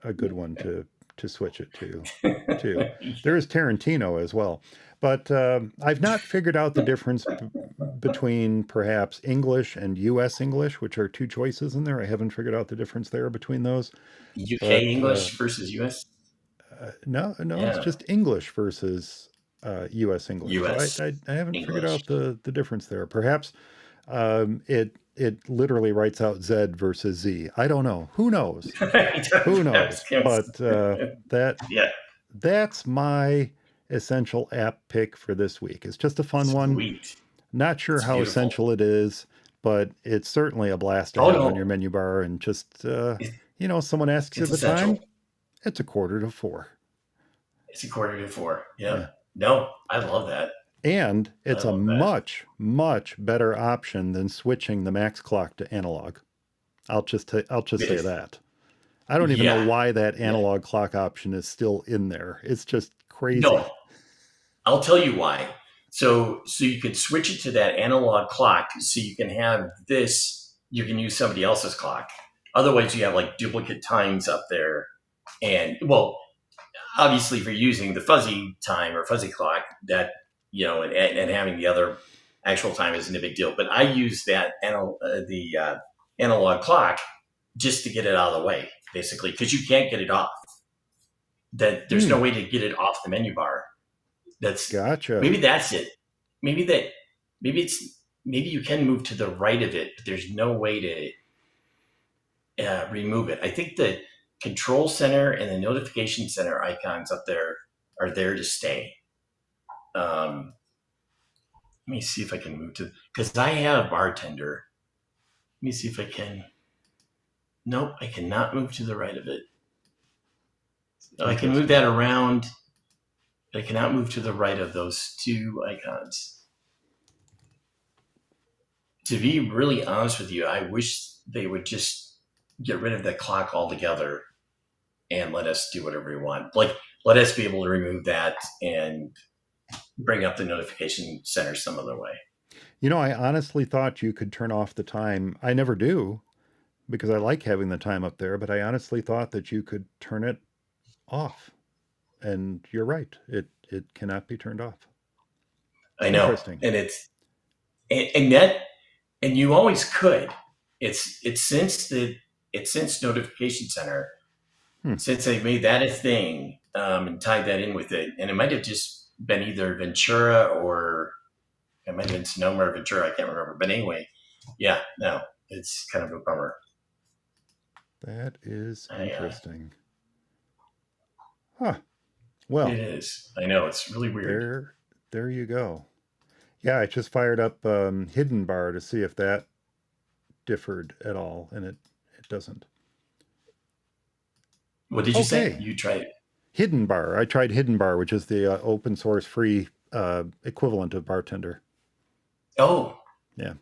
a good one to switch it to too. There is Tarantino as well, but I've not figured out the difference between perhaps English and U.S. English, which are two choices in there. I haven't figured out the difference there between those. UK But English versus US. no, it's Yeah, just English versus U.S. English. So US I haven't figured English. out the difference there. Perhaps it literally writes out Z versus Z. I don't know. Who knows? Who knows? But that Yeah, that's my essential app pick for this week. It's just a fun one. sweet. Not sure It's how beautiful. essential it is, but it's certainly a blast to Oh have on your no, menu bar. And just it's, someone asks you it's the time. essential. It's 3:45. It's a 3:45. Yeah. Yeah. No, I love that. And I it's a love that. much, much better option than switching the Max clock to analog. I'll just say It's, that. I don't even know yeah, why that yeah. analog clock option is still in there. It's just No, crazy. I'll tell you why. So you can switch it to that analog clock, so you can have this. You can use somebody else's clock. Otherwise, you have like duplicate times up there, and well, obviously, if you're using the fuzzy time or fuzzy clock, that and having the other actual time isn't a big deal. But I use that analog clock just to get it out of the way, basically, because you can't get it off. That there's Hmm. no way to get it off the menu bar. Gotcha. Maybe that's it. Maybe that maybe you can move to the right of it, but there's no way to remove it. I think the control center and the notification center icons up there are there to stay. Let me see if I can move to, because I have bartender. Let me see if I can. Nope, I cannot move to the right of it. I can move that around. But I cannot move to the right of those two icons. To be really honest with you, I wish they would just get rid of that clock altogether and let us do whatever we want. Like, let us be able to remove that and bring up the notification center some other way. I honestly thought you could turn off the time. I never do because I like having the time up there, but I honestly thought that you could turn it off. And you're right. It cannot be turned off. I know, Interesting. and and you always could. It's since notification center, since they made that a thing and tied that in with it, and it might have just been either Ventura or it might have been Sonoma or Ventura. I can't remember, but anyway, yeah, no, it's kind of a bummer. That is interesting. Huh. Well, it is. I know, it's really weird. There you go. Yeah, I just fired up Hidden Bar to see if that differed at all, and it doesn't. What did you say? You tried Hidden Bar. I tried Hidden Bar, which is the open source free equivalent of Bartender. Oh, yeah.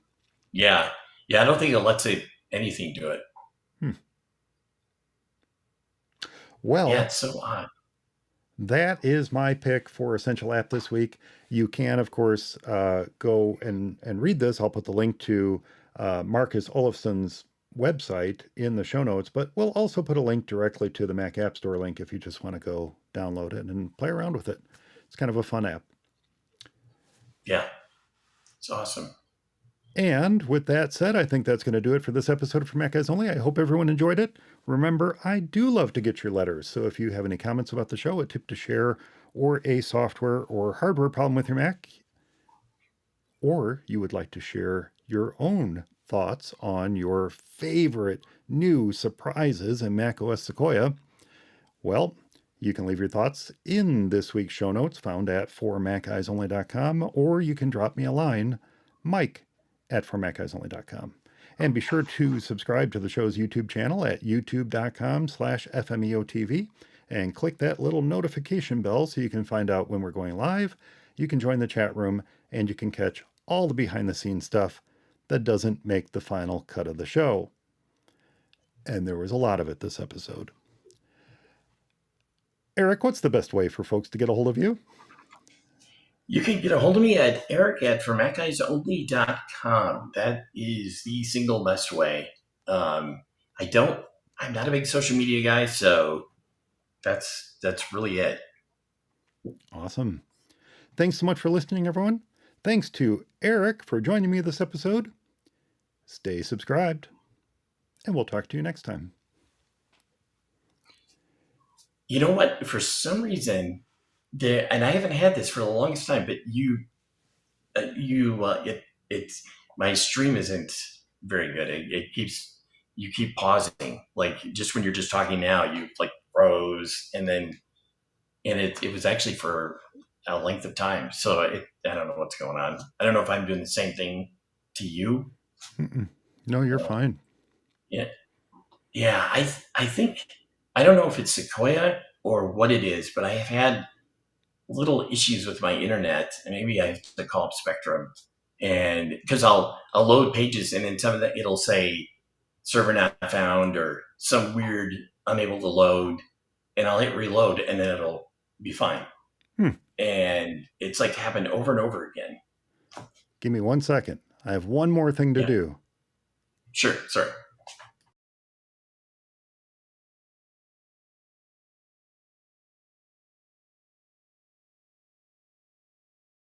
I don't think it lets anything do it. Well, yeah, it's so odd. That is my pick for Essential App this week. You can, of course, go and read this. I'll put the link to Marcus Olofsson's website in the show notes, but we'll also put a link directly to the Mac App Store link if you just want to go download it and play around with it. It's kind of a fun app. Yeah, it's awesome. And with that said, I think that's going to do it for this episode of Mac Guys Only. I hope everyone enjoyed it. Remember, I do love to get your letters. So if you have any comments about the show, a tip to share, or a software or hardware problem with your Mac, or you would like to share your own thoughts on your favorite new surprises in macOS Sequoia, well, you can leave your thoughts in this week's show notes found at formaccguysonly.com, or you can drop me a line, mike@formaccguysonly.com. And be sure to subscribe to the show's YouTube channel at youtube.com/FMEOTV and click that little notification bell so you can find out when we're going live. You can join the chat room and you can catch all the behind the scenes stuff that doesn't make the final cut of the show. And there was a lot of it this episode. Eric, what's the best way for folks to get a hold of you? You can get a hold of me at eric@formaccguysonly.com. That is the single best way. I'm not a big social media guy, so that's really it. Awesome. Thanks so much for listening, everyone. Thanks to Eric for joining me this episode. Stay subscribed, and we'll talk to you next time. You know what? For some reason, and I haven't had this for the longest time, but it's my stream isn't very good. You keep pausing, like just when you're just talking now, you like froze, and it was actually for a length of time. So I don't know what's going on. I don't know if I'm doing the same thing to you. Mm-mm. No, you're fine. Yeah. I think, I don't know if it's Sequoia or what it is, but I have had little issues with my internet, and maybe I have to call up Spectrum, and because I'll load pages, and then some of that it'll say server not found or some weird unable to load, and I'll hit reload, and then it'll be fine. And it's like happened over and over again. Give me 1 second. I have one more thing to do. Sure, sorry.